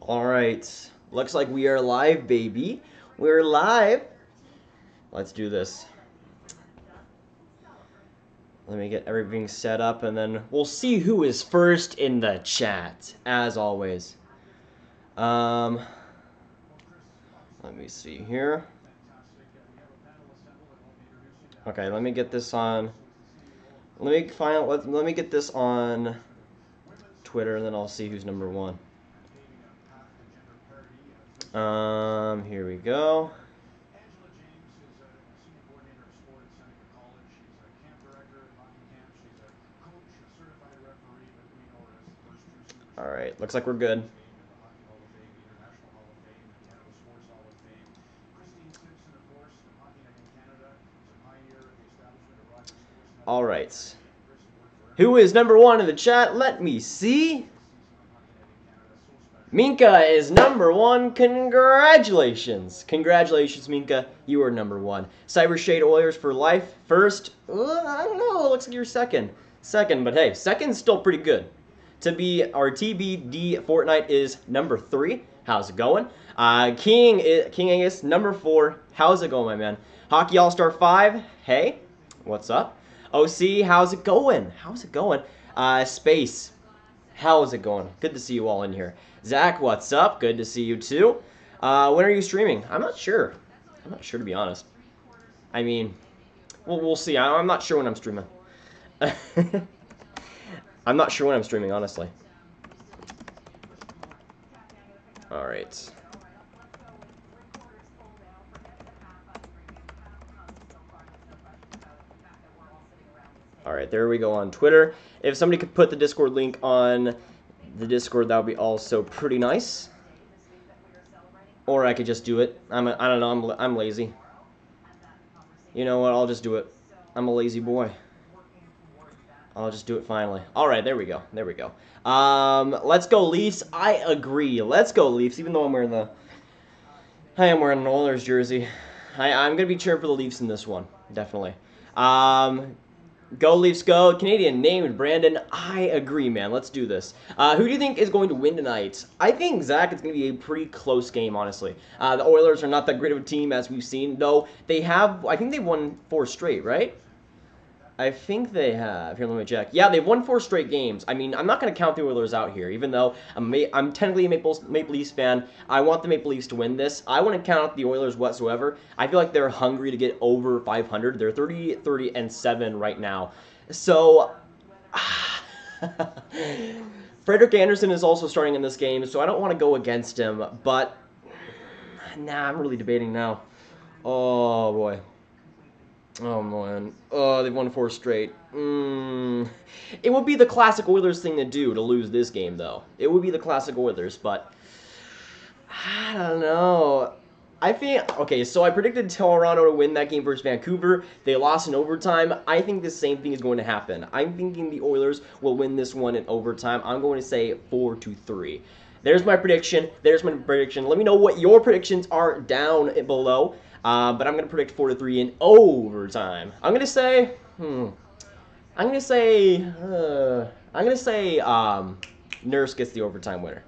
All right. Looks like we are live, baby. We're live. Let's do this. Let me get everything set up, and then we'll see who is first in the chat, as always. Let me see here. Okay, let me get this on. Let me get this on Twitter, and then I'll see who's number one. Here we go. All right, looks like we're good. All right. Who is number one in the chat? Let me see. Minka is number one. Congratulations. Congratulations, Minka. You are number one. Cyber Shade Oilers for life. First, I don't know. It looks like you're second. Second, but hey, second's still pretty good. To be our TBD Fortnite is number 3. How's it going? King Angus, number 4. How's it going, my man? Hockey All-Star 5. Hey, what's up? OC, how's it going? How's it going? Space, how's it going? Good to see you all in here. Zach, what's up? Good to see you too. When are you streaming? I'm not sure. I'm not sure, to be honest. I mean, we'll see. I'm not sure when I'm streaming. I'm not sure when I'm streaming, honestly. All right. All right, there we go on Twitter. If somebody could put the Discord link on the Discord, that would be also pretty nice. Or I could just do it. I don't know. I'm lazy. You know what? I'll just do it. I'm a lazy boy. I'll just do it finally. All right, there we go. There we go. Let's go Leafs. I agree. Let's go Leafs. Even though I'm wearing an Oilers jersey. I'm gonna be cheering for the Leafs in this one, definitely. Go Leafs, go. Canadian named Brandon. I agree, man. Let's do this. Who do you think is going to win tonight? I think, Zach, it's going to be a pretty close game, honestly. The Oilers are not that great of a team, as we've seen, though they have, I think they've won 4 straight, right? I think they have. Here, let me check. Yeah, they've won 4 straight games. I mean, I'm not going to count the Oilers out here, even though I'm technically a Maple Leafs fan. I want the Maple Leafs to win this. I wouldn't count out the Oilers whatsoever. I feel like they're hungry to get over 500. They're 30-7 right now. So, Frederik Andersen is also starting in this game, so I don't want to go against him. But, nah, I'm really debating now. Oh, boy. Oh, man. Oh, they've won 4 straight. It would be the classic Oilers thing to do to lose this game, though. It would be the classic Oilers, but I don't know. I think, okay, so I predicted Toronto to win that game versus Vancouver. They lost in overtime. I think the same thing is going to happen. I'm thinking the Oilers will win this one in overtime. I'm going to say 4-3. There's my prediction. There's my prediction. Let me know what your predictions are down below. But I'm going to predict 4-3 in overtime. I'm going to say, Nurse gets the overtime winner.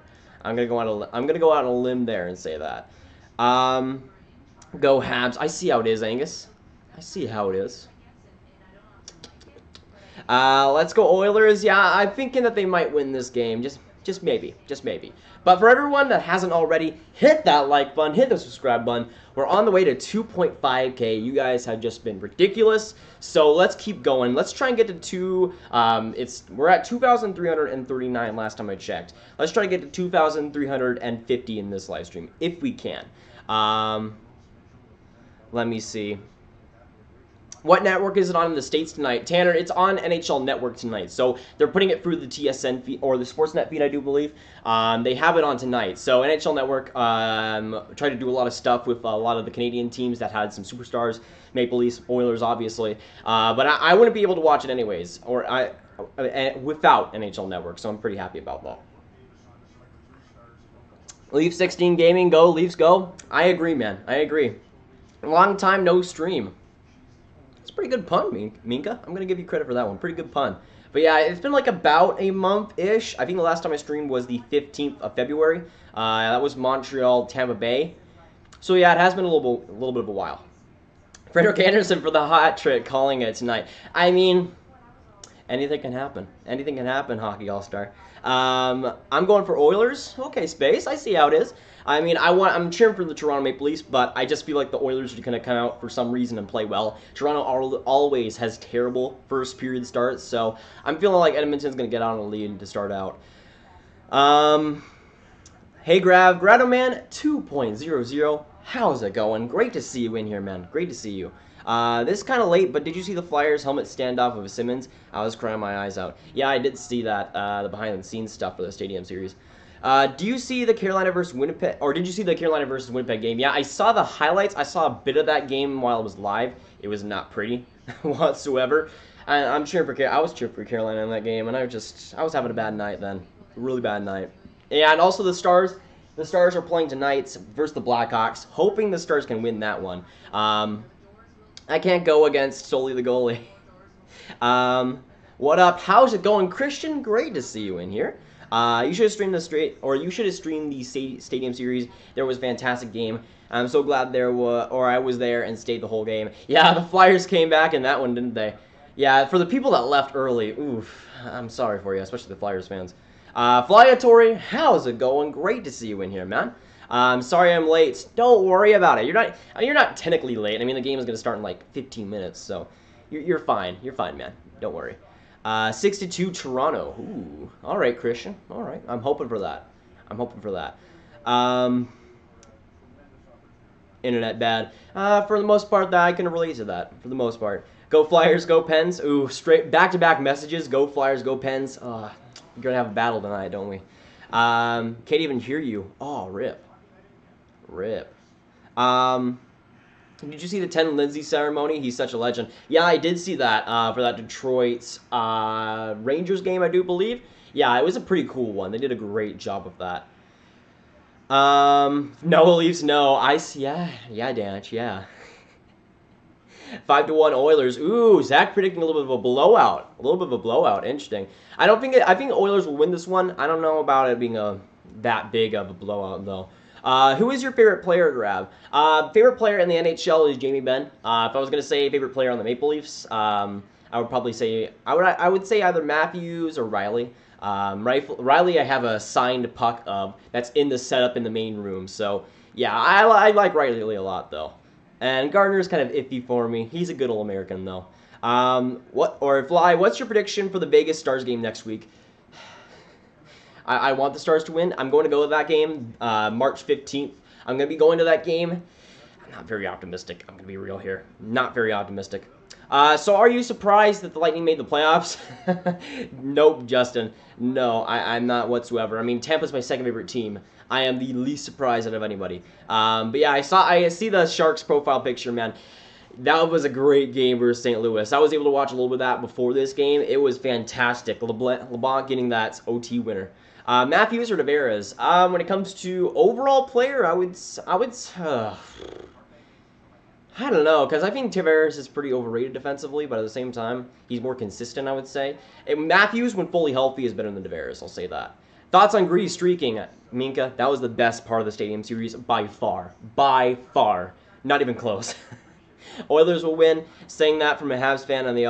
I'm going to go out on a limb there and say that. Go Habs. I see how it is, Angus. I see how it is. Let's go Oilers. Yeah, I'm thinking that they might win this game. Just maybe. Just maybe. But for everyone that hasn't already, hit that like button, hit the subscribe button. We're on the way to 2.5K. You guys have just been ridiculous. So let's keep going. Let's try and get to we're at 2,339 last time I checked. Let's try to get to 2,350 in this live stream if we can. Let me see. What network is it on in the States tonight? Tanner, it's on NHL Network tonight. So they're putting it through the TSN feed, or the Sportsnet feed, I do believe. They have it on tonight. So NHL Network tried to do a lot of stuff with a lot of the Canadian teams that had some superstars. Maple Leafs, Oilers, obviously. But I wouldn't be able to watch it anyways, or without NHL Network. So I'm pretty happy about that. Leaf 16 Gaming, go. Leafs, go. I agree, man. I agree. Long time no stream. It's a pretty good pun, Minka. I'm going to give you credit for that one. Pretty good pun. But yeah, it's been like about a month-ish. I think the last time I streamed was the 15th of February. That was Montreal, Tampa Bay. So yeah, it has been a little bit of a while. Frederick Anderson for the hot trick, calling it tonight. I mean, anything can happen. Anything can happen, Hockey All-Star. I'm going for Oilers. Okay, Space. I see how it is. I mean, I'm cheering for the Toronto Maple Leafs, but I just feel like the Oilers are going to come out for some reason and play well. Toronto always has terrible first period starts, so I'm feeling like Edmonton's going to get out on a lead to start out. Hey, Grado Man 2.00. How's it going? Great to see you in here, man. Great to see you. This is kind of late, but did you see the Flyers helmet standoff of Simmons? I was crying my eyes out. Yeah, I did see that, the behind-the-scenes stuff for the Stadium Series. Do you see the Carolina versus Winnipeg, or did you see the Carolina versus Winnipeg game? Yeah, I saw the highlights. I saw a bit of that game while it was live. It was not pretty whatsoever. I'm cheering for I was cheering for Carolina in that game, and I was having a bad night then. Really bad night. Yeah, and also the Stars. The Stars are playing tonight versus the Blackhawks, hoping the Stars can win that one. I can't go against solely the goalie. What up? How's it going, Christian? Great to see you in here. You should have streamed the Stadium Series. There was a fantastic game. I'm so glad I was there and stayed the whole game. Yeah, the Flyers came back in that one, didn't they? Yeah, for the people that left early, oof, I'm sorry for you, especially the Flyers fans. Flyatory, how's it going? Great to see you in here, man. Sorry I'm late. Don't worry about it. You're not technically late. I mean, the game is going to start in like 15 minutes, so you're fine. You're fine, man. Don't worry. 62 Toronto. Ooh. All right, Christian. All right. I'm hoping for that. I'm hoping for that. Internet bad. For the most part, I can relate to that. For the most part. Go Flyers, go Pens. Ooh, straight back-to-back messages. Go Flyers, go Pens. We're going to have a battle tonight, don't we? Can't even hear you. Oh, rip. Rip. Did you see the 10 Lindsay ceremony? He's such a legend. Yeah, I did see that for that Detroit Rangers game, I do believe. Yeah, it was a pretty cool one. They did a great job of that. No Leafs, no. Yeah, Danich, yeah. 5-1 Oilers. Ooh, Zach predicting a little bit of a blowout. A little bit of a blowout. Interesting. I think Oilers will win this one. I don't know about it being that big of a blowout, though. Who is your favorite player, Grab? Favorite player in the NHL is Jamie Benn. If I was going to say favorite player on the Maple Leafs, I would probably say, I would say either Matthews or Riley. Riley I have a signed puck of that's in the setup in the main room. So, yeah, I like Riley a lot, though. And Gardner's kind of iffy for me. He's a good old American, though. What's your prediction for the Vegas Stars game next week? I want the Stars to win. I'm going to go to that game March 15th. I'm going to be going to that game. I'm not very optimistic. I'm going to be real here. Not very optimistic. So are you surprised that the Lightning made the playoffs? Nope, Justin. No, I'm not whatsoever. I mean, Tampa's my second favorite team. I am the least surprised out of anybody. But yeah, I see the Sharks profile picture, man. That was a great game versus St. Louis. I was able to watch a little bit of that before this game. It was fantastic. LeBlanc getting that OT winner. Matthews or Tavares? When it comes to overall player, I don't know, because I think Tavares is pretty overrated defensively, but at the same time, he's more consistent, I would say. And Matthews, when fully healthy, is better than Tavares, I'll say that. Thoughts on Greedy streaking? Minka, that was the best part of the Stadium Series by far. By far. Not even close. Oilers will win. Saying that from a Habs fan and a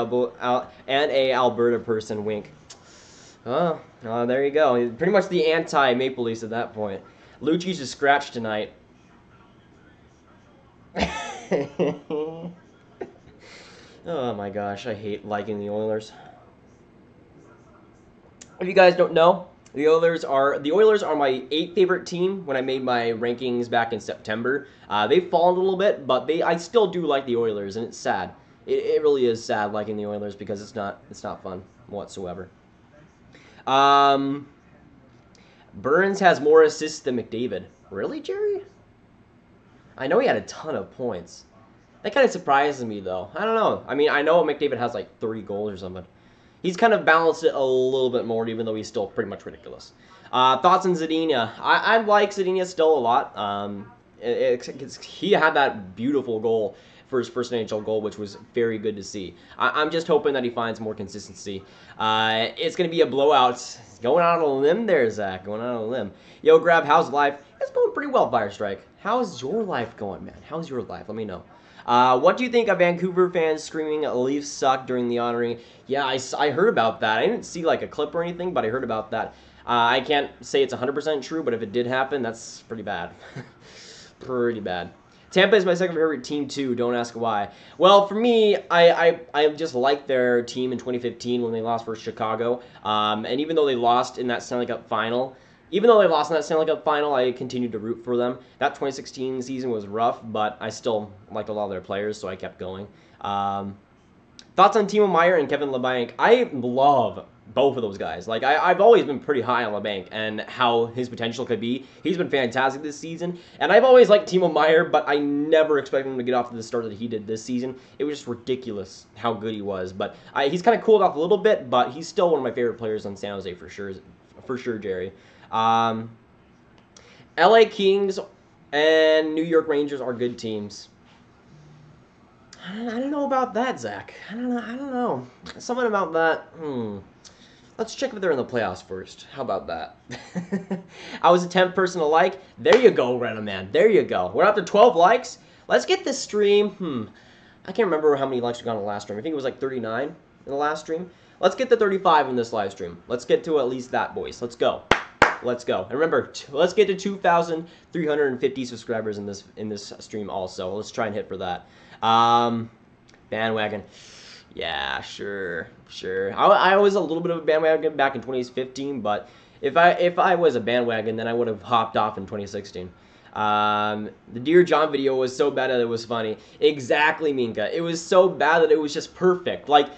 Alberta person. Wink. Oh, there you go. Pretty much the anti-Maple Leafs at that point. Lucci's is scratched tonight. Oh my gosh, I hate liking the Oilers. If you guys don't know, the Oilers are my 8th favorite team when I made my rankings back in September. They've fallen a little bit, but I still do like the Oilers, and it's sad. It really is sad liking the Oilers because it's not fun whatsoever. Burns has more assists than McDavid. Really, Jerry? I know he had a ton of points. That kind of surprises me, though. I don't know. I mean, I know McDavid has like 3 goals or something. He's kind of balanced it a little bit more, even though he's still pretty much ridiculous. Thoughts on Zadina? I like Zadina still a lot. He had that beautiful goal for his first NHL goal, which was very good to see. I'm just hoping that he finds more consistency. It's going to be a blowout. Going out on a limb there, Zach. Going out on a limb. Yo, Grab, how's life? It's going pretty well, Firestrike. How's your life going, man? How's your life? Let me know. What do you think of Vancouver fans screaming Leafs suck during the honoring? Yeah, I heard about that. I didn't see like a clip or anything, but I heard about that. I can't say it's 100% true, but if it did happen, that's pretty bad. Pretty bad. Tampa is my second favorite team too. Don't ask why. Well, for me, I just liked their team in 2015 when they lost versus Chicago. And even though they lost in that Stanley Cup final, I continued to root for them. That 2016 season was rough, but I still liked a lot of their players, so I kept going. Thoughts on Timo Meier and Kevin Labanc? I love both of those guys. Like, I've always been pretty high on Labanc and how his potential could be. He's been fantastic this season. And I've always liked Timo Meier, but I never expected him to get off to the start that he did this season. It was just ridiculous how good he was. But he's kind of cooled off a little bit, but he's still one of my favorite players on San Jose for sure, Jerry. LA Kings and New York Rangers are good teams. I don't know about that, Zach. I don't know. Something about that. Let's check if they're in the playoffs first. How about that? I was the 10th person to like. There you go, Random Man. There you go. We're up to 12 likes. Let's get this stream. I can't remember how many likes we got on the last stream. I think it was like 39 in the last stream. Let's get to 35 in this live stream. Let's get to at least that, boys. Let's go. Let's go. And remember, let's get to 2,350 subscribers in this stream also. Let's try and hit for that. Bandwagon. Yeah, sure. I was a little bit of a bandwagon back in 2015, but if I was a bandwagon, then I would have hopped off in 2016. The Dear John video was so bad that it was funny. Exactly, Minka. It was so bad that it was just perfect. Like,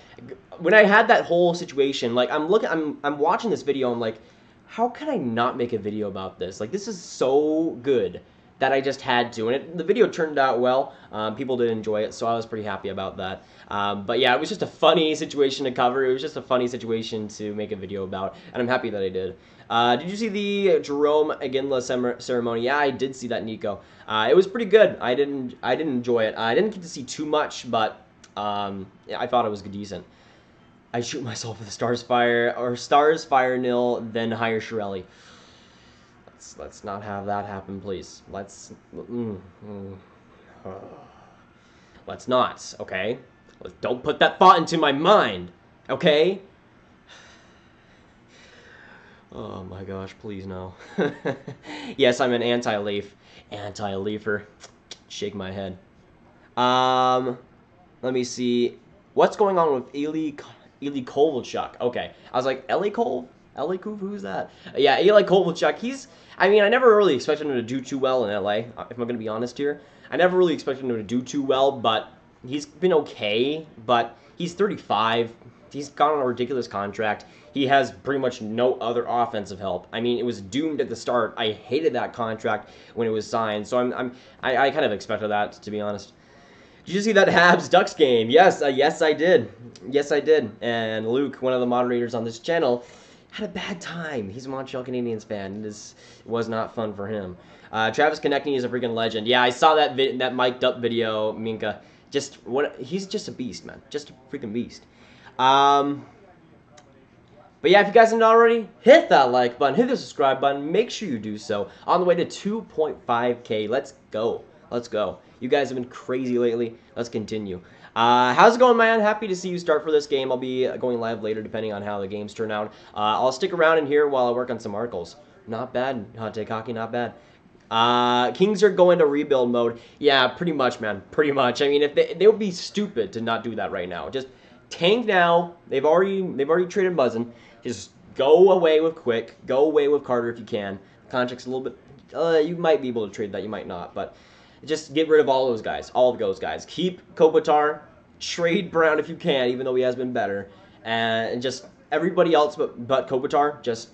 when I had that whole situation, like, I'm watching this video, I'm like, how can I not make a video about this? Like, this is so good that I just had to. And the video turned out well. People did enjoy it, so I was pretty happy about that. But yeah, it was just a funny situation to cover. It was just a funny situation to make a video about, and I'm happy that I did. Did you see the Jerome Iginla ceremony? Yeah, I did see that, Nico. It was pretty good. I didn't enjoy it. I didn't get to see too much, but yeah, I thought it was decent. I shoot myself with a Stars Fire nil, then hire Chiarelli. Let's not have that happen, please. Let's not, okay? Don't put that thought into my mind, okay? Oh my gosh, please no. Yes, I'm an anti-Leaf. Anti-Leafer. Shake my head. Let me see. What's going on with Eli Kovalchuk? Okay. I was like, Eli Kov? Eli Kov? Who's that? Yeah, Eli Kovalchuk. I mean, I never really expected him to do too well in LA, if I'm going to be honest here. I never really expected him to do too well, but he's been okay. But he's 35. He's got on a ridiculous contract. He has pretty much no other offensive help. I mean, it was doomed at the start. I hated that contract when it was signed, so I kind of expected that, to be honest. Did you see that Habs-Ducks game? Yes, yes I did. Yes, I did. And Luke, one of the moderators on this channel, had a bad time. He's a Montreal Canadiens fan. It was not fun for him. Travis Konechny is a freaking legend. Yeah, I saw that mic'd up video, Minka. He's just a beast, man. Just a freaking beast. But yeah, if you guys haven't already, hit that like button, hit the subscribe button. Make sure you do so. On the way to 2.5K. Let's go. Let's go. You guys have been crazy lately. Let's continue. How's it going, man? Happy to see you start for this game. I'll be going live later depending on how the games turn out. I'll stick around in here while I work on some articles. Not bad. Hot take hockey, not bad. Kings are going to rebuild mode. Yeah, pretty much, man. Pretty much. I mean, if they would be stupid to not do that right now. Just tank now. They've already traded Muzzin. Just go away with Quick. Go away with Carter if you can. The contract's a little bit... you might be able to trade that. You might not. But just get rid of all those guys. All of those guys. Keep Kopitar. Trade Brown if you can, even though he has been better. And just everybody else but Kopitar, just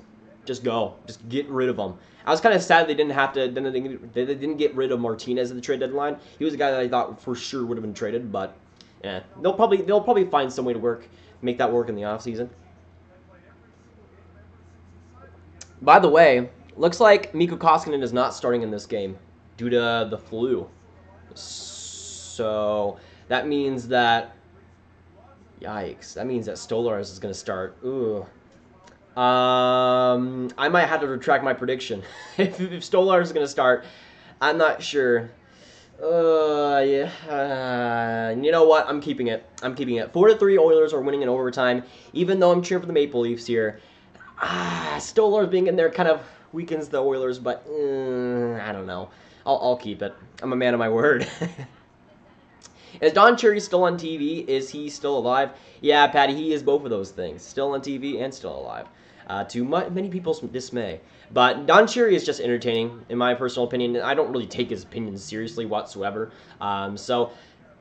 go. Just get rid of them. I was kind of sad they didn't get rid of Martinez at the trade deadline. He was a guy that I thought for sure would have been traded, but yeah, they'll probably find some way to make that work in the offseason. By the way, looks like Mikko Koskinen is not starting in this game due to the flu. So That means that... Yikes. That means that Stolarz is going to start. Ooh. I might have to retract my prediction. if Stolarz is going to start, I'm not sure. Yeah. You know what? I'm keeping it. 4-3 Oilers are winning in overtime, even though I'm cheering for the Maple Leafs here. Stolarz being in there kind of weakens the Oilers, but I don't know. I'll keep it. I'm a man of my word. Is Don Cherry still on TV? Is he still alive? Yeah, Patty, he is both of those things. Still on TV and still alive. To many people's dismay. But Don Cherry is just entertaining, in my personal opinion. I don't really take his opinions seriously whatsoever. So,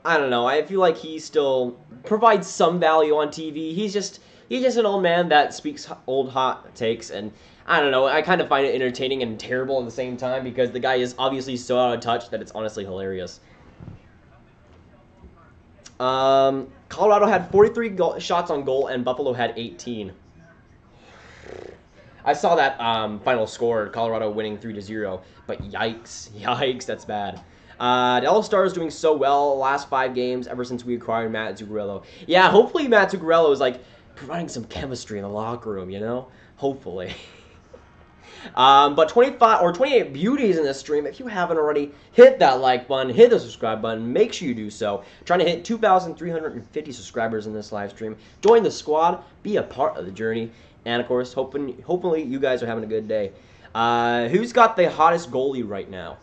I don't know. I feel like he still provides some value on TV. He's just an old man that speaks old hot takes, and I don't know. I kind of find it entertaining and terrible at the same time because the guy is obviously so out of touch that it's honestly hilarious. Colorado had 43 shots on goal, and Buffalo had 18. I saw that final score, Colorado winning 3-0, but yikes, that's bad. The All-Stars doing so well last 5 games ever since we acquired Matt Zuccarello. Yeah, hopefully Matt Zuccarello is like providing some chemistry in the locker room, you know? Hopefully. But 25 or 28 beauties in this stream. If you haven't already, hit that like button, hit the subscribe button. Make sure you do so. Trying to hit 2,350 subscribers in this live stream. Join the squad. Be a part of the journey. And, of course, hopefully you guys are having a good day. Who's got the hottest goalie right now?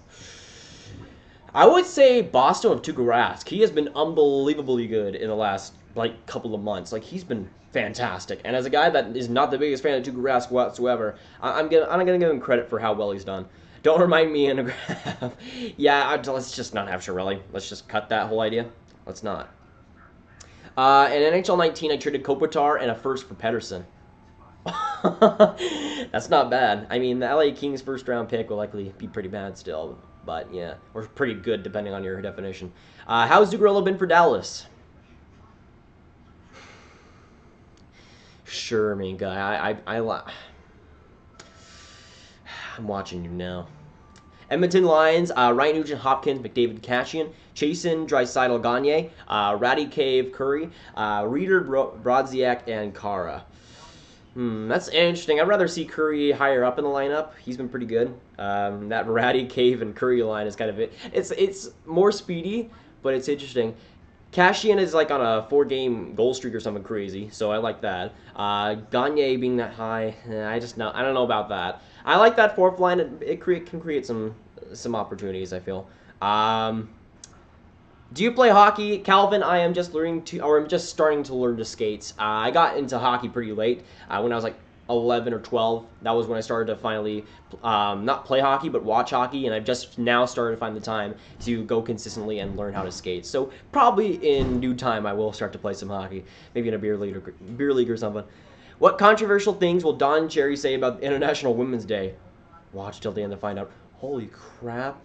I would say Boston of Tuukka Rask. He has been unbelievably good in the last, like, couple of months. Like, he's been fantastic. And as a guy that is not the biggest fan of Tuukka Rask whatsoever, I'm gonna give him credit for how well he's done. Don't remind me in a graph. Yeah, let's just not have Chiarelli. Let's just cut that whole idea. Let's not. In NHL 19, I traded Kopitar and a first for Pedersen. That's not bad. I mean, the LA Kings first round pick will likely be pretty bad still, but yeah, or pretty good depending on your definition. How's Zuccarello been for Dallas? Sure, main guy. I'm watching you now. Edmonton Lions, Ryan Nugent, Hopkins, McDavid, Cashian, Chasen, Draisaitl, Gagne, Ratty Cave, Curry, Reeder, Brodziak, and Kara. That's interesting. I'd rather see Curry higher up in the lineup. He's been pretty good. That Ratty, Cave, and Curry line is kind of it. It's more speedy, but it's interesting. Cashian is like on a 4-game goal streak or something crazy, so I like that. Gagne being that high, I don't know about that. I like that fourth line. It can create some opportunities, I feel. Do you play hockey, Calvin? I'm just starting to learn to skate. I got into hockey pretty late. When I was like 11 or 12, that was when I started to finally not play hockey but watch hockey, and I've just now started to find the time to go consistently and learn how to skate. So probably in due time I will start to play some hockey, maybe in a beer league or something. What controversial things will Don Cherry say about International Women's Day? Watch till the end to find out. Holy crap.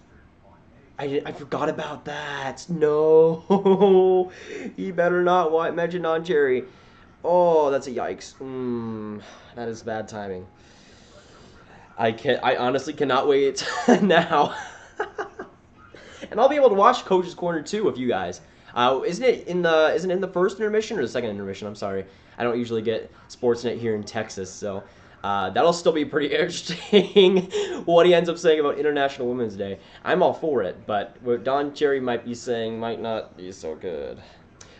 I forgot about that. No. He better not mention Don Cherry. Oh, that's a yikes. That is bad timing. I honestly cannot wait now. And I'll be able to watch Coach's Corner too with you guys. Isn't it in the first intermission or the second intermission? I'm sorry. I don't usually get Sportsnet here in Texas, so that'll still be pretty interesting what he ends up saying about International Women's Day. I'm all for it, but what Don Cherry might be saying might not be so good.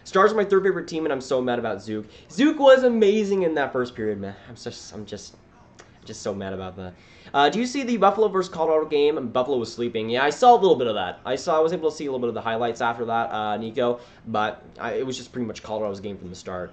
Stars are my third favorite team, and I'm so mad about Zook. Zook was amazing in that first period, man. I'm just so mad about that. Do you see the Buffalo versus Colorado game? Buffalo was sleeping. Yeah, I saw a little bit of that. I was able to see a little bit of the highlights after that, Nico, but it was just pretty much Colorado's game from the start.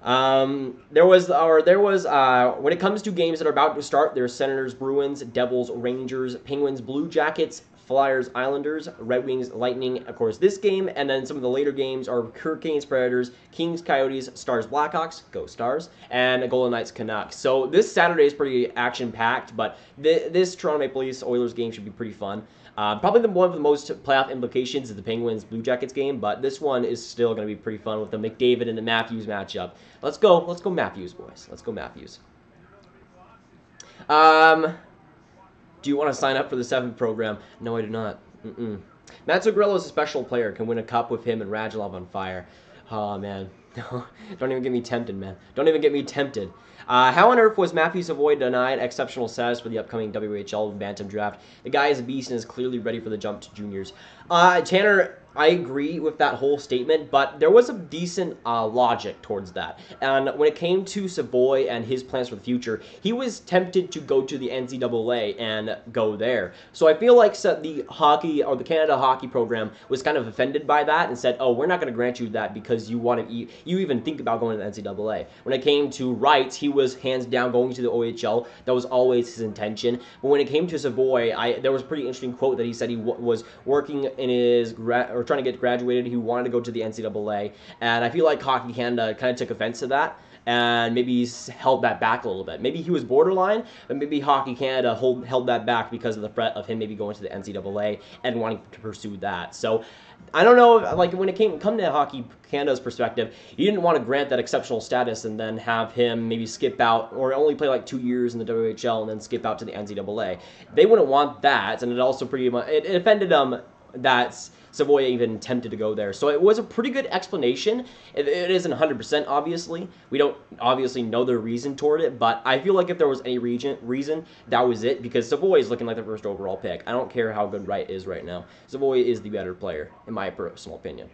When it comes to games that are about to start, there's Senators, Bruins, Devils, Rangers, Penguins, Blue Jackets, Flyers, Islanders, Red Wings, Lightning, of course, this game, and then some of the later games are Hurricanes, Predators, Kings, Coyotes, Stars, Blackhawks, go Stars, and Golden Knights, Canucks. So this Saturday is pretty action-packed, but this Toronto Maple Leafs Oilers game should be pretty fun. Probably one of the most playoff implications is the Penguins Blue Jackets game, but this one is still going to be pretty fun with the McDavid and the Matthews matchup. Let's go Matthews, boys. Let's go Matthews. Do you want to sign up for the 7th program? No, I do not. Matt Zuccarello is a special player. Can win a cup with him and Radulov on fire. Oh, man. Don't even get me tempted, man. Don't even get me tempted. How on earth was Matthew Savoy denied exceptional status for the upcoming WHL Bantam draft? The guy is a beast and is clearly ready for the jump to juniors. Tanner, I agree with that whole statement, but there was a decent logic towards that. And when it came to Savoy and his plans for the future, he was tempted to go to the NCAA and go there. So I feel like the hockey or the Canada hockey program was kind of offended by that and said, "Oh, we're not going to grant you that because you want to you even think about going to the NCAA." When it came to Wright, he was hands down going to the OHL. That was always his intention. But when it came to Savoy, there was a pretty interesting quote that he said he was working in his trying to get graduated. He wanted to go to the NCAA, and I feel like Hockey Canada kind of took offense to that and maybe held that back a little bit. Maybe he was borderline, but maybe Hockey Canada held that back because of the threat of him maybe going to the NCAA and wanting to pursue that. So I don't know, like when it come to Hockey Canada's perspective, he didn't want to grant that exceptional status and then have him maybe skip out or only play like 2 years in the WHL and then skip out to the NCAA. They wouldn't want that, and it also pretty much it offended them that Savoy even attempted to go there. So it was a pretty good explanation. It isn't 100%, obviously. We don't obviously know the reason toward it, but I feel like if there was any reason, that was it, because Savoy is looking like the first overall pick. I don't care how good Wright is right now. Savoy is the better player, in my personal opinion.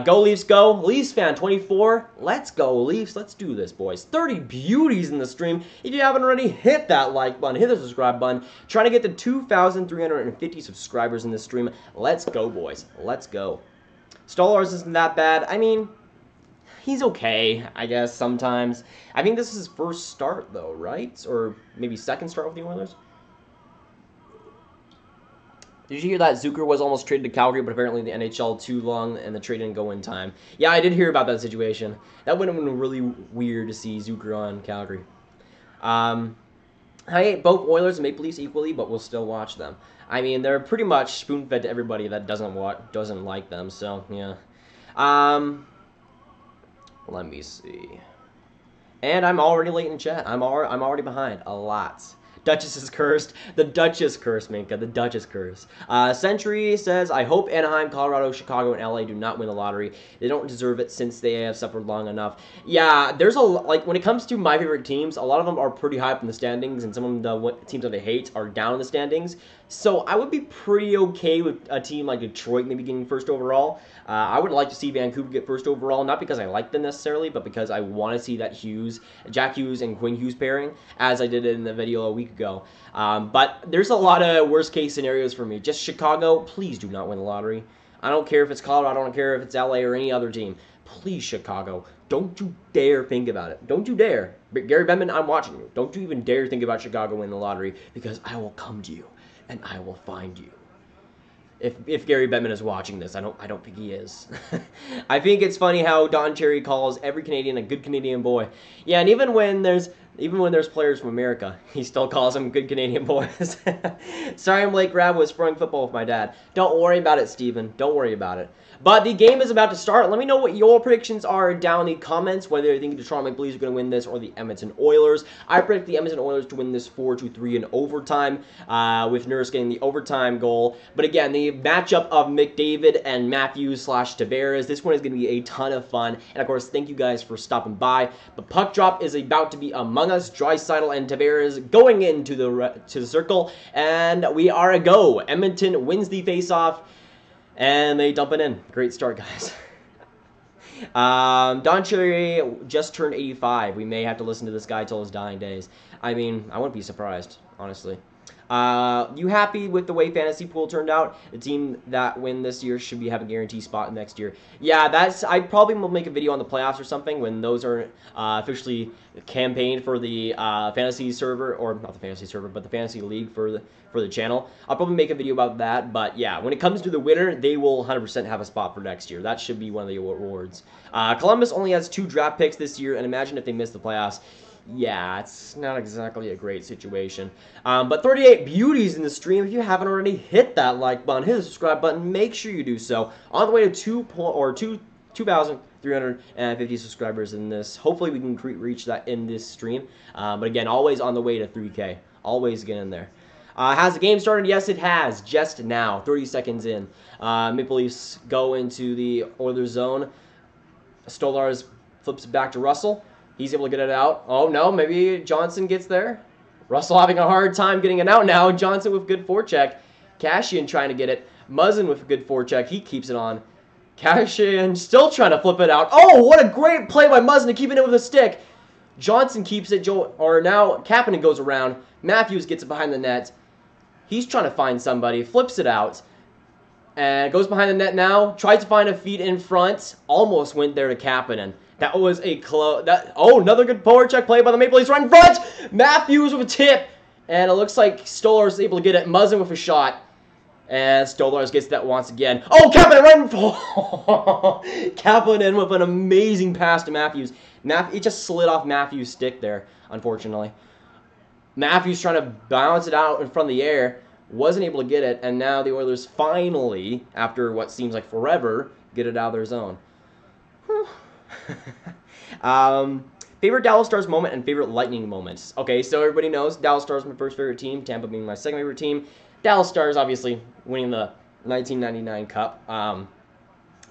Go Leafs, go. Leafs fan 24. Let's go, Leafs. Let's do this, boys. 30 beauties in the stream. If you haven't already, hit that like button. Hit the subscribe button. Trying to get to 2,350 subscribers in this stream. Let's go, boys. Let's go. Stolarz isn't that bad. I mean, he's okay, I guess, sometimes. I think this is his first start, though, right? Or maybe second start with the Oilers? Did you hear that Zucker was almost traded to Calgary, but apparently the NHL too long and the trade didn't go in time? Yeah, I did hear about that situation. That would have been really weird to see Zucker on Calgary. I hate both Oilers and Maple Leafs equally, but we'll still watch them. I mean, they're pretty much spoon-fed to everybody that doesn't like them, so, yeah. Let me see. And I'm already late in chat. I'm already behind a lot. Duchess is cursed. The Duchess curse, Minka. The Duchess curse. Century says, I hope Anaheim, Colorado, Chicago, and LA do not win the lottery. They don't deserve it since they have suffered long enough. Yeah, there's like, when it comes to my favorite teams, a lot of them are pretty high up in the standings, and some of the teams that I hate are down in the standings. So I would be pretty okay with a team like Detroit maybe getting first overall. I would like to see Vancouver get first overall, not because I like them necessarily, but because I want to see that Jack Hughes and Quinn Hughes pairing, as I did in the video a week ago. But there's a lot of worst case scenarios for me. Just Chicago, please do not win the lottery. I don't care if it's Colorado, I don't care if it's LA or any other team. Please, Chicago, don't you dare think about it. Don't you dare. But Gary Bettman, I'm watching you. Don't you even dare think about Chicago winning the lottery, because I will come to you and I will find you. If Gary Bettman is watching this, I don't think he is. I think it's funny how Don Cherry calls every Canadian a good Canadian boy. Yeah, and even when there's players from America, he still calls them good Canadian boys. Sorry I'm late, Grab was throwing football with my dad. Don't worry about it, Steven. Don't worry about it. But the game is about to start. Let me know what your predictions are down in the comments, whether you think the Toronto Maple Leafs are going to win this or the Edmonton Oilers. I predict the Edmonton Oilers to win this 4-3 in overtime, with Nurse getting the overtime goal. But again, the matchup of McDavid and Matthews/Tavares, this one is going to be a ton of fun. And of course, thank you guys for stopping by. The puck drop is about to be among us. Draisaitl and Tavares going into the circle, and we are a go. Edmonton wins the faceoff. And they dump it in. Great start, guys. Don Cherry just turned 85. We may have to listen to this guy till his dying days. I mean, I wouldn't be surprised, honestly. You happy with the way Fantasy Pool turned out? The team that win this year should have a guaranteed spot next year. Yeah, I probably will make a video on the playoffs or something when those are officially campaigned for the fantasy server, or not the fantasy server, but the fantasy league for the channel. I'll probably make a video about that, but yeah, when it comes to the winner, they will 100% have a spot for next year. That should be one of the awards. Columbus only has 2 draft picks this year, and imagine if they miss the playoffs. Yeah, it's not exactly a great situation. But 38 beauties in the stream. If you haven't already, hit that like button, hit the subscribe button. Make sure you do so. On the way to 2,350 subscribers in this. Hopefully we can reach that in this stream. But again, always on the way to 3K. Always get in there. Has the game started? Yes, it has. Just now, 30 seconds in. Maple Leafs go into the Oilers zone. Stolarz flips it back to Russell. He's able to get it out. Oh, no, maybe Johnson gets there. Russell having a hard time getting it out now. Johnson with good forecheck. Kassian trying to get it. Muzzin with a good forecheck. He keeps it on. Kassian still trying to flip it out. Oh, what a great play by Muzzin to keep it in with a stick. Johnson keeps it. Now Kapanen goes around. Matthews gets it behind the net. He's trying to find somebody. Flips it out. And goes behind the net now. Tries to find a feed in front. Almost went there to Kapanen. That was a close. Another good forecheck play by the Maple Leafs right in front. Matthews with a tip. And it looks like Stolarz is able to get it. Muzzin with a shot. And Stolarz gets that once again. Oh, Kapanen right in front. Kapanen with an amazing pass to Matthews. It just slid off Matthews' stick there, unfortunately. Matthews trying to bounce it out in front of the air. Wasn't able to get it. And now the Oilers finally, after what seems like forever, get it out of their zone. Favorite Dallas Stars moment and favorite Lightning moments. Okay, so everybody knows Dallas Stars my first favorite team, Tampa being my second favorite team. Dallas Stars obviously winning the 1999 Cup.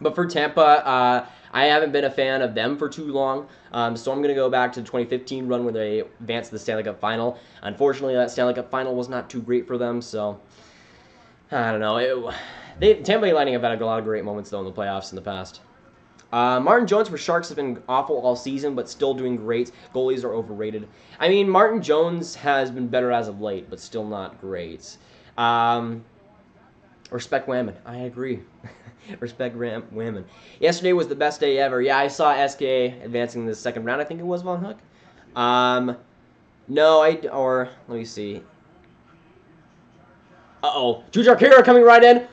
But for Tampa, I haven't been a fan of them for too long, so I'm going to go back to the 2015 run where they advanced to the Stanley Cup Final. Unfortunately, that Stanley Cup Final was not too great for them, so I don't know. Tampa Bay Lightning have had a lot of great moments, though, in the playoffs in the past. Martin Jones for Sharks has been awful all season, but still doing great. Goalies are overrated. I mean, Martin Jones has been better as of late, but still not great. Respect Whammon. I agree. Respect Whammon. Yesterday was the best day ever. Yeah, I saw SK advancing the second round. I think it was Von Hook. No, let me see. Jujhar Khaira coming right in.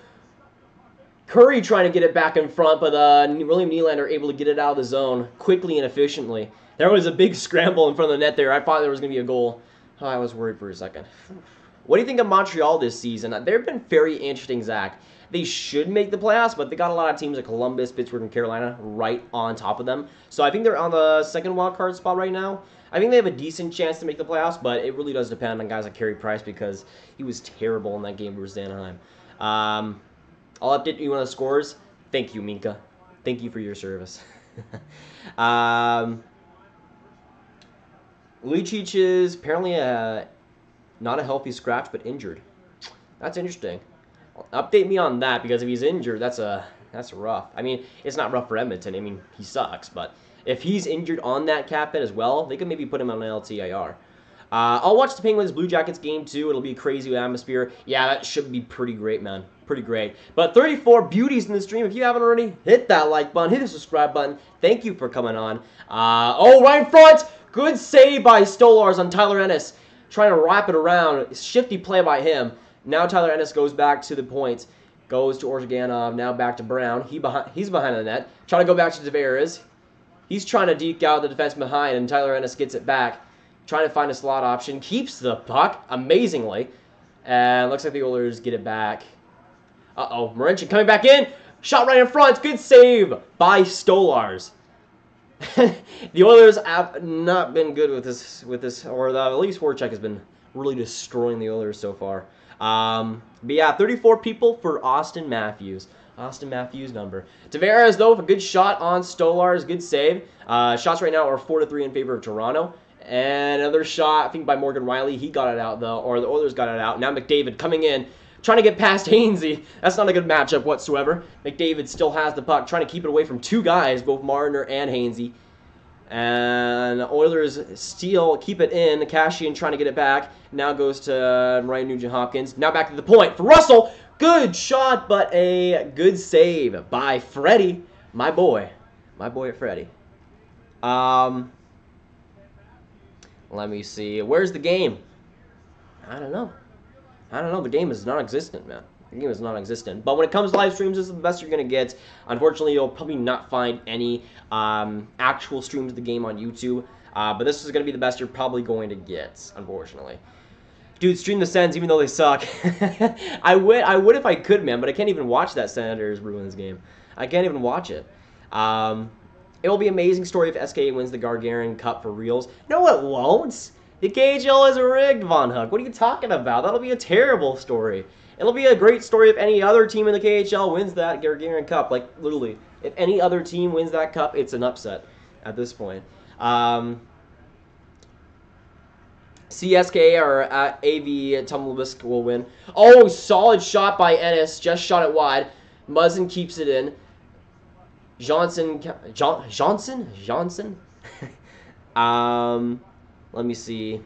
Curry trying to get it back in front, but William Nylander able to get it out of the zone quickly and efficiently. There was a big scramble in front of the net there. I thought there was going to be a goal. Oh, I was worried for a second. What do you think of Montreal this season? They've been very interesting, Zach. They should make the playoffs, but they got a lot of teams like Columbus, Pittsburgh, and Carolina right on top of them. So I think they're on the second wild card spot right now. I think they have a decent chance to make the playoffs, but it really does depend on guys like Carey Price because he was terrible in that game versus Anaheim. I'll update you on the scores. Thank you, Minka. Thank you for your service. Lucic is apparently not a healthy scratch, but injured. That's interesting. Update me on that, because if he's injured, that's rough. I mean, it's not rough for Edmonton. I mean, he sucks, but if he's injured on that cap hit as well, they could maybe put him on an LTIR. I'll watch the Penguins Blue Jackets game too. It'll be a crazy atmosphere. Yeah, that should be pretty great, man. Pretty great. But 34 beauties in the stream. If you haven't already, hit that like button, hit the subscribe button. Thank you for coming on. Right in front. Good save by Stolarz on Tyler Ennis. Trying to wrap it around. Shifty play by him. Now Tyler Ennis goes back to the point. Goes to Orjanov. Now back to Brown. He's behind the net. Trying to go back to Tavares. He's trying to deke out the defense behind, and Tyler Ennis gets it back. Trying to find a slot option. Keeps the puck, amazingly. And looks like the Oilers get it back. Marincin coming back in. Shot right in front. Good save by Stolarz. The Oilers have not been good with this, or the Leafs forecheck has been really destroying the Oilers so far. But yeah, 34 people for Austin Matthews. Austin Matthews number. Tavares, though, with a good shot on Stolarz. Good save. Shots right now are 4-3 in favor of Toronto. And another shot, I think, by Morgan Riley. He got it out, though, or the Oilers got it out. Now McDavid coming in, trying to get past Hainsey. That's not a good matchup whatsoever. McDavid still has the puck, trying to keep it away from two guys, both Marner and Hainsey. And Oilers keep it in. Kassian trying to get it back. Now goes to Ryan Nugent-Hopkins. Now back to the point for Russell. Good shot, but a good save by Freddie. My boy Freddie. Let me see. Where's the game? I don't know. The game is non-existent, man. The game is non-existent. But when it comes to live streams, this is the best you're going to get. Unfortunately, you'll probably not find any actual streams of the game on YouTube. But this is going to be the best you're probably going to get, unfortunately. Dude, stream the Sens, even though they suck. I would if I could, man, but I can't even watch that Senators-Bruins game. I can't even watch it. It will be an amazing story if SK wins the Gargarin Cup for reals. No, it won't. The KHL is rigged, Von Hook. What are you talking about? That'll be a terrible story. It'll be a great story if any other team in the KHL wins that Gagarin Cup. Like, literally, if any other team wins that cup, it's an upset at this point. CSK or AV Tumblebisque will win. Oh, solid shot by Ennis. Just shot it wide. Muzzin keeps it in. Johnson. Let me see.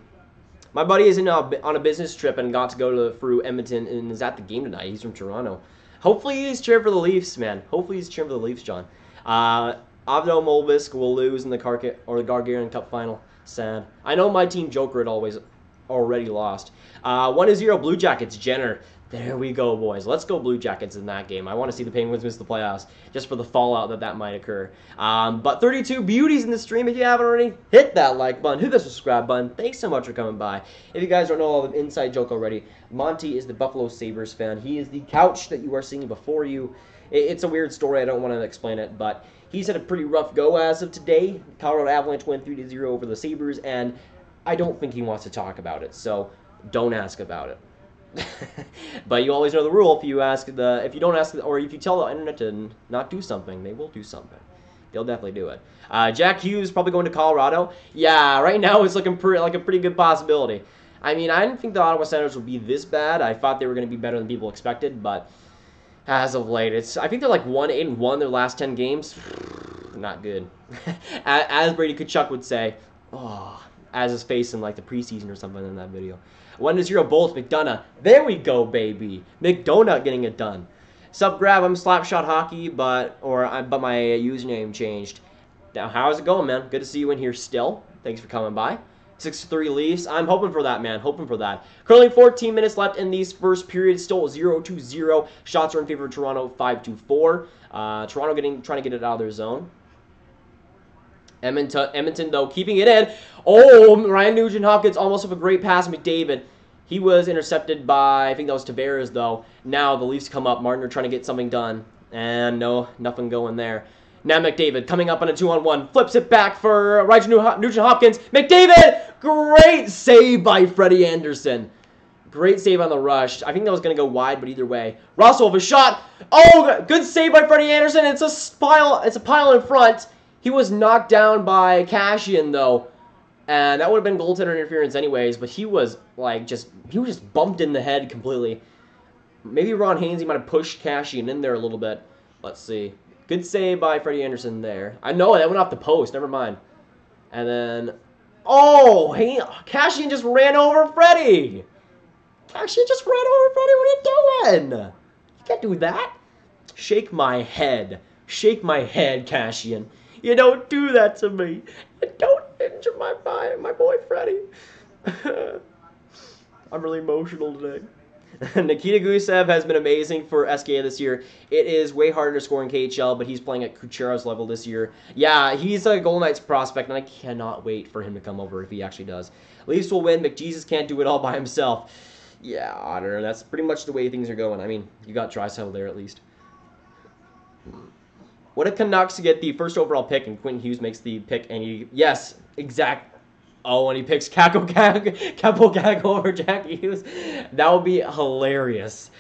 My buddy is on a business trip and got to go through Edmonton and is at the game tonight. He's from Toronto. Hopefully he's cheering for the Leafs, man. Hopefully he's cheering for the Leafs, John. Avdo Molbisk will lose in the Gargarian Cup final. Sad. I know my team Joker had already lost. 1-0 Blue Jackets, Jenner. There we go, boys. Let's go Blue Jackets in that game. I want to see the Penguins miss the playoffs just for the fallout that might occur. But 32 beauties in the stream. If you haven't already, hit that like button. Hit the subscribe button. Thanks so much for coming by. If you guys don't know all the inside joke already, Monty is the Buffalo Sabres fan. He is the couch that you are seeing before you. It's a weird story. I don't want to explain it, but he's had a pretty rough go as of today. Colorado Avalanche win 3-0 over the Sabres, and I don't think he wants to talk about it, so don't ask about it. But you always know the rule. If you don't ask, or if you tell the internet to not do something, they will do something. They'll definitely do it. Jack Hughes probably going to Colorado. Yeah, right now it's looking like a pretty good possibility. I mean, I didn't think the Ottawa Senators would be this bad. I thought they were going to be better than people expected, but as of late, I think they're like 1-8-1 their last 10 games. Not good. As Brady Kachuk would say, oh, as his face in like the preseason or something in that video. 1-0 Bolts, McDonough. There we go, baby. McDonough getting it done. Sub grab, I'm Slapshot Hockey, but my username changed. Now, how's it going, man? Good to see you in here still. Thanks for coming by. 6-3 Leafs. I'm hoping for that, man. Hoping for that. Currently 14 minutes left in these first periods. Still 0-0. Shots are in favor of Toronto, 5-4. Toronto trying to get it out of their zone. Edmonton, though, keeping it in. Oh, Ryan Nugent-Hopkins almost with a great pass. McDavid. He was intercepted by, I think that was Tavares, though. Now the Leafs come up. Martin are trying to get something done. And no, nothing going there. Now McDavid coming up on a 2-on-1. Flips it back for Ryan Nugent-Hopkins. McDavid! Great save by Freddie Anderson. Great save on the rush. I think that was going to go wide, but either way. Russell with a shot. Oh, good save by Freddie Anderson. It's a pile in front. He was knocked down by Cashian, though, and that would have been goaltender interference anyways, but he was just bumped in the head completely. Maybe Ron Hainsey might have pushed Cashian in there a little bit. Let's see. Good save by Freddie Anderson there. I know, that went off the post. Never mind. And then, oh, Cashian just ran over Freddie. Cashian just ran over Freddie. What are you doing? You can't do that. Shake my head. Shake my head, Cashian. You don't do that to me. You don't injure my boy Freddie. I'm really emotional today. Nikita Gusev has been amazing for SKA this year. It is way harder to score in KHL, but he's playing at Kucherov's level this year. Yeah, he's a Golden Knights prospect, and I cannot wait for him to come over if he actually does. Leafs will win. McJesus can't do it all by himself. Yeah, I don't know. That's pretty much the way things are going. I mean, you got Draisaitl there at least. What if Canucks get the first overall pick and Quentin Hughes makes the pick and yes, exact. Oh, and he picks Capo Gag over Jack Hughes. That would be hilarious.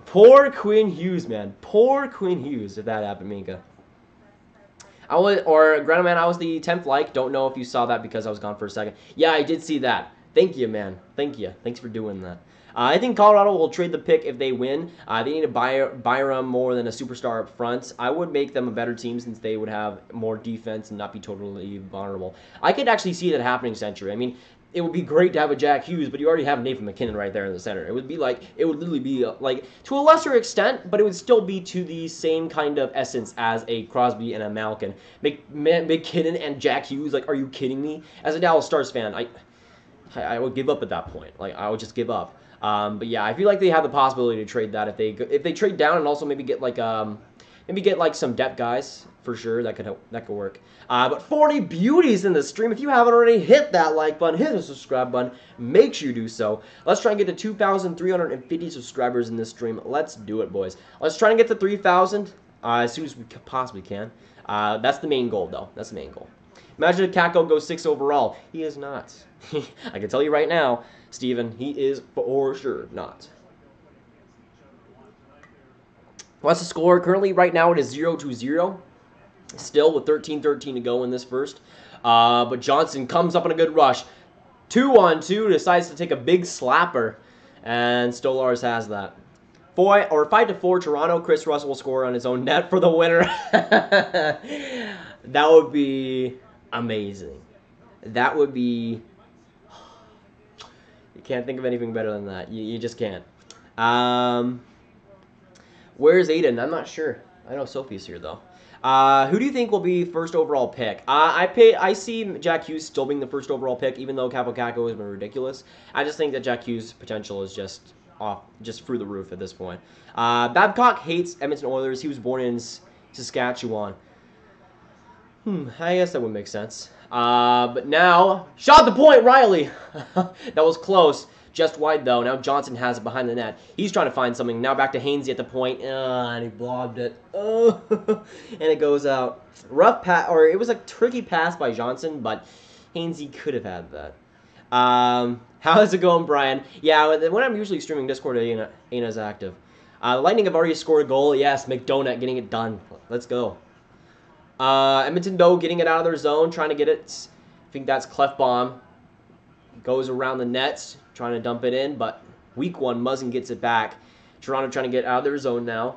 Poor Quinn Hughes, man. Poor Quinn Hughes if that happened, Minka. Granaman, I was the 10th like. Don't know if you saw that because I was gone for a second. Yeah, I did see that. Thank you, man. Thank you. Thanks for doing that. I think Colorado will trade the pick if they win. They need to Byram more than a superstar up front. I would make them a better team since they would have more defense and not be totally vulnerable. I could actually see that happening, Century. I mean, it would be great to have a Jack Hughes, but you already have Nathan McKinnon right there in the center. It would literally be like, to a lesser extent, but it would still be to the same kind of essence as a Crosby and a Malkin. McKinnon and Jack Hughes, like, are you kidding me? As a Dallas Stars fan, I would give up at that point. Like, I would just give up. But yeah, I feel like they have the possibility to trade that if they trade down and also maybe get some depth guys for sure. That could work. But 40 beauties in the stream. If you haven't already, hit that like button, hit the subscribe button. Make sure you do so. Let's try and get to 2,350 subscribers in this stream. Let's do it, boys. Let's try and get to 3,000 as soon as we possibly can. That's the main goal, though. That's the main goal. Imagine if Kako goes 6 overall. He is not. I can tell you right now, Steven, he is for sure not. What's the score? Currently, right now, it is 0-0. Still with 13-13 to go in this first. But Johnson comes up in a good rush. 2-on-2, decides to take a big slapper. And Stolarz has that. 5-4 Toronto. Chris Russell will score on his own net for the winner. That would be amazing. That would be... You can't think of anything better than that. You just can't. Where's Aiden? I'm not sure. I know Sophie's here, though. Who do you think will be first overall pick? I see Jack Hughes still being the first overall pick, even though Kaapo Kakko has been ridiculous. I just think that Jack Hughes' potential is just through the roof at this point. Babcock hates Edmonton Oilers. He was born in Saskatchewan. I guess that would make sense. But now, shot the point, Riley. That was close. Just wide, though. Now Johnson has it behind the net. He's trying to find something. Now back to Hainsey at the point. And he blobbed it. And it goes out. Rough pass, or it was a tricky pass by Johnson, but Hainsey could have had that. How's it going, Brian? Yeah, when I'm usually streaming Discord, Ana's active. Lightning have already scored a goal. Yes, McDonut getting it done. Let's go. Edmonton, though, getting it out of their zone, trying to get it. I think that's Clefbaum. Goes around the nets, trying to dump it in, but weak one, Muzzin gets it back. Toronto trying to get out of their zone now,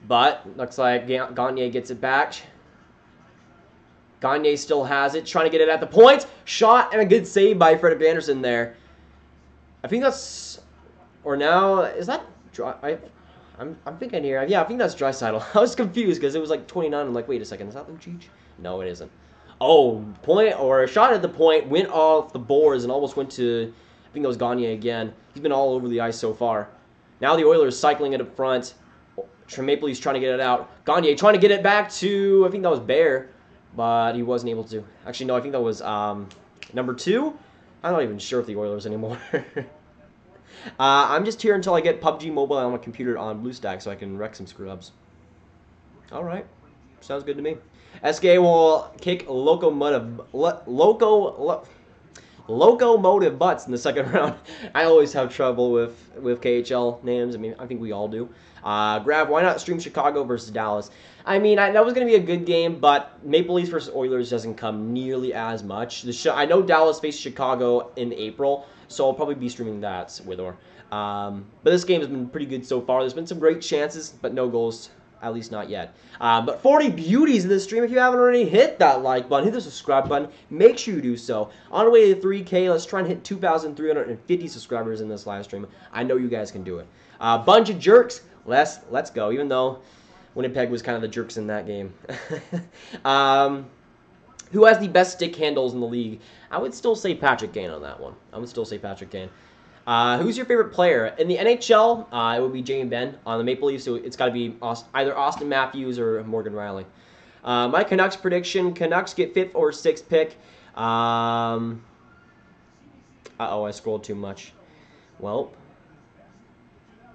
but looks like Gagne gets it back. Gagne still has it, trying to get it at the point. Shot and a good save by Fredrik Andersen there. I think that's, or now, is that, I'm thinking here, yeah, I think that's Draisaitl. I was confused because it was like 29. I'm like, wait a second, is that Lucic? No, it isn't. Oh, point, or a shot at the point, went off the boards and almost went to, I think that was Gagne again. He's been all over the ice so far. Now the Oilers cycling it up front. Maple Leafs trying to get it out. Gagne trying to get it back to, I think that was Bear, but he wasn't able to. Actually, no, I think that was number 2. I'm not even sure if the Oilers anymore. I'm just here until I get PUBG Mobile on my computer on BlueStack so I can wreck some scrubs. All right. Sounds good to me. SK will kick locomotive butts in the second round. I always have trouble with KHL names. I mean, I think we all do. Grav, why not stream Chicago versus Dallas? I mean, that was going to be a good game, but Maple Leafs versus Oilers doesn't come nearly as much. I know Dallas faced Chicago in April, so I'll probably be streaming that with her. But this game has been pretty good so far. There's been some great chances, but no goals. At least not yet. But 40 beauties in this stream. If you haven't already hit that like button, hit the subscribe button. Make sure you do so. On the way to 3K, let's try and hit 2,350 subscribers in this live stream. I know you guys can do it. Bunch of jerks. Let's go. Even though Winnipeg was kind of the jerks in that game. Who has the best stick handles in the league? I would still say Patrick Kane on that one. I would still say Patrick Kane. Who's your favorite player? In the NHL, it would be Jamie Benn. On the Maple Leafs, so it's got to be either Austin Matthews or Morgan Riley. My Canucks prediction, Canucks get 5th or 6th pick. Uh-oh, I scrolled too much. Well,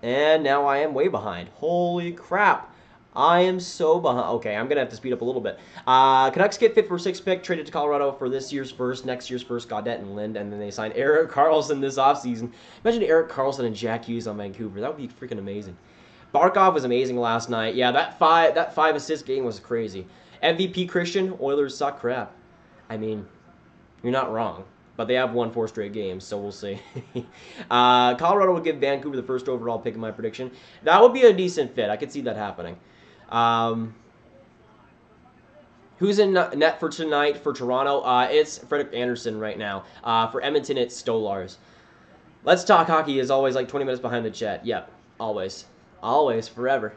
and now I am way behind. Holy crap. I am so behind. Okay, I'm going to have to speed up a little bit. Canucks get 5th or 6th pick, traded to Colorado for this year's first, next year's first, Gaudette and Lind, and then they signed Erik Karlsson this offseason. Imagine Erik Karlsson and Jack Hughes on Vancouver. That would be freaking amazing. Barkov was amazing last night. Yeah, that five assist game was crazy. MVP Christian, Oilers suck crap. I mean, you're not wrong. But they have won 4 straight games, so we'll see. Colorado will give Vancouver the first overall pick in my prediction. That would be a decent fit. I could see that happening. Who's in net for tonight for Toronto? It's Fredrik Andersen right now. For Edmonton, it's Stolarz. Let's Talk Hockey is always like 20 minutes behind the chat. Yep, always. Always, forever.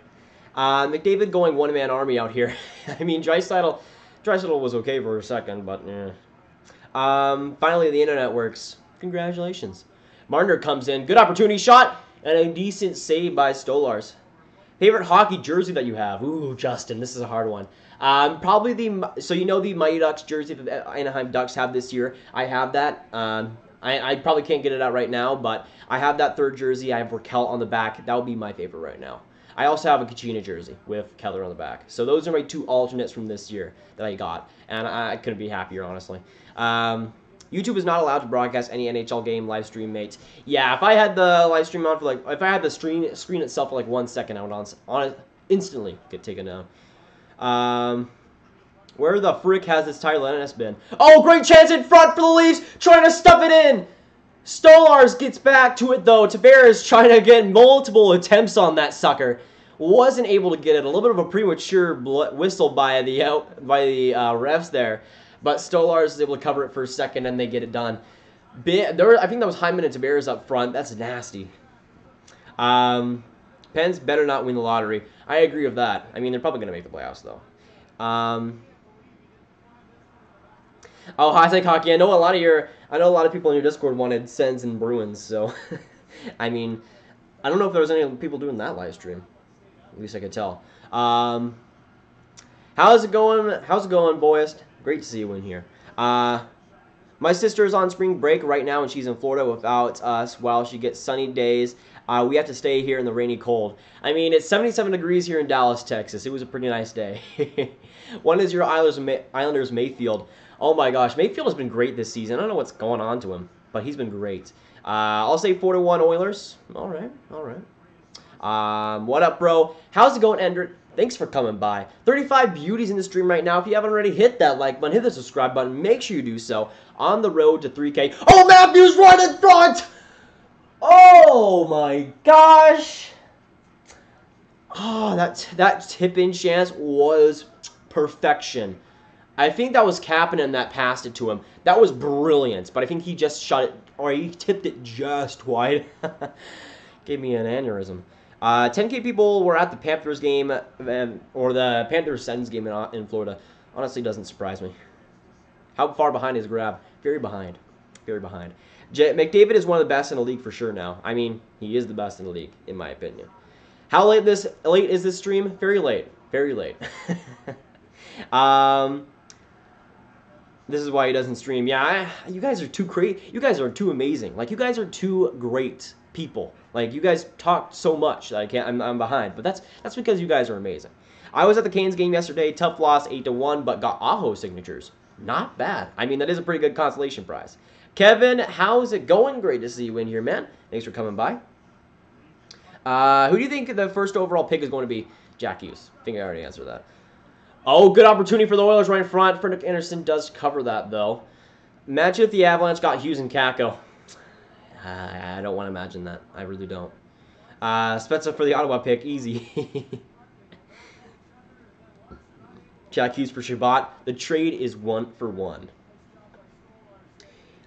McDavid going one-man army out here. I mean, Draisaitl was okay for a second, but finally, the internet works. Congratulations. Marner comes in. Good opportunity shot and a decent save by Stolarz. Favorite hockey jersey that you have? Ooh, Justin, this is a hard one. Probably so you know the Mighty Ducks jersey that the Anaheim Ducks have this year. I have that. I probably can't get it out right now, but I have that 3rd jersey. I have Raquel on the back. That would be my favorite right now. I also have a Kachina jersey with Keller on the back. So those are my 2 alternates from this year that I got, and I couldn't be happier, honestly. YouTube is not allowed to broadcast any NHL game live stream, mates. Yeah, if I had the live stream on for like, if I had the screen itself for like 1 second, I would instantly get taken down. Where the frick has this Tyler Lennon been? Oh, great chance in front for the Leafs, trying to stuff it in. Stolarz gets back to it though. Tavares trying to get multiple attempts on that sucker. Wasn't able to get it. A little bit of a premature whistle by the refs there. But Stolarz is able to cover it for a second and they get it done. I think that was Hyman and Tavares up front. That's nasty. Pens better not win the lottery. I agree with that. I mean, they're probably going to make the playoffs though. Oh, high-tech hockey. I know a lot of people in your Discord wanted Sens and Bruins, so I mean, I don't know if there was any people doing that live stream. At least I could tell. How's it going? How's it going, boys? Great to see you in here. My sister is on spring break right now, and she's in Florida without us while she gets sunny days. We have to stay here in the rainy cold. I mean, it's 77 degrees here in Dallas, Texas. It was a pretty nice day. When is your Islanders Mayfield? Oh my gosh, Mayfield has been great this season. I don't know what's going on to him, but he's been great. I'll say 4-1 Oilers. All right, all right. What up, bro? How's it going, Ender? Thanks for coming by. 35 beauties in the stream right now. If you haven't already hit that like button, hit the subscribe button. Make sure you do so. On the road to 3K. Oh, Matthews right in front! Oh my gosh! Oh, that tip-in chance was perfection. I think that was Kapanen that passed it to him. That was brilliant, but I think he just shot it, or he tipped it just wide. Gave me an aneurysm. 10K people were at the Panthers game, or the Panthers-Sens game in Florida. Honestly, doesn't surprise me. How far behind is Grab? Very behind. Very behind. McDavid is one of the best in the league for sure now. I mean, he is the best in the league, in my opinion. How late is this stream? Very late. Very late. This is why he doesn't stream. Yeah, you guys are too crazy. You guys are too amazing. Like, you guys are too great people. Like, you guys talk so much that I'm behind. But that's because you guys are amazing. I was at the Canes game yesterday. Tough loss, 8-1, but got Aho signatures. Not bad. I mean, that is a pretty good consolation prize. Kevin, how's it going? Great to see you in here, man. Thanks for coming by. Who do you think the first overall pick is going to be? Jack Hughes. I think I already answered that. Oh, good opportunity for the Oilers right in front. Frederick Anderson does cover that, though. Match if the Avalanche got Hughes and Kakko. I don't want to imagine that. I really don't. Spezza for the Ottawa pick. Easy. Jack Hughes for Shabbat. The trade is 1-for-1.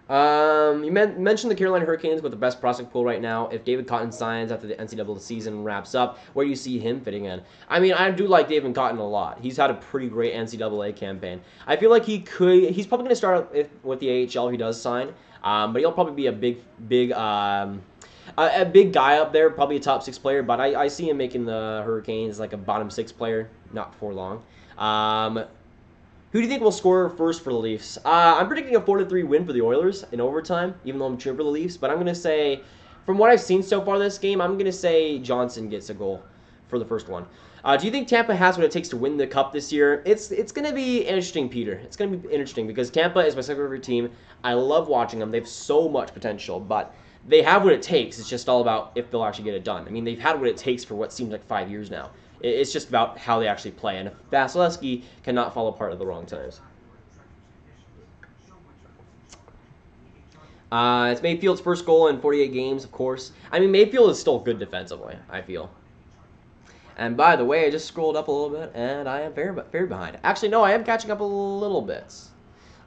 You mentioned the Carolina Hurricanes with the best prospect pool right now. If David Cotton signs after the NCAA season wraps up, where do you see him fitting in? I mean, I do like David Cotton a lot. He's had a pretty great NCAA campaign. I feel like he's probably going to start with the AHL if he does sign, but he'll probably be a big guy up there, probably a top 6 player, but I see him making the Hurricanes like a bottom 6 player, not for long. Who do you think will score first for the Leafs? I'm predicting a 4-3 win for the Oilers in overtime, even though I'm cheering for the Leafs. But I'm going to say, from what I've seen so far this game, I'm going to say Johnson gets a goal for the first one. Do you think Tampa has what it takes to win the Cup this year? It's going to be interesting, Peter. It's going to be interesting because Tampa is my second favorite team. I love watching them. They have so much potential, but they have what it takes. It's just all about if they'll actually get it done. I mean, they've had what it takes for what seems like 5 years now. It's just about how they actually play. And if Vasilevsky cannot fall apart at the wrong times. It's Mayfield's first goal in 48 games, of course. I mean, Mayfield is still good defensively, I feel. And by the way, I just scrolled up a little bit, and I am very behind. Actually, no, I am catching up a little bit.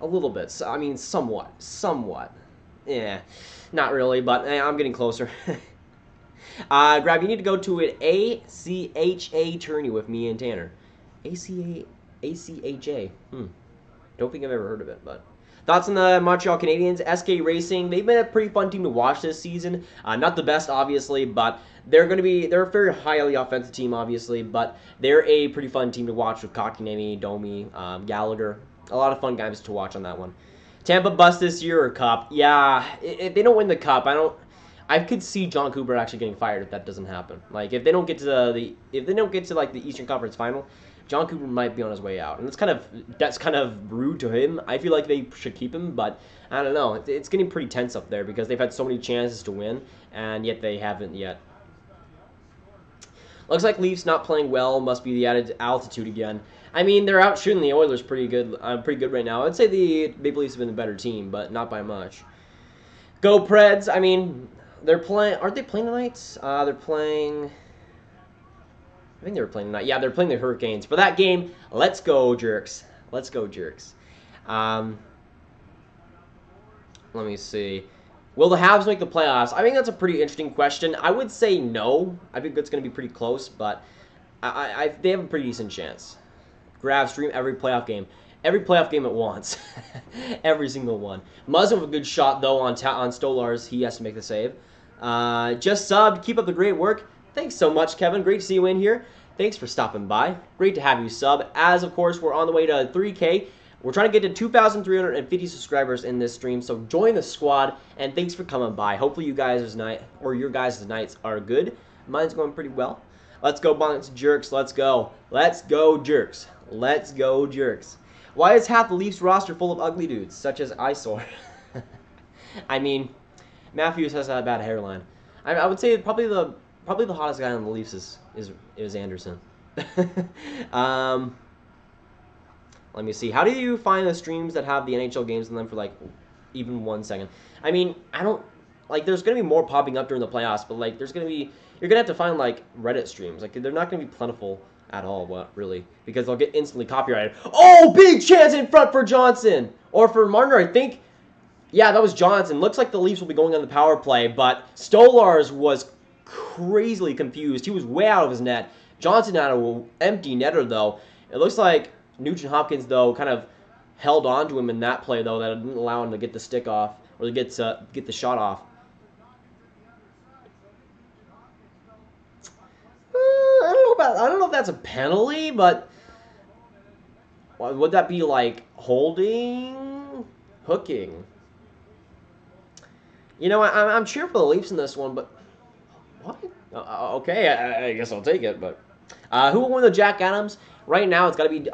A little bit. So, I mean, somewhat. Somewhat. Yeah, not really, but I'm getting closer. Grab, you need to go to an ACHA tourney with me and Tanner. ACHA. Don't think I've ever heard of it, but. Thoughts on the Montreal Canadiens? SK Racing, they've been a pretty fun team to watch this season. Not the best, obviously, but they're a very highly offensive team, obviously, but they're a pretty fun team to watch with Kotkaniemi, Domi, Gallagher. A lot of fun guys to watch on that one. Tampa bust this year or Cup? Yeah, if they don't win the Cup, I could see John Cooper actually getting fired if that doesn't happen. Like if they don't get to like the Eastern Conference Final, John Cooper might be on his way out, and that's kind of rude to him. I feel like they should keep him, but I don't know. It's getting pretty tense up there because they've had so many chances to win, and yet they haven't yet. Looks like Leafs not playing well. Must be the added altitude again. I mean, they're out shooting the Oilers pretty good right now. I'd say the Maple Leafs have been the better team, but not by much. Go Preds. I mean, they're playing. Aren't they playing tonight? They're playing. I think they were playing tonight. Yeah, they're playing the Hurricanes. For that game, let's go, Jerks. Let's go, Jerks. Let me see. Will the Habs make the playoffs? I think that's a pretty interesting question. I would say no. I think that's going to be pretty close, but they have a pretty decent chance. Grab stream every playoff game. Every playoff game at once. Every single one. Muzzin with a good shot, though, on Stolarz. He has to make the save. Just subbed. Keep up the great work. Thanks so much, Kevin. Great to see you in here. Thanks for stopping by. Great to have you sub. As, of course, we're on the way to 3K. We're trying to get to 2,350 subscribers in this stream, so join the squad, and thanks for coming by. Hopefully you guys' your guys' nights are good. Mine's going pretty well. Let's go, Bunks, Jerks. Let's go. Let's go, Jerks. Let's go, Jerks. Why is half the Leafs roster full of ugly dudes, such as Eyesore? I mean, Matthews has that bad hairline. I would say probably the hottest guy on the Leafs is Anderson. Let me see. How do you find the streams that have the NHL games in them for like even 1 second? I mean, I don't like. There's gonna be more popping up during the playoffs, but like, you're gonna have to find like Reddit streams. Like, they're not gonna be plentiful at all, really, because they'll get instantly copyrighted. Oh, big chance in front for Johnson or for Marner, I think. Yeah, that was Johnson. Looks like the Leafs will be going on the power play, but Stolarz was crazily confused. He was way out of his net. Johnson had an empty netter, though. It looks like Nugent Hopkins, though, kind of held on to him in that play, though, that didn't allow him to get the stick off or to get the shot off. I don't know if that's a penalty, but would that be like holding, hooking? You know, I'm cheering for the Leafs in this one, but what? Okay, I guess I'll take it. But who will win the Jack Adams? Right now, it's gotta be Barry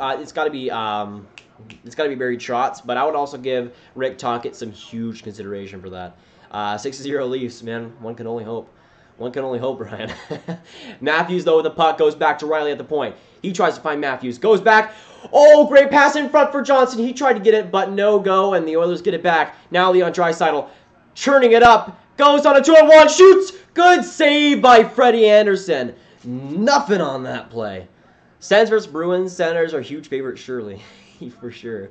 Trotz, but I would also give Rick Tocchet some huge consideration for that. 6-0 Leafs, man. One can only hope. One can only hope, Ryan. Matthews, though, with the puck, goes back to Riley at the point. He tries to find Matthews. Goes back. Oh, great pass in front for Johnson. He tried to get it, but no go, and the Oilers get it back. Now Leon Draisaitl churning it up. Goes on a 2-on-1. Shoots. Good save by Freddie Anderson. Nothing on that play. Sens vs. Bruins. Senators are huge favorites, surely. For sure.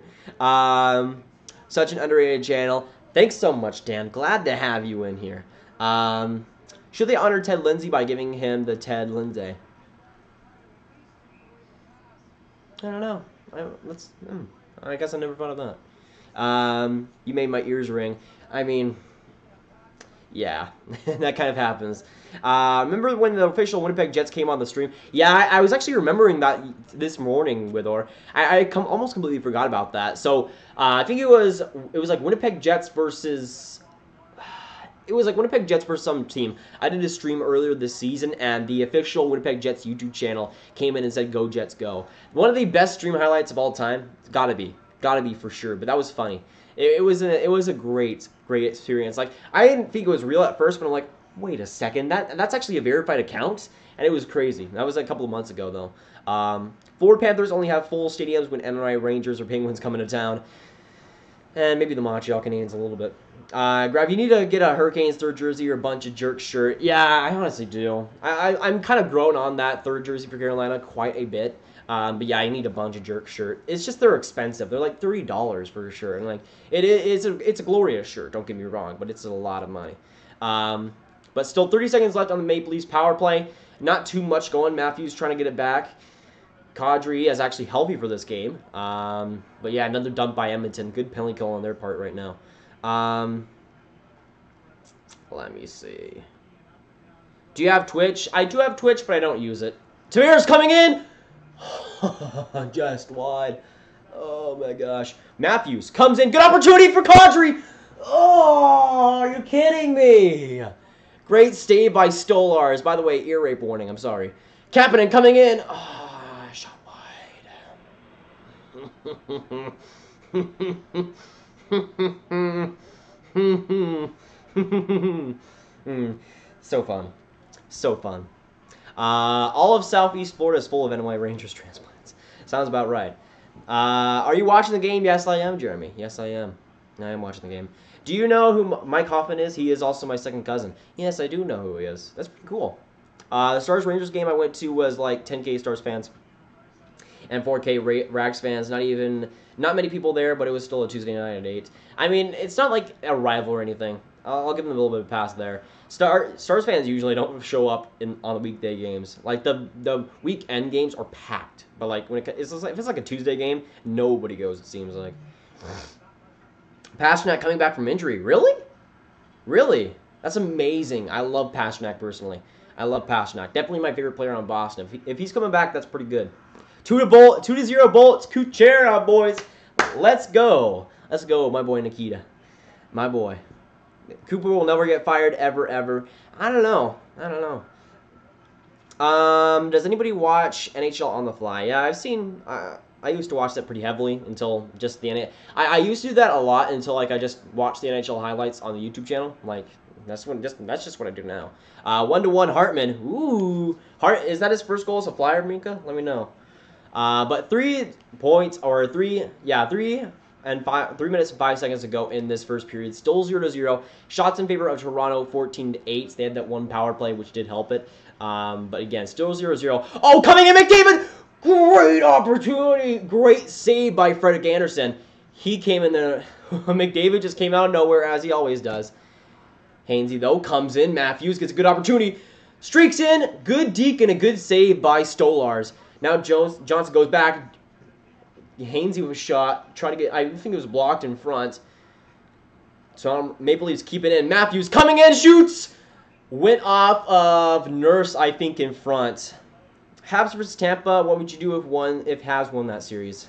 Such an underrated channel. Thanks so much, Dan. Glad to have you in here. Should they honor Ted Lindsay by giving him the Ted Lindsay? I don't know. I guess I never thought of that. You made my ears ring. I mean, yeah, that kind of happens. Remember when the official Winnipeg Jets came on the stream? Yeah, I was actually remembering that this morning with Or. I almost completely forgot about that. So I think it was like Winnipeg Jets versus. It was like Winnipeg Jets versus some team. I did a stream earlier this season, and the official Winnipeg Jets YouTube channel came in and said, "Go Jets, go!" One of the best stream highlights of all time. Gotta be for sure. But that was funny. It was a great experience. Like, I didn't think it was real at first, but I'm like, wait a second, that's actually a verified account, and it was crazy. That was a couple of months ago though. Florida Panthers only have full stadiums when NRI Rangers or Penguins come into town, and maybe the Montreal Canadiens a little bit. Grav, you need to get a Hurricanes third jersey or a bunch of jerk shirt. Yeah, I honestly do. I'm kind of grown on that third jersey for Carolina quite a bit. But yeah, I need a bunch of jerk shirt. It's just they're expensive. They're like $30 for a shirt, and like it's a glorious shirt. Don't get me wrong, but it's a lot of money. But still, 30 seconds left on the Maple Leafs power play. Not too much going. Matthews trying to get it back. Kadri is actually healthy for this game. But yeah, another dump by Edmonton. Good penalty kill on their part right now. Let me see. Do you have Twitch? I do have Twitch, but I don't use it. Tamir's coming in. Just wide. Oh my gosh. Matthews comes in. Good opportunity for Kadri. Oh, are you kidding me? Great save by Stolars. By the way, ear rape warning. I'm sorry. Kapanen coming in. Oh, shot wide. So fun. So fun. All of Southeast Florida is full of NY Rangers transplants. Sounds about right. Are you watching the game? Yes, I am, Jeremy. Yes, I am. I am watching the game. Do you know who Mike Hoffman is? He is also my second cousin. Yes, I do know who he is. That's pretty cool. The Stars-Rangers game I went to was like 10K Stars fans and 4K Rags fans. Not many people there, but it was still a Tuesday night at 8. I mean, it's not like a rival or anything. I'll give them a little bit of a pass there. Stars fans usually don't show up on the weekday games. Like the weekend games are packed, but like if it's like a Tuesday game, nobody goes. It seems like. Pasternak coming back from injury. Really? Really? That's amazing. I love Pasternak personally. I love Pasternak. Definitely my favorite player on Boston. If he's coming back, that's pretty good. 2-0 Bolts. Kuchera, boys. Let's go. Let's go, my boy Nikita. My boy. Cooper will never get fired ever. I don't know. Does anybody watch NHL on the fly? Yeah, I've seen. I used to watch that pretty heavily until just the NHL. I used to do that a lot until like I just watched the NHL highlights on the YouTube channel. Like that's just what I do now. 1-1 Hartman. Ooh, is that his first goal as a Flyer, Minka? Let me know. But 3 points or 3 minutes and 5 seconds to go in this first period. Still 0-0. Shots in favor of Toronto, 14-8. They had that one power play, which did help it. But again, still 0-0. Oh, coming in, McDavid! Great opportunity. Great save by Frederick Anderson. He came in there. McDavid just came out of nowhere, as he always does. Hainsey, though, comes in. Matthews gets a good opportunity. Streaks in. Good deke and a good save by Stolars. Now Johnson goes back. Hainsey was shot. Trying to get. I think it was blocked in front. So Maple Leafs keep it in. Matthews coming in. Shoots. Went off of Nurse, I think, in front. Habs versus Tampa. What would you do if Habs won that series?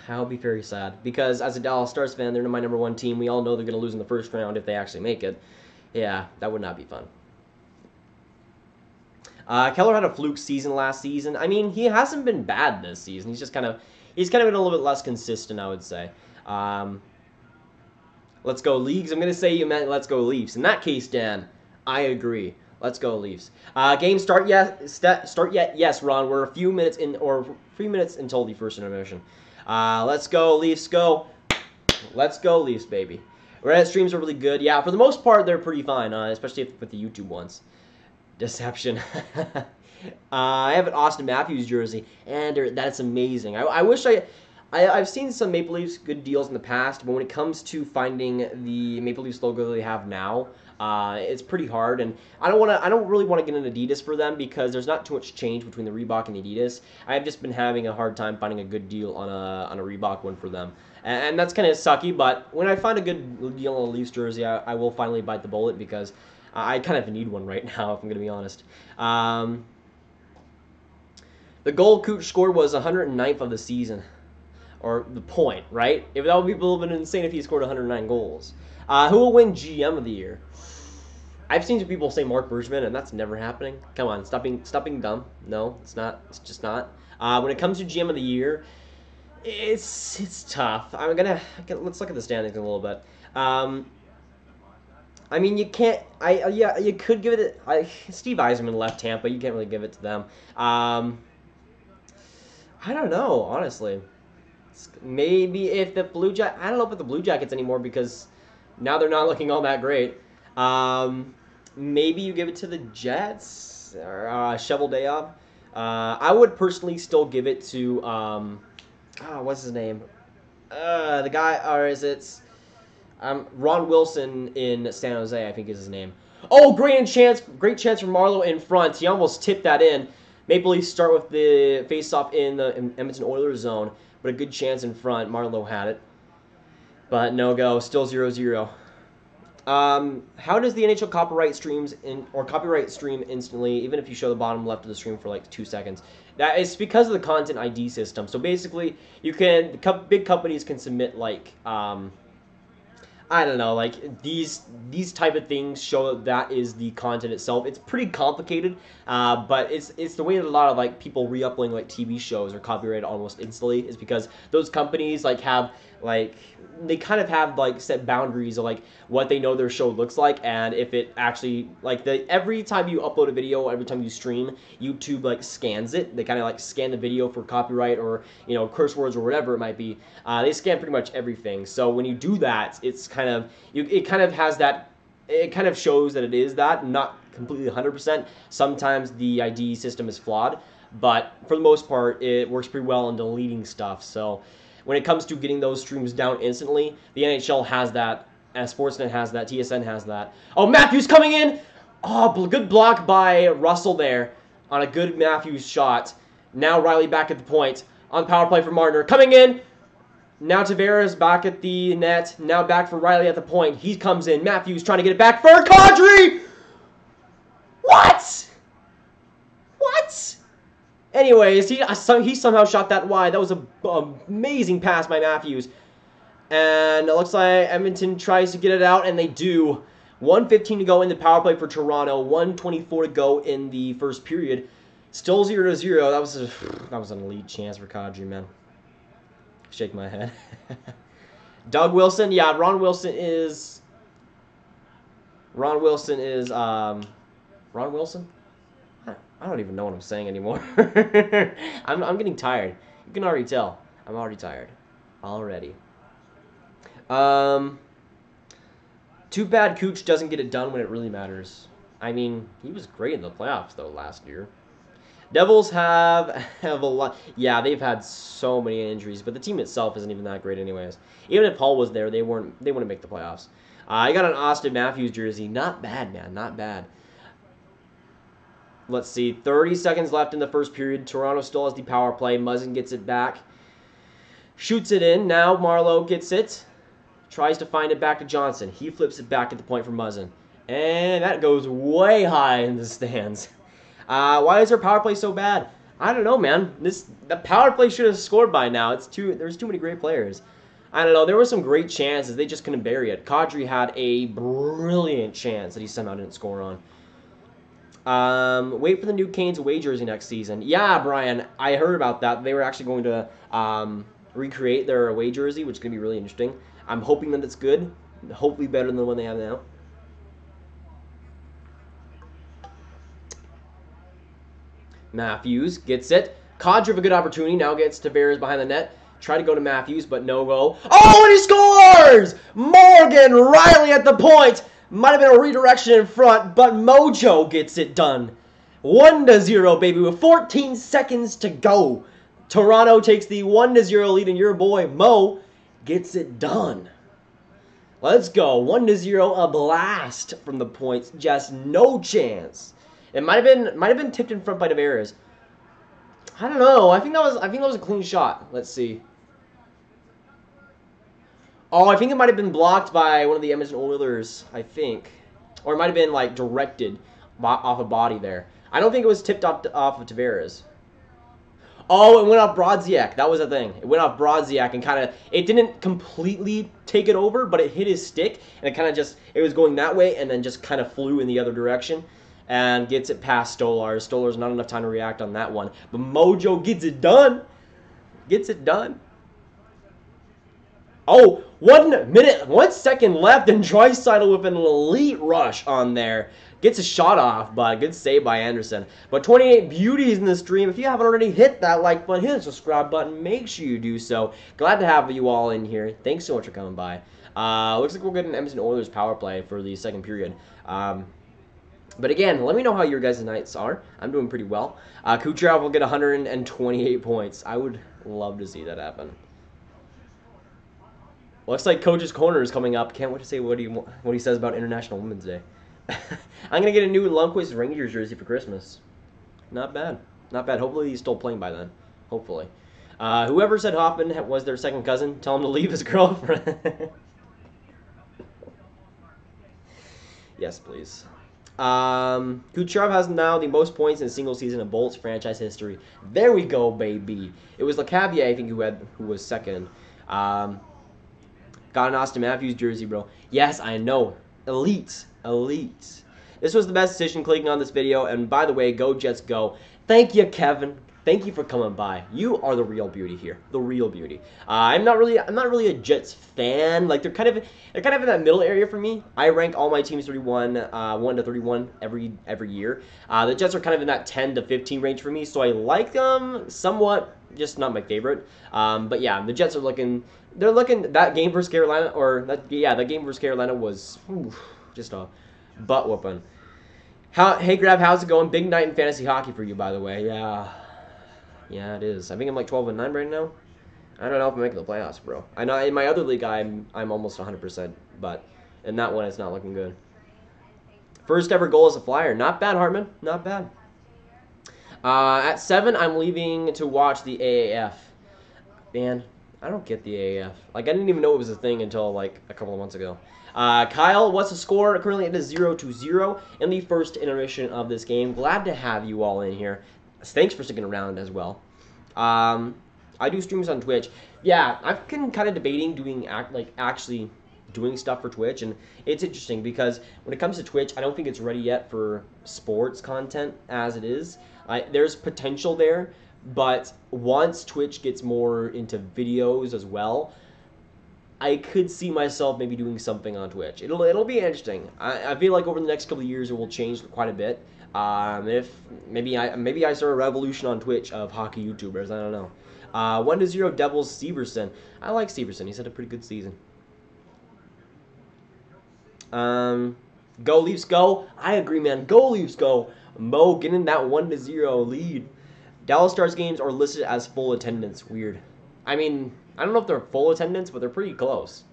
I would be very sad because as a Dallas Stars fan, they're my number 1 team. We all know they're going to lose in the first round if they actually make it. Yeah, that would not be fun. Keller had a fluke season last season. I mean, he hasn't been bad this season. He's kind of been a little bit less consistent, I would say. Let's go Leagues. I'm going to say you meant let's go Leafs. In that case, Dan, I agree. Let's go Leafs. Game start yet? Yes, Ron. We're a few minutes in, or 3 minutes until the first intermission. Let's go Leafs. Go. Let's go Leafs, baby. Reddit streams are really good. Yeah, for the most part, they're pretty fine, especially with the YouTube ones. Deception. I have an Austin Matthews jersey, and that's amazing. I wish I've seen some Maple Leafs good deals in the past, but when it comes to finding the Maple Leafs logo they have now, it's pretty hard, and I don't really want to get an Adidas for them because there's not too much change between the Reebok and the Adidas. I've just been having a hard time finding a good deal on a Reebok one for them, and that's kind of sucky. But when I find a good deal on a Leafs jersey, I will finally bite the bullet because I kind of need one right now, if I'm going to be honest. The goal Cooch scored was 109th of the season. Or the point, right? If that would be a little bit insane if he scored 109 goals. Who will win GM of the year? I've seen some people say Mark Bergevin, and that's never happening. Come on, stop being dumb. No, it's not. It's just not. When it comes to GM of the year, it's tough. Let's look at the standings a little bit. I mean, you can't. You could give it. Steve Yzerman left Tampa. You can't really give it to them. I don't know, honestly. Maybe if the Blue Jackets, I don't know if the Blue Jackets anymore because now they're not looking all that great. Maybe you give it to the Jets or Cheveldayoff. I would personally still give it to what's his name? The guy, or is it Ron Wilson in San Jose? I think is his name. Oh, great chance for Marleau in front. He almost tipped that in. Maple Leafs start with the face-off in the Edmonton Oilers zone. But a good chance in front. Marleau had it. But no go. Still 0-0. How does the NHL copyright stream instantly, even if you show the bottom left of the stream for like 2 seconds? That is because of the content ID system. So basically, big companies can submit like I don't know, like these type of things show that is the content itself. It's pretty complicated, but it's the way that a lot of like people re-uploading like TV shows are copyrighted almost instantly is because those companies like have like they kind of have like set boundaries of like what they know their show looks like, and if it actually like every time you upload a video, every time you stream, YouTube like scans it. They kind of like scan the video for copyright or curse words or whatever it might be. They scan pretty much everything. So when you do that, it's kind of it kind of has that. It kind of shows that it is that, not completely 100%. Sometimes the ID system is flawed, but for the most part, it works pretty well in deleting stuff. So when it comes to getting those streams down instantly, the NHL has that, Sportsnet has that, TSN has that. Oh, Matthews coming in! Oh, good block by Russell there on a good Matthews shot. Now Riley back at the point on power play for Marner. Coming in! Now Tavares back at the net. Now back for Riley at the point. He comes in. Matthews trying to get it back for Kadri! What? What? Anyways, he somehow shot that wide. That was an amazing pass by Matthews. And it looks like Edmonton tries to get it out, and they do. 1:15 to go in the power play for Toronto. 1:24 to go in the first period. Still 0-0. That was an elite chance for Kadri, man. Shake my head. Doug Wilson. Yeah, Ron Wilson is... Ron Wilson? I don't even know what I'm saying anymore. I'm getting tired. You can already tell. I'm already tired. Already. Too bad Cooch doesn't get it done when it really matters. I mean, he was great in the playoffs, though, last year. Devils have a lot. Yeah, they've had so many injuries, but the team itself isn't even that great anyways. Even if Paul was there, they wouldn't make the playoffs. I got an Austin Matthews jersey. Not bad, man. Not bad. Let's see. 30 seconds left in the first period. Toronto still has the power play. Muzzin gets it back. Shoots it in. Now Marlowe gets it. Tries to find it back to Johnson. He flips it back at the point for Muzzin. And that goes way high in the stands. Why is our power play so bad? I don't know, man. The power play should have scored by now. There's too many great players. I don't know. There were some great chances. They just couldn't bury it. Kadri had a brilliant chance that he somehow didn't score on. Wait for the new Canes away jersey next season. Yeah, Brian, I heard about that. They were actually going to recreate their away jersey, which is going to be really interesting. I'm hoping that it's good. Hopefully better than the one they have now. Matthews gets it. Kadri with a good opportunity. Now gets Tavares behind the net. Try to go to Matthews, but no go. Oh, and he scores! Morgan Riley at the point. Might have been a redirection in front, but Mojo gets it done. 1-0, baby, with 14 seconds to go. Toronto takes the 1-0 lead, and your boy Mo gets it done. Let's go. 1-0, a blast from the points. Just no chance. It might have been tipped in front by Tavares. I don't know. I think that was a clean shot. Let's see. Oh, I think it might have been blocked by one of the Edmonton Oilers, I think. Or it might have been, like, directed off a body there. I don't think it was tipped off of Tavares. Oh, it went off Brodziak. That was the thing. It went off Brodziak and kind of... It didn't completely take it over, but it hit his stick. And it kind of just... It was going that way and then just kind of flew in the other direction. And gets it past Stolar. Stolar's not enough time to react on that one. But Mojo gets it done. Gets it done. Oh, 1 second left, and Draisaitl with an elite rush on there. Gets a shot off, but good save by Anderson. But 28 beauties in the stream. If you haven't already hit that like button, hit the subscribe button. Make sure you do so. Glad to have you all in here. Thanks so much for coming by. Looks like we're getting an Edmonton Oilers power play for the second period. But again, let me know how your guys' nights are. I'm doing pretty well. Kucherov will get 128 points. I would love to see that happen. Looks like Coach's Corner is coming up. Can't wait to see what he says about International Women's Day. I'm going to get a new Lundqvist Rangers jersey for Christmas. Not bad. Not bad. Hopefully he's still playing by then. Hopefully. Whoever said Hoffman was their second cousin, tell him to leave his girlfriend. Yes, please. Kucherov has now the most points in a single season of Bolts franchise history. There we go, baby. It was LeCavier, I think, who was second. Got an Austin Matthews jersey, bro. Yes, I know. Elite. Elite. This was the best decision clicking on this video. And by the way, go Jets go. Thank you, Kevin. Thank you for coming by. You are the real beauty here. The real beauty. I'm not really a Jets fan. Like they're kind of in that middle area for me. I rank all my teams 31, 1 to 31 every year. The Jets are kind of in that 10 to 15 range for me. So I like them somewhat, just not my favorite. But yeah, the Jets are looking. They're looking. That game versus Carolina, that game versus Carolina was just a butt whooping. Hey, Grab, how's it going? Big night in fantasy hockey for you, by the way. Yeah, it is. I think I'm like 12-9 right now. I don't know if I'm making the playoffs, bro. I know in my other league I'm almost 100%, but in that one it's not looking good. First ever goal as a Flyer. Not bad, Hartman. Not bad. At 7, I'm leaving to watch the AAF. Man, I don't get the AAF. Like, I didn't even know it was a thing until, like, a couple of months ago. Kyle, what's the score? Currently it is 0-0 in the first intermission of this game. Glad to have you all in here. Thanks for sticking around as well. I do streams on Twitch. Yeah, I've been kind of debating doing actually doing stuff for Twitch, and it's interesting because when it comes to Twitch, I don't think it's ready yet for sports content as it is. There's potential there, but once Twitch gets more into videos as well, I could see myself maybe doing something on Twitch. It'll be interesting. I feel like over the next couple of years it will change quite a bit. If maybe I start a revolution on Twitch of hockey YouTubers. I don't know. 1-0 Devils Severson. I like Severson. He's had a pretty good season. Go Leafs go. I agree, man. Go Leafs go. Mo getting that 1-0 lead. Dallas Stars games are listed as full attendance. Weird. I mean, I don't know if they're full attendance, but they're pretty close.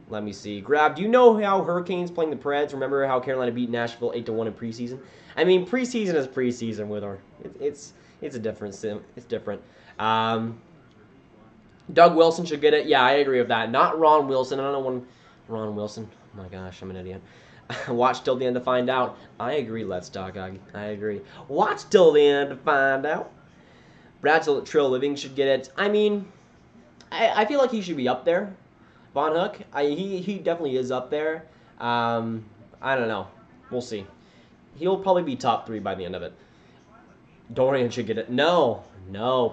Let me see. Grab, do you know how Hurricanes playing the Preds? Remember how Carolina beat Nashville 8-1 in preseason? I mean, preseason is preseason with her. It's a difference. It's different. Doug Wilson should get it. Yeah, I agree with that. Not Ron Wilson. I don't know when Ron Wilson. Oh my gosh, I'm an idiot. Watch till the end to find out. I agree, Let's Talk, Augie. I agree. Watch till the end to find out. Brad Trill Living should get it. I mean, I feel like he should be up there. Von Hook, he definitely is up there. I don't know. We'll see. He'll probably be top 3 by the end of it. Dorian should get it. No.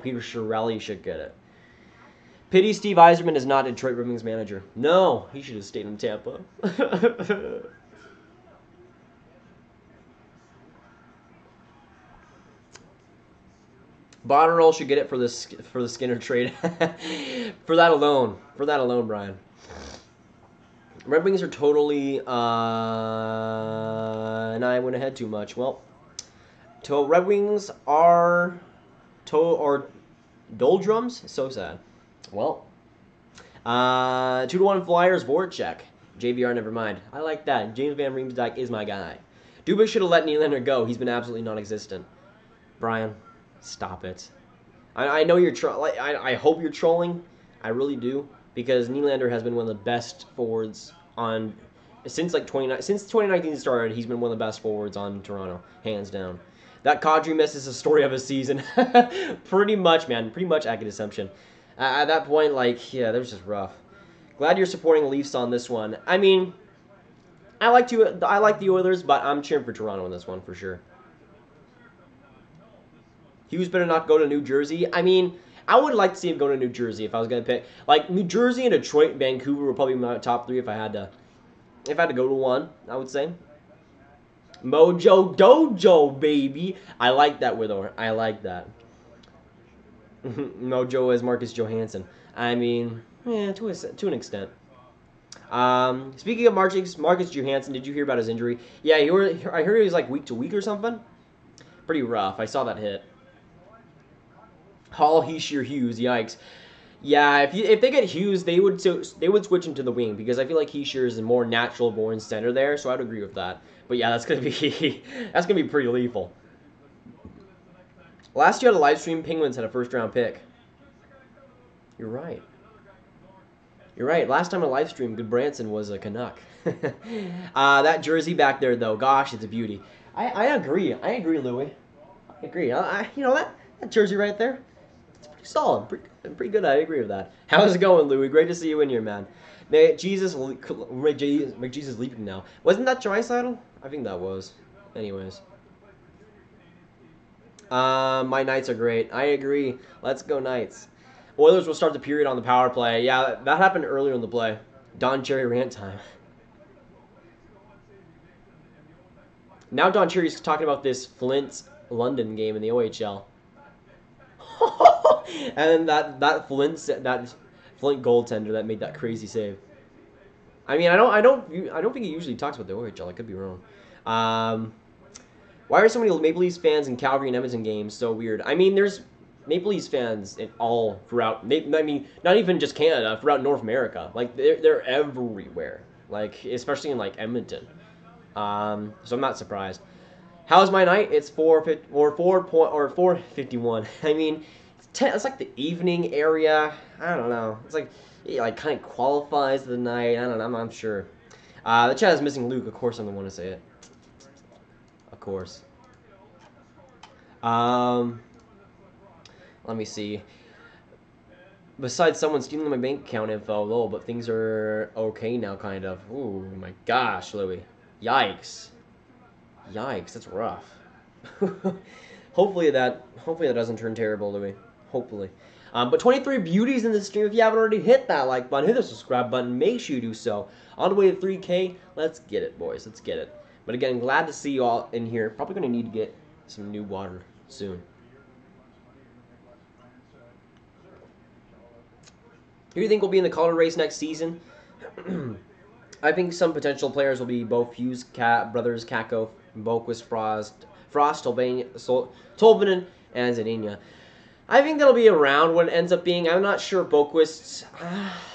Peter Chiarelli should get it. Pity Steve Yzerman is not Detroit Red Wings manager. No, he should have stayed in Tampa. Botterill should get it for the Skinner trade. For that alone, Brian. Red Wings are totally, and I went ahead too much. Well, Red Wings are doldrums. So sad. Well, 2-1 Flyers. Voracek. JVR. Never mind. I like that. James Van Riemsdyk is my guy. Dubas should have let Nylander go. He's been absolutely non-existent. Brian. Stop it. I know you're I hope you're trolling. I really do, because Nylander has been one of the best forwards since 2019 started. He's been one of the best forwards on Toronto, hands down. That Kadri miss is the story of his season. Pretty much, man. Pretty much accurate assumption. At that point, yeah, that was just rough. Glad you're supporting the Leafs on this one. I mean, I like the Oilers, but I'm cheering for Toronto in this one for sure. Hughes better not go to New Jersey. I mean, I would like to see him go to New Jersey if I was going to pick. Like, New Jersey and Detroit and Vancouver would probably be my top 3 if I had to go to one, I would say. Mojo Dojo, baby. I like that, Withor. I like that. Mojo as Marcus Johansson. I mean, yeah, to an extent. Speaking of Marcus Johansson, did you hear about his injury? Yeah, I heard he was like week to week or something. Pretty rough. I saw that hit. Hall, Heishier, Hughes, yikes. Yeah, if they get Hughes, they would switch him to the wing, because I feel like Heishier is a more natural born center there, so I'd agree with that. But yeah, that's gonna be pretty lethal. Last year on a live stream, Penguins had a first-round pick. You're right. You're right. Last time on a live stream, Goodbranson was a Canuck. That jersey back there, though, gosh, it's a beauty. I agree. I agree, Louie. I agree. You know that jersey right there? solid, pretty good. I agree with that. How's it going, Louie? Great to see you in here, man. McJesus leaping now. Wasn't that Draisaitl? I think that was. Anyways. My Knights are great. I agree. Let's go Knights. Oilers will start the period on the power play. Yeah, that happened earlier in the play. Don Cherry rant time. Now Don Cherry's talking about this Flint-London game in the OHL. And that Flint goaltender that made that crazy save. I mean, I don't think he usually talks about the OHL. I could be wrong. Why are so many Maple Leafs fans in Calgary and Edmonton games so weird? I mean, there's Maple Leafs fans in all throughout. I mean, not even just Canada, throughout North America. Like they're everywhere. Like especially in like Edmonton. So I'm not surprised. How's my night? It's 4:51. I mean, it's like the evening area. I don't know. It's like it like kind of qualifies the night. I don't know. I'm not sure. The chat is missing Luke. Of course, I'm the one to say it. Of course. Let me see. Besides someone stealing my bank account info, lol, but things are okay now, kind of. Ooh, my gosh, Louie. Yikes. Yikes, that's rough. Hopefully that doesn't turn terrible, Louie. Hopefully. But 23 beauties in this stream. If you haven't already hit that like button, hit the subscribe button. Make sure you do so. On the way to 3K. Let's get it, boys. Let's get it. But again, glad to see you all in here. Probably going to need to get some new water soon. Who do you think will be in the Calder race next season? I think some potential players will be both Hughes brothers, Kakko, Boquist, Frost, Tolvanen, and Zadina. I think that'll be around what it ends up being. I'm not sure Boquist's...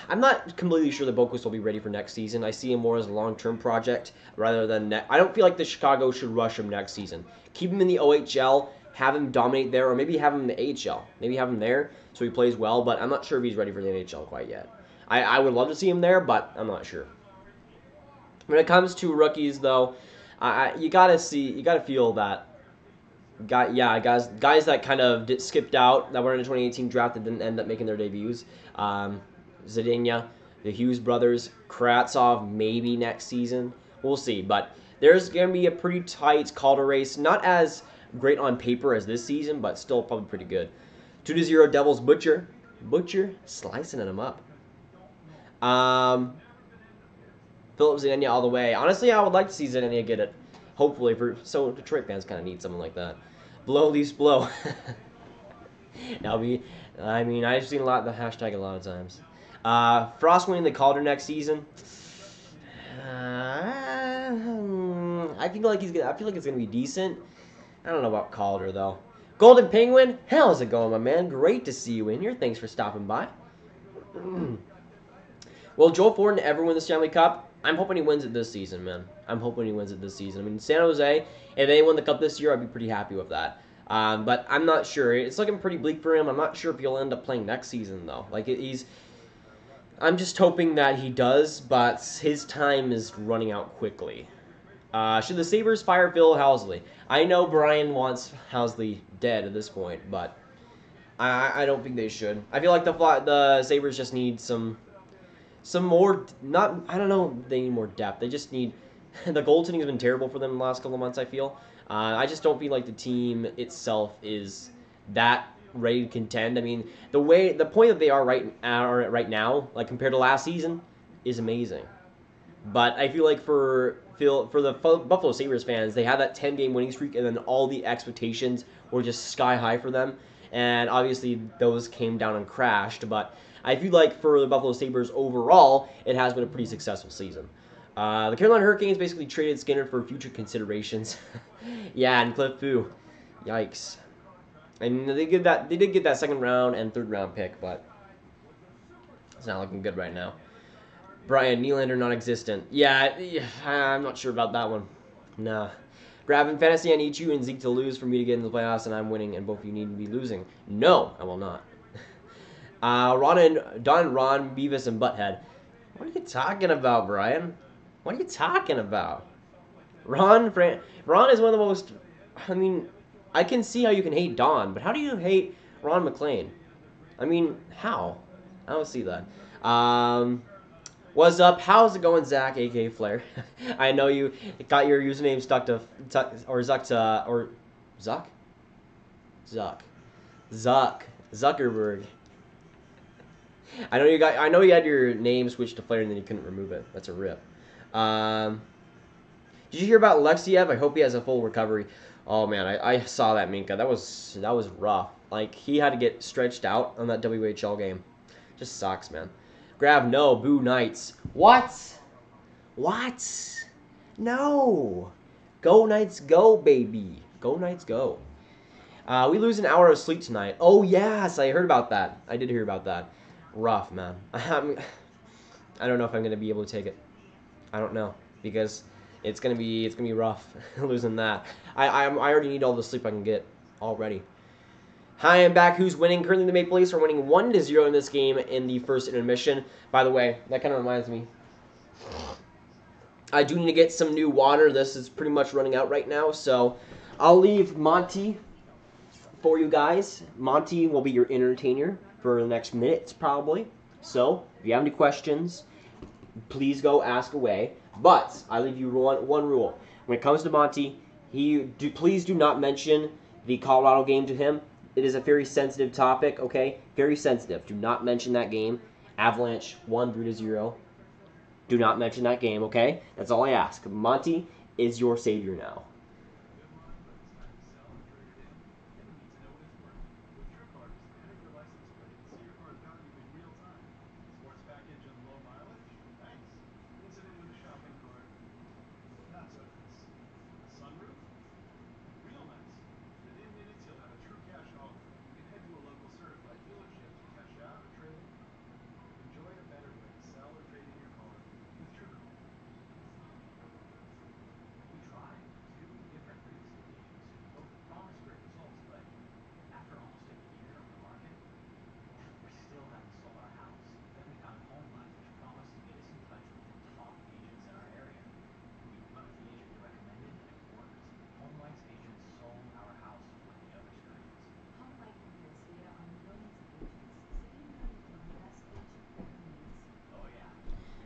I'm not completely sure that Boquist will be ready for next season. I see him more as a long-term project rather than... I don't feel like the Chicago should rush him next season. Keep him in the OHL, have him dominate there, or maybe have him in the AHL. Maybe have him there so he plays well, but I'm not sure if he's ready for the NHL quite yet. I would love to see him there, but I'm not sure. When it comes to rookies, though, you gotta feel that. Guys that kind of skipped out that were in the 2018 draft that didn't end up making their debuts. Zadina, the Hughes brothers, Kravtsov maybe next season. We'll see, but there's gonna be a pretty tight Calder race. Not as great on paper as this season, but still probably pretty good. 2-0 Devils. Butcher slicing them up. Philip Zadina all the way. Honestly, I would like to see Zadina get it. Hopefully, so Detroit fans kind of need something like that. Blow Leafs blow. I mean, I've seen the hashtag a lot of times. Frost winning the Calder next season. I feel like it's gonna be decent. I don't know about Calder though. Golden Penguin, how's it going, my man? Great to see you in here. Thanks for stopping by. Will Joe Thornton ever win the Stanley Cup? I'm hoping he wins it this season, man. I'm hoping he wins it this season. I mean, San Jose, if they win the Cup this year, I'd be pretty happy with that. But I'm not sure. It's looking pretty bleak for him. I'm not sure if he'll end up playing next season, though. I'm just hoping that he does, but his time is running out quickly. Should the Sabres fire Phil Housley? I know Brian wants Housley dead at this point, but I don't think they should. I feel like the Sabres just need some more, I don't know if they need more depth. They just need, the goaltending has been terrible for them in the last couple of months, I feel. I just don't feel like the team itself is that ready to contend. I mean, the point that they are right now, like compared to last season, is amazing. But I feel like for the Buffalo Sabres fans, they had that 10-game winning streak, and then all the expectations were just sky high for them. And obviously, those came down and crashed, but I feel like for the Buffalo Sabres overall, it has been a pretty successful season. The Carolina Hurricanes basically traded Skinner for future considerations. Yeah, and Cliff Fu. Yikes. And they did get that second round and third round pick, but it's not looking good right now. Brian, Nylander non-existent. Yeah, I'm not sure about that one. Nah. Grabbing fantasy, I need you and Zeke to lose for me to get into the playoffs, and I'm winning, and both of you need to be losing. No, I will not. Don, Ron, Beavis, and Butthead. What are you talking about, Brian? What are you talking about? Ron is one of the most... I mean, I can see how you can hate Don, but how do you hate Ron McLean? I mean, how? I don't see that. What's up? How's it going, Zach, aka Flair? I know you got your username stuck to or Zuck to or Zuck Zuckerberg. I know you had your name switched to Flair and then you couldn't remove it. That's a rip. Did you hear about Lexiev? I hope he has a full recovery. Oh man, I saw that, Minka. That was rough. Like, he had to get stretched out on that WHL game. Just sucks, man. Grab no, boo Knights. What? No. Go Knights, go, baby. Go Knights, go. We lose an hour of sleep tonight. Oh yes, I heard about that. I did hear about that. Rough, man. I don't know if I'm gonna be able to take it. I don't know, because it's gonna be rough losing that. I already need all the sleep I can get already. Hi, I'm back. Who's winning? Currently, the Maple Leafs are winning 1-0 in this game in the first intermission. By the way, that kind of reminds me. I do need to get some new water. This is pretty much running out right now, so I'll leave Monty for you guys. Monty will be your entertainer for the next minutes, probably. So, if you have any questions, please go ask away. But I leave you one rule. When it comes to Monty, please do not mention the Colorado game to him. It is a very sensitive topic, okay? Very sensitive. Do not mention that game. Avalanche won 3-0. Do not mention that game, okay? That's all I ask. Monty is your savior now.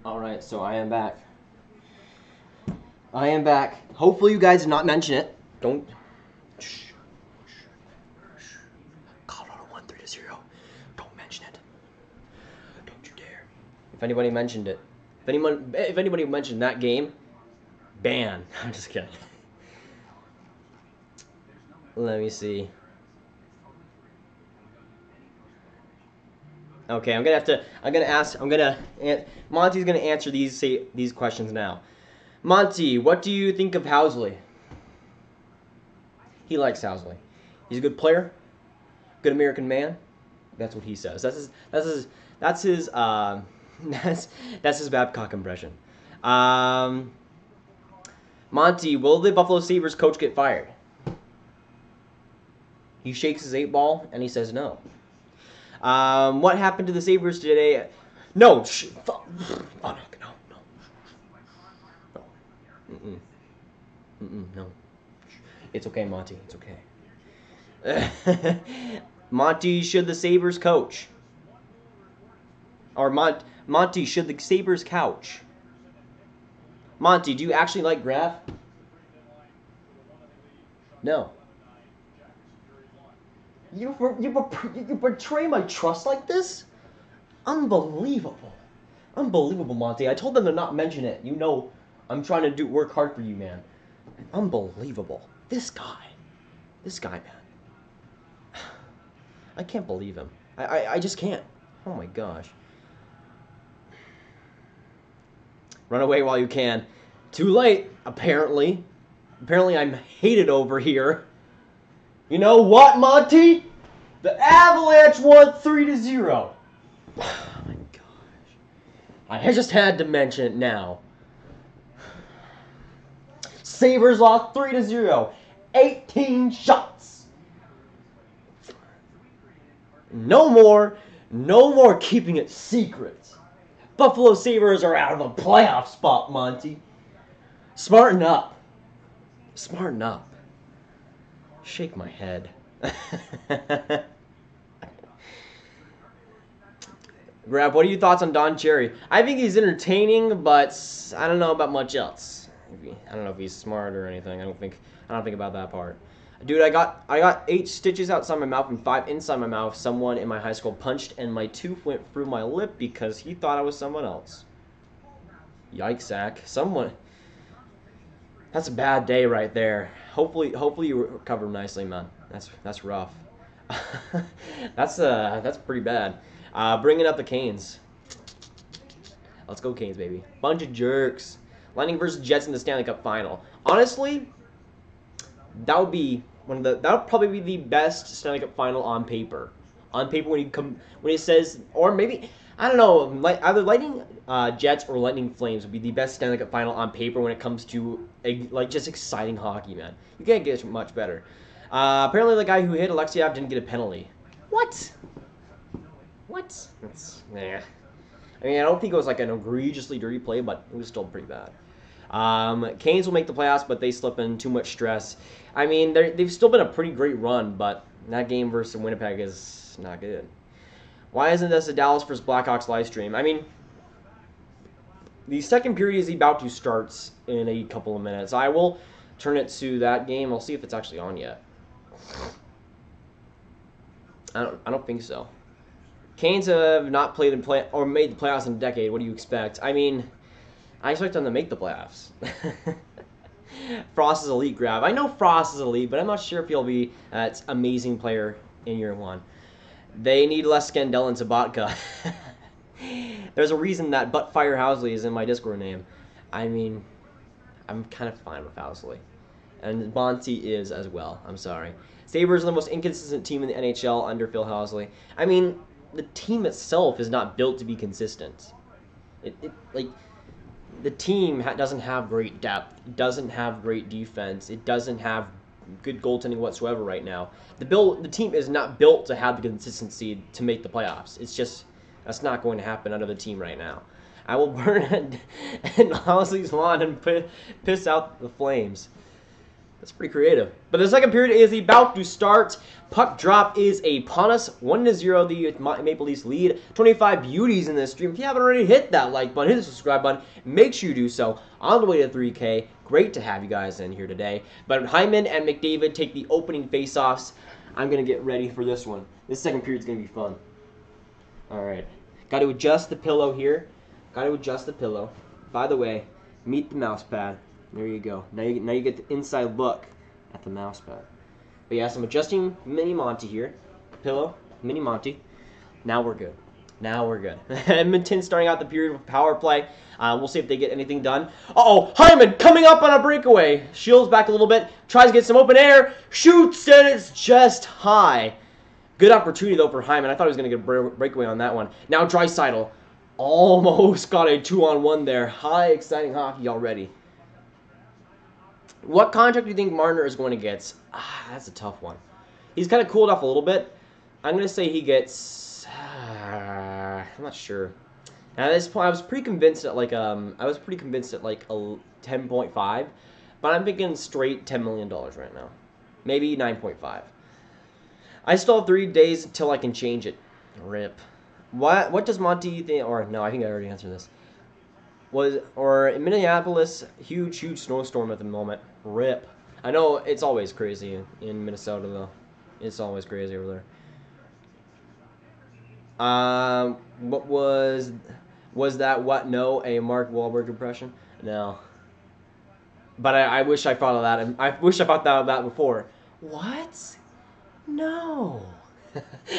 Alright, so I am back. Hopefully you guys did not mention it. Don't. Shh. Colorado won 3-0. Don't mention it. Don't you dare. If anybody mentioned it. If anybody mentioned that game, ban. I'm just kidding. Let me see. Okay, Monty's gonna answer these questions now. Monty, what do you think of Housley? He likes Housley. He's a good player, good American man. That's what he says. That's his Babcock impression. Monty, will the Buffalo Sabres coach get fired? He shakes his 8-ball and he says no. What happened to the Sabres today? No. Oh, no. No. It's okay, Monty. It's okay. Monty, should the Sabres coach? Or Monty, should the Sabres couch? Monty, do you actually like Graf? No. You betray my trust like this? Unbelievable. Unbelievable, Monty. I told them to not mention it. You know I'm trying to work hard for you, man. Unbelievable. This guy, man. I can't believe him. I just can't. Oh my gosh. Run away while you can. Too late, apparently. Apparently I'm hated over here. You know what, Monty? The Avalanche won 3-0. Oh my gosh. I just had to mention it now. Sabres lost 3-0. 18 shots. No more keeping it secret. Buffalo Sabres are out of a playoff spot, Monty. Smarten up. Smarten up. Shake my head. Grab, what are your thoughts on Don Cherry? I think he's entertaining, but I don't know about much else. I don't know if he's smart or anything. I don't think about that part. Dude, I got 8 stitches outside my mouth and 5 inside my mouth. Someone in my high school punched and my tooth went through my lip because he thought I was someone else. Yikes, Zach. That's a bad day right there. Hopefully you recover nicely, man. That's rough. That's pretty bad. Bringing up the Canes. Let's go Canes, baby. Bunch of jerks. Lightning versus Jets in the Stanley Cup Final. Honestly, that would probably be the best Stanley Cup Final on paper. On paper, when it says, or maybe I don't know, either Lightning Jets or Lightning Flames would be the best Stanley Cup Final on paper when it comes to just exciting hockey, man. You can't get much better. Apparently, the guy who hit Alexeyev didn't get a penalty. What? That's nah. I mean, I don't think it was like an egregiously dirty play, but it was still pretty bad. Canes will make the playoffs, but they slip in too much stress. I mean, they've still been a pretty great run, but that game versus Winnipeg is not good. Why isn't this a Dallas versus Blackhawks live stream? I mean, the second period is about to start in a couple of minutes. I will turn it to that game. I'll see if it's actually on yet. I don't think so. Canes have not played or made the playoffs in a decade. What do you expect? I mean, I expect them to make the playoffs. Frost is elite, Grab. I know Frost is elite, but I'm not sure if he'll be an amazing player in year 1. They need less Scandell and Sabatka. There's a reason that Buttfire Housley is in my Discord name. I mean, I'm kind of fine with Housley. And Monty is as well. I'm sorry. Sabres are the most inconsistent team in the NHL under Phil Housley. I mean, the team itself is not built to be consistent. The team doesn't have great depth. It doesn't have great defense. It doesn't have good goaltending whatsoever right now. The team is not built to have the consistency to make the playoffs. It's just, that's not going to happen under the team right now. I will burn in Housley's lawn and piss out the Flames. That's pretty creative. But the second period is about to start. Puck drop is upon us. 1-0, the Maple Leafs lead. 25 beauties in this stream. If you haven't already hit that like button, hit the subscribe button. Make sure you do so. On the way to 3K. Great to have you guys in here today. But Hyman and McDavid take the opening face-offs. I'm going to get ready for this one. This second period is going to be fun. All right. Got to adjust the pillow here. Got to adjust the pillow. By the way, meet the mouse pad. There you go. Now you get the inside look at the mouse pad. But yes, I'm adjusting Mini Monty here. Pillow, Mini Monty. Now we're good. Now we're good. Edmonton starting out the period with power play. We'll see if they get anything done. Uh-oh, Hyman coming up on a breakaway. Shields back a little bit. Tries to get some open air. Shoots, and it's just high. Good opportunity, though, for Hyman. I thought he was going to get a breakaway on that one. Now Draisaitl almost got a 2-on-1 there. High, exciting hockey already. What contract do you think Marner is going to get? That's a tough one. He's kind of cooled off a little bit. I'm going to say he gets... I'm not sure. And at this point, I was pretty convinced at like a 10.5, but I'm thinking straight $10 million right now. Maybe 9.5. I still have 3 days until I can change it. RIP. What does Monty think? Or no, I think I already answered this. In Minneapolis, huge snowstorm at the moment. RIP. I know it's always crazy in Minnesota, though. It's always crazy over there. What was that? What? No, a Mark Wahlberg impression? No. But I wish I thought of that. And I wish I thought of that before. What? No.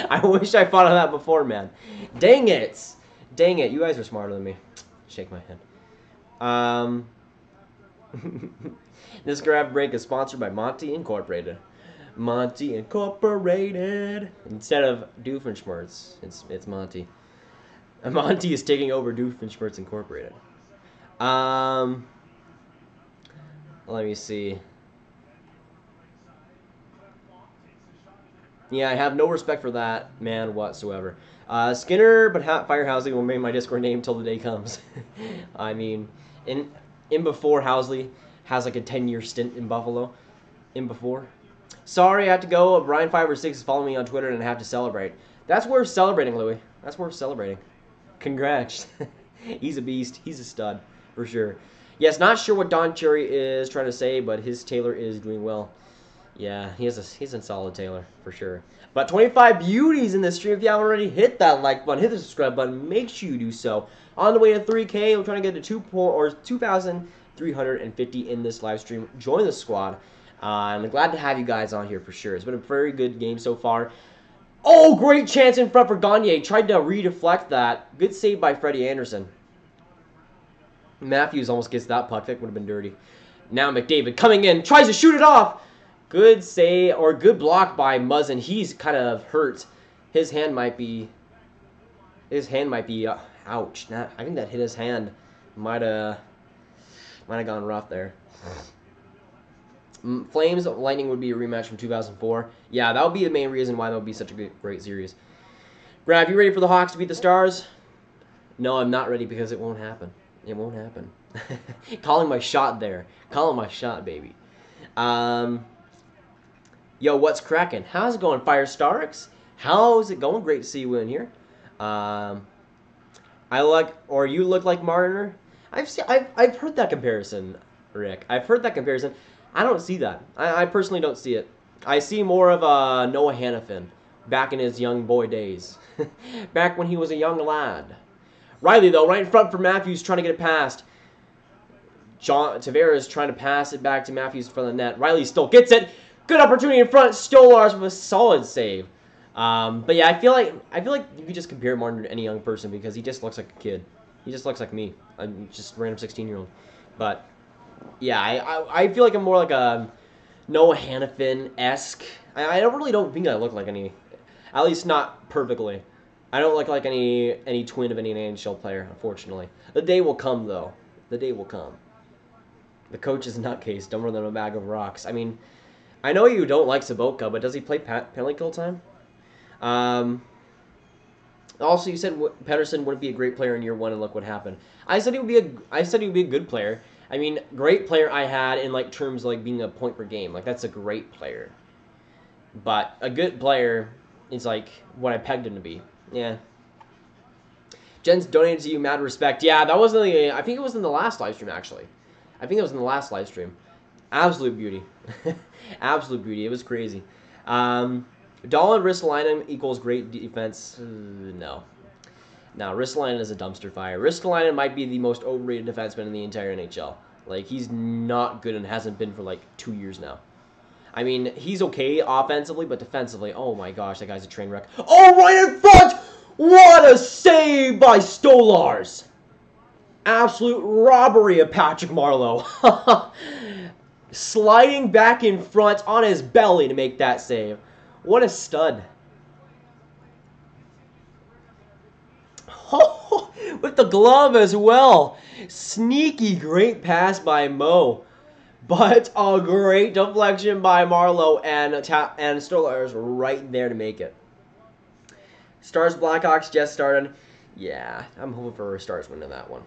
I wish I thought of that before, man. Dang it. Dang it. You guys are smarter than me. Shake my head. This grab break is sponsored by Monty Incorporated. Monty Incorporated. Instead of Doofenshmirtz, it's Monty. Monty is taking over Doofenshmirtz Incorporated. Let me see. Yeah, I have no respect for that man whatsoever. Skinner, but Fire Housley will remain my Discord name till the day comes. I mean, in before Housley has like a 10-year stint in Buffalo. In before. Sorry, I have to go. Brian5 or 6 is following me on Twitter and I have to celebrate. That's worth celebrating, Louis. That's worth celebrating. Congrats. He's a beast. He's a stud, for sure. Yes, not sure what Don Cherry is trying to say, but his Taylor is doing well. Yeah, he's a solid Taylor, for sure. But 25 beauties in this stream. If you haven't already hit that like button, hit the subscribe button. Make sure you do so. On the way to 3K, we're trying to get to 2,350 in this live stream. Join the squad. I'm glad to have you guys on here for sure. It's been a very good game so far. Oh, great chance in front for Gagne. Tried to redeflect that. Good save by Freddie Anderson. Matthews almost gets that puck. That would have been dirty. Now McDavid coming in. Tries to shoot it off. Good save, or good block by Muzzin. He's kind of hurt. His hand might be... ouch. I think that hit his hand. Might have gone rough there. Flames Lightning would be a rematch from 2004. Yeah, that would be the main reason why that would be such a great series. Brad, you ready for the Hawks to beat the Stars? No, I'm not ready because it won't happen. It won't happen. Calling my shot there. Calling my shot, baby. Yo, what's cracking? How's it going, Fire Starks? How's it going? Great to see you in here. You look like Marner. I've heard that comparison, Rick. I've heard that comparison. I don't see that. I personally don't see it. I see more of Noah Hannafin back in his young boy days. Back when he was a young lad. Riley, though, right in front for Matthews, trying to get it past. Tavares trying to pass it back to Matthews from the net. Riley still gets it. Good opportunity in front. Stolars with a solid save. But yeah, I feel like you could just compare Martin to any young person because he just looks like a kid. He just looks like me. I'm just a random 16-year-old. But yeah, I feel like I'm more like a Noah Hannafin-esque. I really don't think I look like any, at least not perfectly. I don't look like any twin of any NHL player, unfortunately. The day will come, though. The day will come. The coach is a nutcase, dumber than a bag of rocks. I mean, I know you don't like Sabotka, but does he play penalty kill time? Also, you said Pettersson wouldn't be a great player in year one, and look what happened. I said he would be a good player. I mean, great player I had in like terms of, like being a point per game. Like that's a great player. But a good player is like what I pegged him to be. Yeah. Jen's donated to you, mad respect. Yeah, that wasn't the. I think it was in the last live stream actually. I think it was in the last live stream. Absolute beauty. Absolute beauty. It was crazy. Dahl and Ristolainen equals great defense. No. No, Ristolainen is a dumpster fire. Ristolainen might be the most overrated defenseman in the entire NHL. Like, he's not good and hasn't been for, like, 2 years now. I mean, he's okay offensively, but defensively, oh my gosh, that guy's a train wreck. Oh, right in front! What a save by Stolars! Absolute robbery of Patrick Marleau. Sliding back in front on his belly to make that save. What a stud. Oh, with the glove as well. Sneaky great pass by Mo. But a great deflection by Marleau and Stolars right there to make it. Stars Blackhawks just started. Yeah, I'm hoping for a Stars win in that one.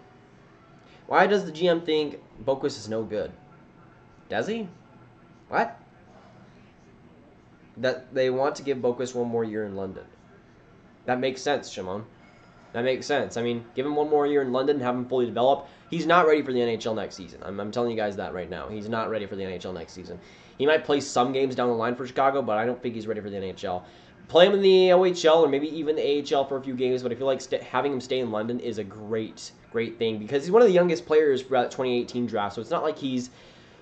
Why does the GM think Boquist is no good? Does he? What? That they want to give Boquist one more year in London. That makes sense, Shimon. That makes sense. I mean, give him one more year in London, have him fully develop. He's not ready for the NHL next season. I'm telling you guys that right now. He's not ready for the NHL next season. He might play some games down the line for Chicago, but I don't think he's ready for the NHL. Play him in the OHL or maybe even the AHL for a few games, but I feel like having him stay in London is a great thing because he's one of the youngest players for that 2018 draft, so it's not like he's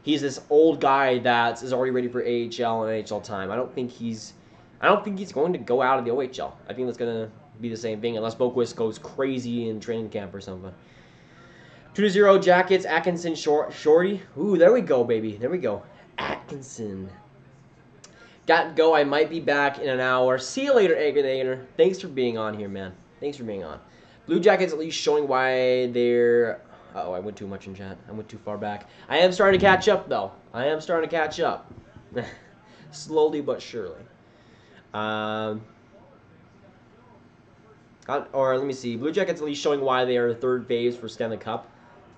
this old guy that is already ready for AHL and NHL time. I don't think he's going to go out of the OHL. I think that's going to be the same thing unless Boquist goes crazy in training camp or something. 2-0 Jackets, Atkinson, Shorty. Ooh, there we go, baby. There we go. Atkinson. Got to go. I might be back in an hour. See you later, Aggregator. Thanks for being on here, man. Thanks for being on. Blue Jackets at least showing why they're... Uh-oh, I went too much in chat. I went too far back. I am starting to catch up, though. I am starting to catch up. Slowly but surely. Or let me see. Blue Jackets at least showing why they are third faves for Stanley Cup.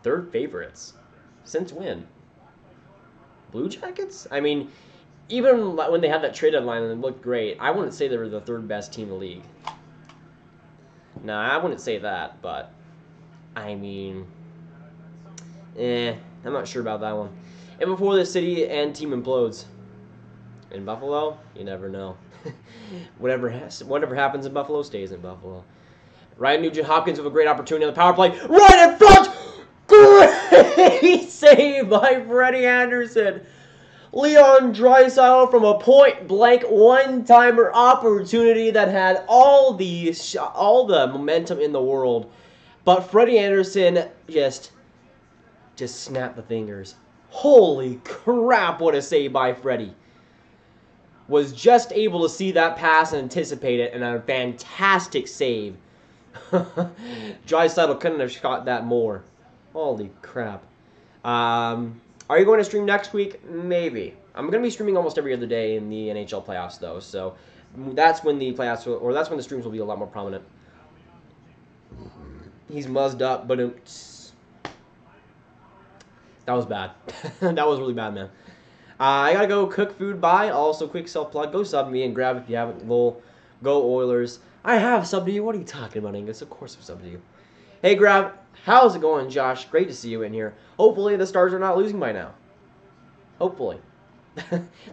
Third favorites? Since when? Blue Jackets? I mean, even when they had that trade deadline and it looked great, I wouldn't say they were the third best team in the league. Nah, I wouldn't say that, but I mean, I'm not sure about that one. And before the city and team implodes. In Buffalo, you never know. whatever happens in Buffalo stays in Buffalo. Ryan Nugent-Hopkins with a great opportunity on the power play. Right in front! Great save by Freddie Anderson. Leon Draisaitl from a point-blank one-timer opportunity that had all the momentum in the world. But Freddie Anderson just snapped the fingers. Holy crap, what a save by Freddie. Was just able to see that pass and anticipate it, and a fantastic save. Draisaitl couldn't have shot that more. Holy crap. Are you going to stream next week? Maybe. I'm going to be streaming almost every other day in the NHL playoffs, though, so that's when the playoffs, or that's when the streams will be a lot more prominent. He's muzzed up, but that was bad. That was really bad, man. I gotta go cook food. Bye. Also, quick self-plug. Go sub me and grab if you haven't. Lol. Go Oilers. I have subbed to you. What are you talking about, Angus? Of course I've subbed to you. Hey, Grab. How's it going, Josh? Great to see you in here. Hopefully the Stars are not losing by now. Hopefully.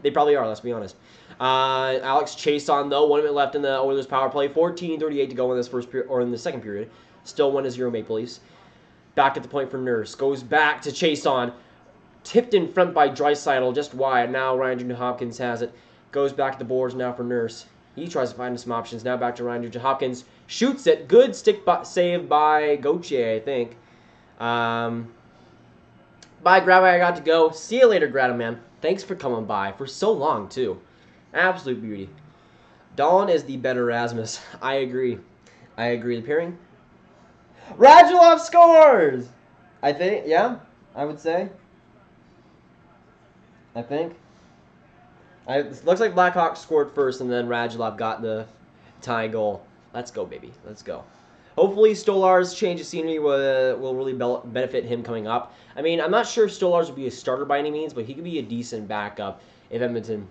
They probably are, let's be honest. Alex Chason, though. 1 minute left in the Oilers power play. 14:38 to go in this first period, or in the second period. Still 1-0 Maple Leafs. Back at the point for Nurse. Goes back to Chason. Tipped in front by Draisaitl, just wide. Now Ryan Nugent-Hopkins has it. Goes back to the boards now for Nurse. He tries to find some options. Now back to Ryan Nugent-Hopkins. Shoots it. Good stick save by Gauthier, I think. Bye, Grab. I got to go. See you later, Grab, man. Thanks for coming by for so long, too. Absolute beauty. Dawn is the better Rasmus. I agree. I agree. The pairing. Radulov scores! I think, yeah, I would say. I think. It looks like Blackhawks scored first, and then Radulov got the tie goal. Let's go, baby. Let's go. Hopefully, Stolar's change of scenery will really benefit him coming up. I mean, I'm not sure if Stolar's will be a starter by any means, but he could be a decent backup if Edmonton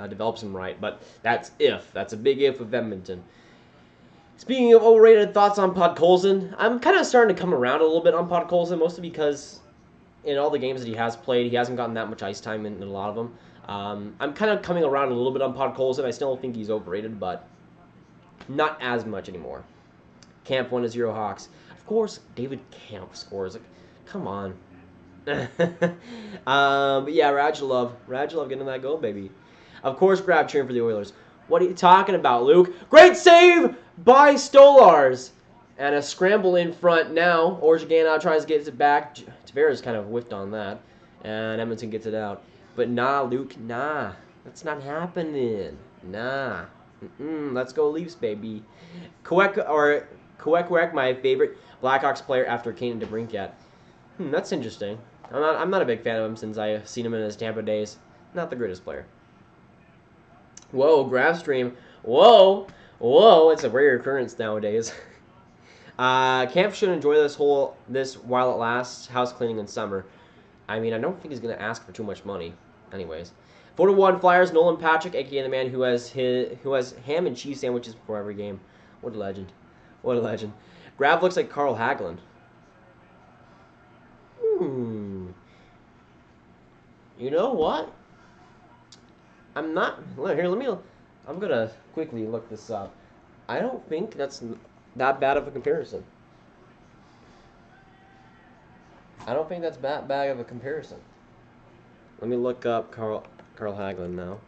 develops him right. But that's if. That's a big if with Edmonton. Speaking of overrated, thoughts on Podkolzin. I'm kind of starting to come around a little bit on Podkolzin, mostly because in all the games that he has played, he hasn't gotten that much ice time in a lot of them. I'm kind of coming around a little bit on Podkolzin. I still think he's overrated, but not as much anymore. Camp 1-0 Hawks. Of course, David Camp scores. Like, come on. But yeah, Radulov getting that goal, baby. Of course, Grab cheering for the Oilers. What are you talking about, Luke? Great save by Stolars. And a scramble in front now. Orjigana tries to get it back. Tavares kind of whiffed on that. And Edmonton gets it out. But nah, Luke, nah. That's not happening. Nah. Let's go Leafs, baby. Kawek, my favorite Blackhawks player after Kane and DeBrincat. That's interesting. I'm not a big fan of him since I've seen him in his Tampa days. Not the greatest player. Whoa, graph stream. Whoa. It's a rare occurrence nowadays. Camp should enjoy this while it lasts. House cleaning in summer. I mean, I don't think he's gonna ask for too much money. Anyways, 4-1 Flyers. Nolan Patrick, aka the man who has ham and cheese sandwiches before every game. What a legend. What a legend. Grab looks like Carl Hagelin. You know what? I'm gonna quickly look this up. I don't think that's that bad of a comparison. I don't think that's that bad of a comparison. Let me look up Carl Hagelin now.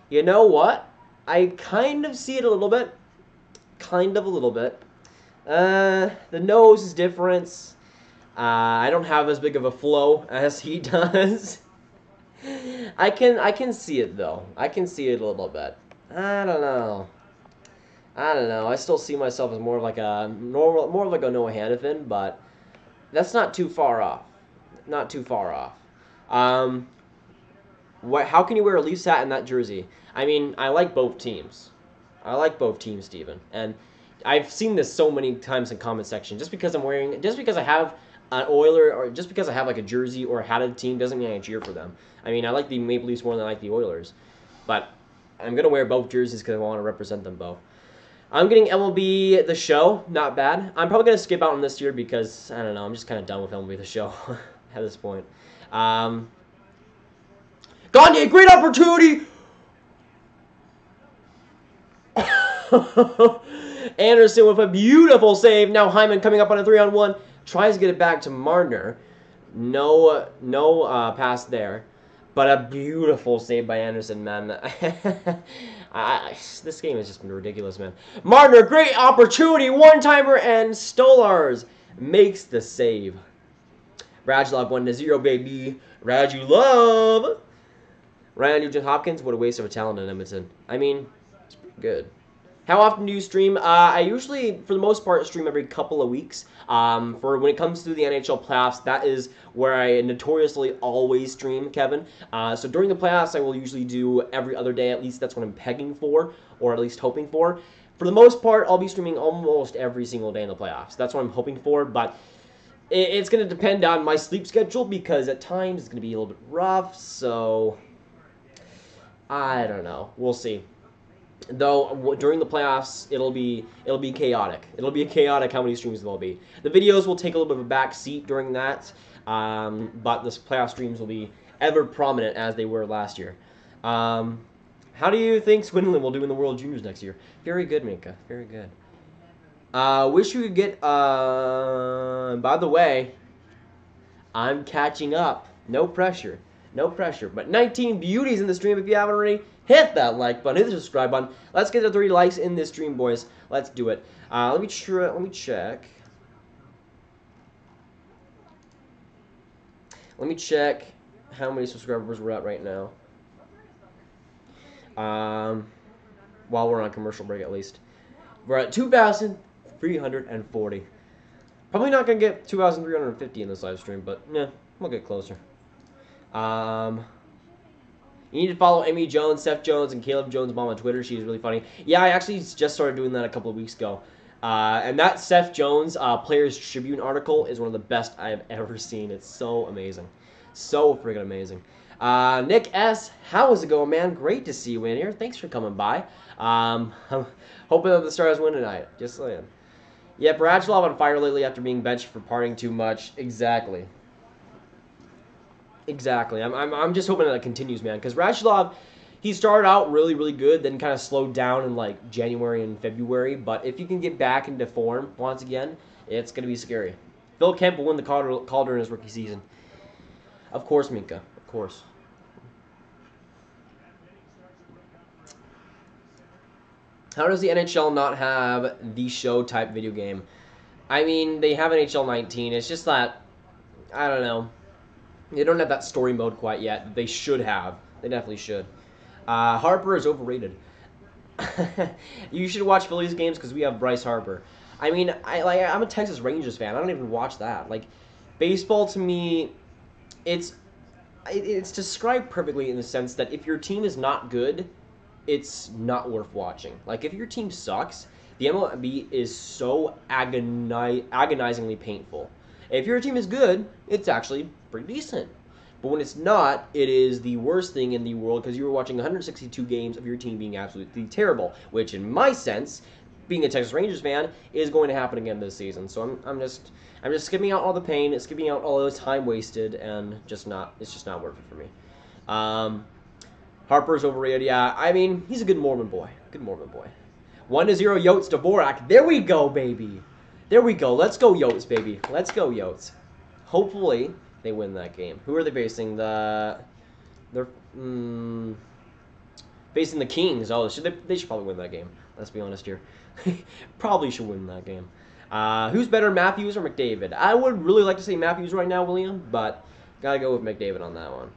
You know what? I kind of see it a little bit. Kind of a little bit. The nose is different. I don't have as big of a flow as he does. I can see it though. I can see it a little bit. I don't know. I still see myself as more of like a Noah Hannafin, but that's not too far off. Not too far off. How can you wear a Leafs hat in that jersey? I mean, I like both teams. I like both teams, Steven. And I've seen this so many times in comment section. Just because I have an Oiler, or just because I have like a jersey or a hat of the team doesn't mean I cheer for them. I mean, I like the Maple Leafs more than I like the Oilers. But I'm going to wear both jerseys because I want to represent them both. I'm getting MLB The Show. Not bad. I'm probably going to skip out on this year because, I don't know, I'm just kind of done with MLB The Show at this point. Gagne, great opportunity! Anderson with a beautiful save. Now Hyman coming up on a 3-on-1. Tries to get it back to Marner. No pass there. But a beautiful save by Anderson, man. This game has just been ridiculous, man. Marner, great opportunity. One-timer, and Stolars makes the save. Radulov 1-0, baby. Radulov. Ryan Nugent-Hopkins, what a waste of a talent in Edmonton. I mean, it's pretty good. How often do you stream? I usually, for the most part, stream every couple of weeks. For when it comes to the NHL playoffs, that is where I notoriously always stream, Kevin. So during the playoffs, I will usually do every other day. At least that's what I'm pegging for, or at least hoping for. For the most part, I'll be streaming almost every single day in the playoffs. That's what I'm hoping for, but it's going to depend on my sleep schedule because at times it's going to be a little bit rough, so I don't know. We'll see. Though during the playoffs, it'll be chaotic. It'll be chaotic how many streams there'll be. The videos will take a little bit of a back seat during that, but the playoff streams will be ever prominent as they were last year. How do you think Swindon will do in the World Juniors next year? Very good, Minka. Very good. Wish you could get. By the way, I'm catching up. No pressure. No pressure. But 19 beauties in the stream if you haven't already. Hit that like button, hit the subscribe button. Let's get to 3 likes in this stream, boys. Let's do it. Let me check. Let me check how many subscribers we're at right now. While we're on commercial break, at least. We're at 2,340. Probably not going to get 2,350 in this live stream, but yeah, we'll get closer. You need to follow Amy Jones, Seth Jones, and Caleb Jones' mom on Twitter. She's really funny. Yeah, I actually just started doing that a couple of weeks ago. And that Seth Jones Players Tribune article is one of the best I have ever seen. It's so amazing. So freaking amazing. Nick S., how is it going, man? Great to see you in here. Thanks for coming by. I'm hoping that the Stars win tonight. Just saying. Yeah, Radulov on fire lately after being benched for partying too much. Exactly. Exactly. I'm just hoping that it continues, man. Because Radulov, he started out really, really good, then kind of slowed down in like January and February. But if you can get back into form once again, it's going to be scary. Phil Kemp will win the Calder in his rookie season. Of course, Minka. Of course. How does the NHL not have the show type video game? I mean, they have NHL 19. It's just that, I don't know. They don't have that story mode quite yet. They should have. They definitely should. Harper is overrated. You should watch Phillies games because we have Bryce Harper. I mean, I'm a Texas Rangers fan. I don't even watch that. Like, baseball to me, it's described perfectly in the sense that if your team is not good, it's not worth watching. Like, if your team sucks, the MLB is so agonizingly painful. If your team is good, it's actually pretty decent. But when it's not, it is the worst thing in the world because you were watching 162 games of your team being absolutely terrible, which in my sense, being a Texas Rangers fan, is going to happen again this season. So I'm just skipping out all the pain, skipping out all the time wasted, and it's just not worth it for me. Harper's overrated, yeah. I mean, he's a good Mormon boy. Good Mormon boy. 1-0 Yotes Dvorak. There we go, baby. There we go. Let's go, Yotes, baby. Let's go, Yotes. Hopefully, they win that game. Who are they facing? They're facing the Kings. Oh, they should probably win that game. Let's be honest here. Probably should win that game. Who's better, Matthews or McDavid? I would really like to say Matthews right now, William, but gotta go with McDavid on that one.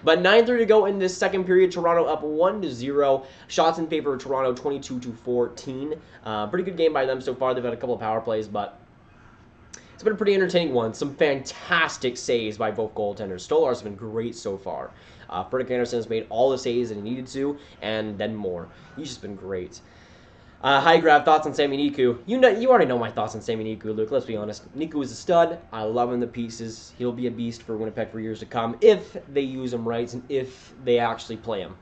But 9:30 to go in this second period. Toronto up 1-0. Shots in favor of Toronto, 22-14. Pretty good game by them so far. They've had a couple of power plays, but it's been a pretty entertaining one. Some fantastic saves by both goaltenders. Stolar's been great so far. Frederik Andersen has made all the saves that he needed to, and then more. He's just been great. Hi, Grab. Thoughts on Sammy Niku? You already know my thoughts on Sammy Niku, Luke. Let's be honest. Niku is a stud. I love him to pieces. He'll be a beast for Winnipeg for years to come if they use him right and if they actually play him.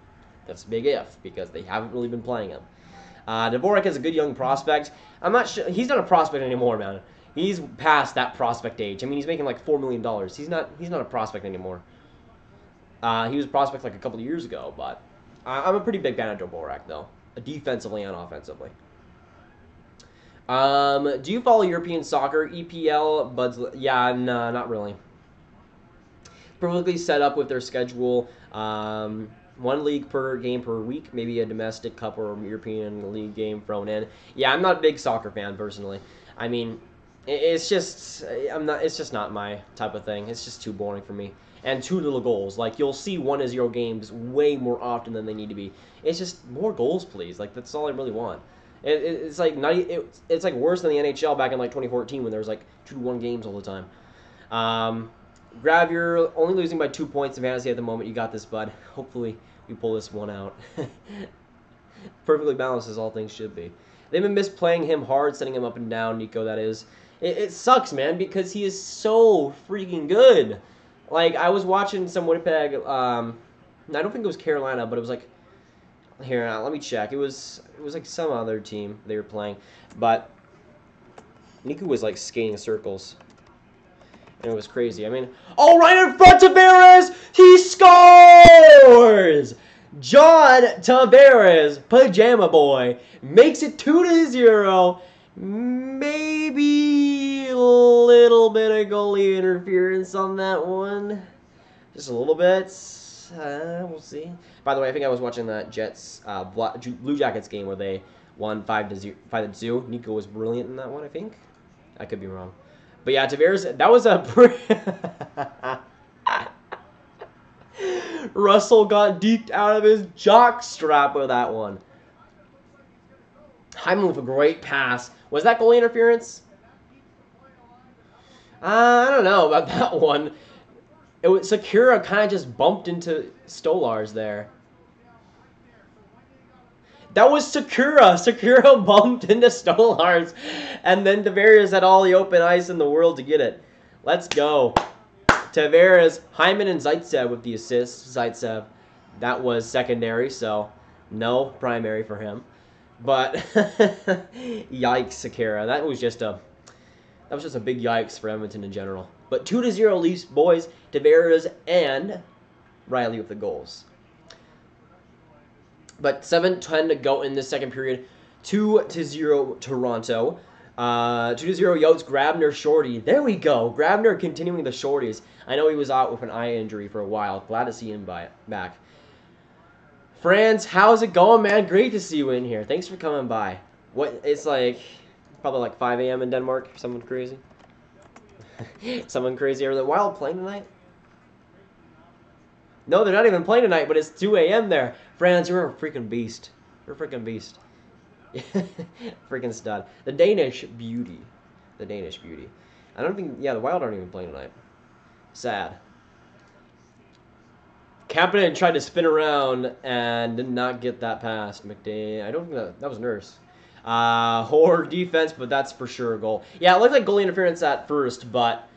That's a big if, because they haven't really been playing him. Dvorak is a good young prospect. I'm not sure. He's not a prospect anymore, man. He's past that prospect age. I mean, he's making like $4 million. He's not a prospect anymore. He was a prospect like a couple of years ago, but I'm a pretty big fan of Dvorak, though, defensively and offensively. Do you follow European soccer? EPL, Buds? Yeah, no, not really. Perfectly set up with their schedule. One league per game per week, maybe a domestic cup or European league game thrown in. Yeah, I'm not a big soccer fan personally. I mean, it's just not my type of thing. It's just too boring for me. And too little goals. Like, you'll see 1-0 games way more often than they need to be. It's just more goals, please. Like, that's all I really want. It's like it's like worse than the NHL back in like 2014 when there was like 2-1 games all the time. Grab, you're only losing by 2 points in fantasy at the moment. You got this, bud. Hopefully we pull this one out. Perfectly balanced as all things should be. They've been misplaying him hard, setting him up and down, Nico, that is. It sucks, man, because he is so freaking good. Like, I was watching some Winnipeg, I don't think it was Carolina, but it was like, here, let me check. It was like some other team they were playing, but Nico was like skating circles. And it was crazy. I mean, oh, right in front of Tavares! He scores! John Tavares, Pajama Boy, makes it 2-0. Maybe a little bit of goalie interference on that one. Just a little bit. We'll see. By the way, I think I was watching that Jets Blue Jackets game where they won 5-2. Nico was brilliant in that one, I think. I could be wrong. But yeah, Tavares, that was a Russell got deked out of his jock strap with that one. Hyman with a great pass. Was that goalie interference? I don't know about that one. It was Sakura kind of just bumped into Stolarz there. That was Sakura. Sakura bumped into Stolarz. And then Tavares had all the open ice in the world to get it. Let's go. Tavares, Hyman, and Zaitsev with the assists. Zaitsev, that was secondary, so no primary for him. But yikes, Sakura. That was just a big yikes for Edmonton in general. But 2-0 Leafs, boys. Tavares and Riley with the goals. But 7:10 to go in this second period. 2-0 Toronto. 2-0 Yotes, Grabner, Shorty. There we go. Grabner continuing the shorties. I know he was out with an eye injury for a while. Glad to see him back. Franz, how's it going, man? Great to see you in here. Thanks for coming by. It's like probably like 5 a.m. in Denmark. Someone crazy. Someone crazy. Are the Wild playing tonight? No, they're not even playing tonight, but it's 2 a.m. there. Franz, you're a freaking beast. You're a freaking beast. Freaking stud. The Danish beauty. The Danish beauty. I don't think, yeah, the Wild aren't even playing tonight. Sad. Kapanen tried to spin around and did not get that past McDavid. I don't think that was Nurse. Horror defense, but that's for sure a goal. Yeah, it looked like goalie interference at first, but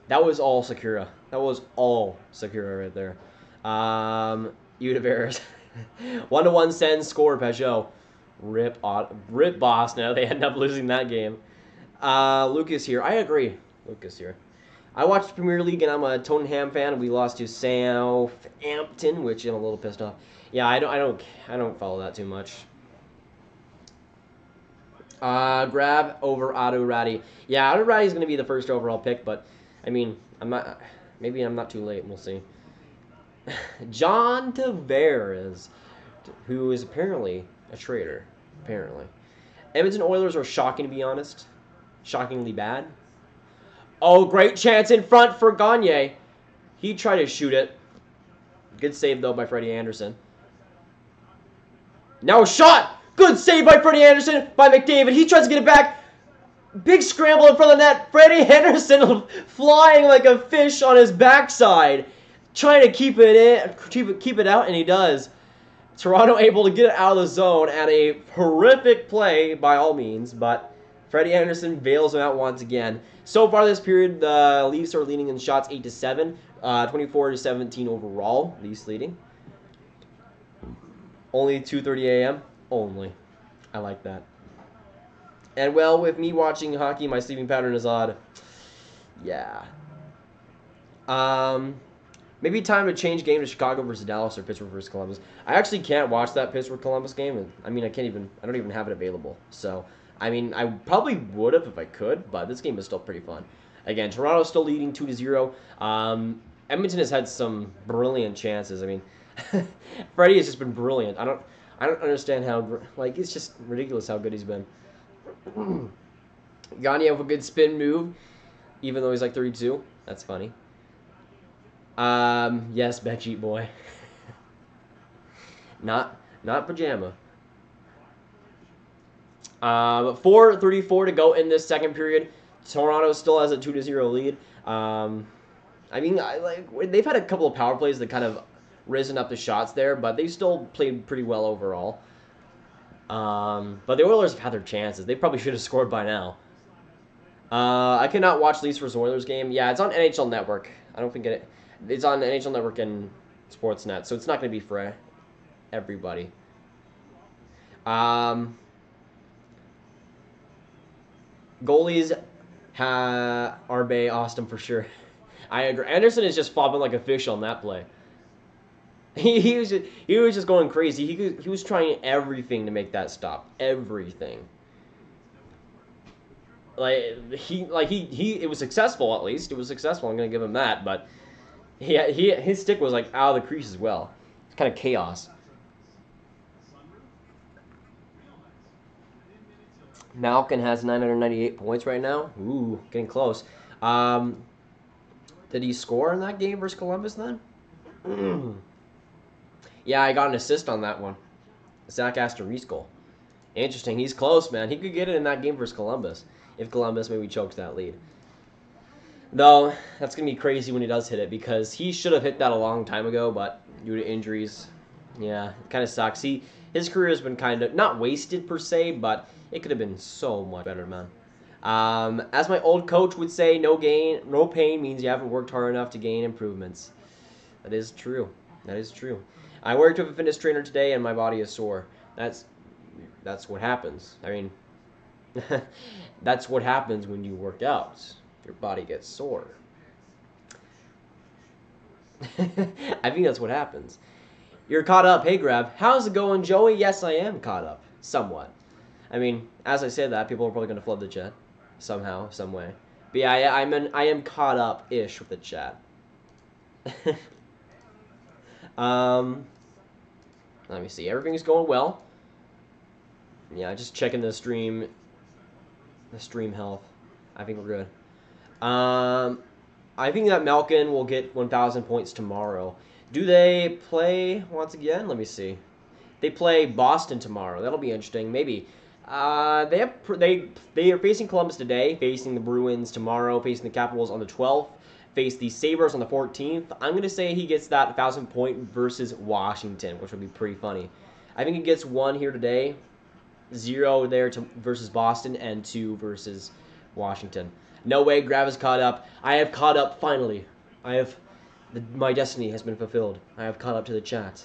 that was all Sakura. That was all Sakura right there. Tavares. 1-1 Sens score, Peugeot. Rip Boston. They end up losing that game. Lucas here. I agree. Lucas here. I watched Premier League and I'm a Tottenham fan. We lost to Southampton, which I'm a little pissed off. Yeah, I don't follow that too much. Grab over Otto Ratty. Yeah, Otto Ratty is going to be the first overall pick, but I mean, maybe I'm not too late. We'll see. John Tavares, who is apparently a traitor. Apparently. Edmonton Oilers are shocking, to be honest. Shockingly bad. Oh, great chance in front for Gagne. He tried to shoot it. Good save, though, by Freddie Anderson. Now a shot! Good save by Freddie Anderson, by McDavid. He tries to get it back. Big scramble in front of the net. Freddie Anderson flying like a fish on his backside. Trying to keep it in, keep it out, and he does. Toronto able to get it out of the zone at a horrific play, by all means, but Freddie Anderson bails him out once again. So far this period, the Leafs are leading in shots 8-7, 24-17 overall. Leafs leading. Only 2:30 a.m. Only. I like that. And well, with me watching hockey, my sleeping pattern is odd. Yeah. Maybe time to change game to Chicago versus Dallas or Pittsburgh versus Columbus. I actually can't watch that Pittsburgh Columbus game. And, I mean, I don't even have it available. So, I mean, I probably would have if I could, but this game is still pretty fun. Again, Toronto's still leading 2-0. Edmonton has had some brilliant chances. I mean, Freddie has just been brilliant. I don't understand how, like, it's just ridiculous how good he's been. Gagne with a good spin move, even though he's like 32. That's funny. Yes, Bedsheet boy. not pajama. 4:34 to go in this second period. Toronto still has a 2-0 lead. I mean, they've had a couple of power plays that kind of risen up the shots there, but they still played pretty well overall. But the Oilers have had their chances. They probably should have scored by now. I cannot watch Leafs vs. Oilers game. Yeah, it's on NHL Network. I don't think it's on NHL Network and Sportsnet, so it's not going to be for everybody. Goalies, Arbe, Austin for sure. I agree. Anderson is just flopping like a fish on that play. He was just going crazy. He was trying everything to make that stop. Everything. It was successful at least. It was successful. I'm gonna give him that. But his stick was like out of the crease as well. It's kind of chaos. Malkin has 998 points right now. Ooh, getting close. Did he score in that game versus Columbus then? Yeah, I got an assist on that one. Zach Astor's goal. Interesting. He's close, man. He could get it in that game versus Columbus if Columbus maybe chokes that lead. Though, that's going to be crazy when he does hit it because he should have hit that a long time ago, but due to injuries, yeah, it kind of sucks. His career has been kind of, not wasted per se, but it could have been so much better, man. As my old coach would say, no pain means you haven't worked hard enough to gain improvements. That is true. That is true. I worked with a fitness trainer today, and my body is sore. That's what happens. I mean, that's what happens when you work out. Your body gets sore. I think that's what happens. You're caught up. Hey, Grab. How's it going, Joey? Yes, I am caught up. Somewhat. I mean, as I say that, people are probably going to flood the chat. Somehow, some way. But yeah, I am caught up-ish with the chat. Let me see. Everything's going well. Yeah, just checking the stream health. I think we're good. I think that Malkin will get 1,000 points tomorrow. Do they play once again? Let me see. They play Boston tomorrow. That'll be interesting. Maybe. They are facing Columbus today, facing the Bruins tomorrow, facing the Capitals on the 12th, face the Sabres on the 14th. I'm going to say he gets that 1,000 point versus Washington, which would be pretty funny. I think he gets 1 here today, 0 there versus Boston, and 2 versus Washington. No way, Grav is caught up. I have caught up finally. My destiny has been fulfilled. I have caught up to the chat.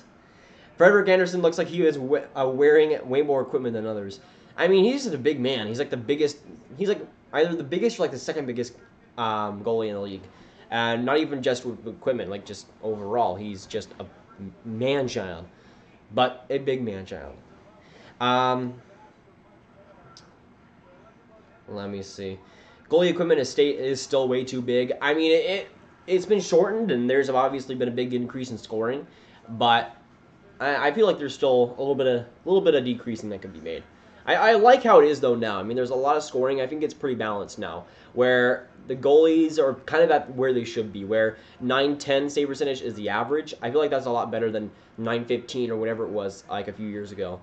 Frederick Anderson looks like he is wearing way more equipment than others. I mean, he's just a big man. He's like the biggest. He's like either the biggest or like the second biggest goalie in the league, and not even just with equipment. Like just overall, he's just a man-child, but a big man-child. Let me see. Goalie equipment is still way too big. I mean, it's been shortened, and there's obviously been a big increase in scoring, but I feel like there's still a little bit of decreasing that could be made. I like how it is though now. I mean, there's a lot of scoring. I think it's pretty balanced now, where the goalies are kind of at where they should be, where 9-10 save percentage is the average. I feel like that's a lot better than 9-15 or whatever it was like a few years ago.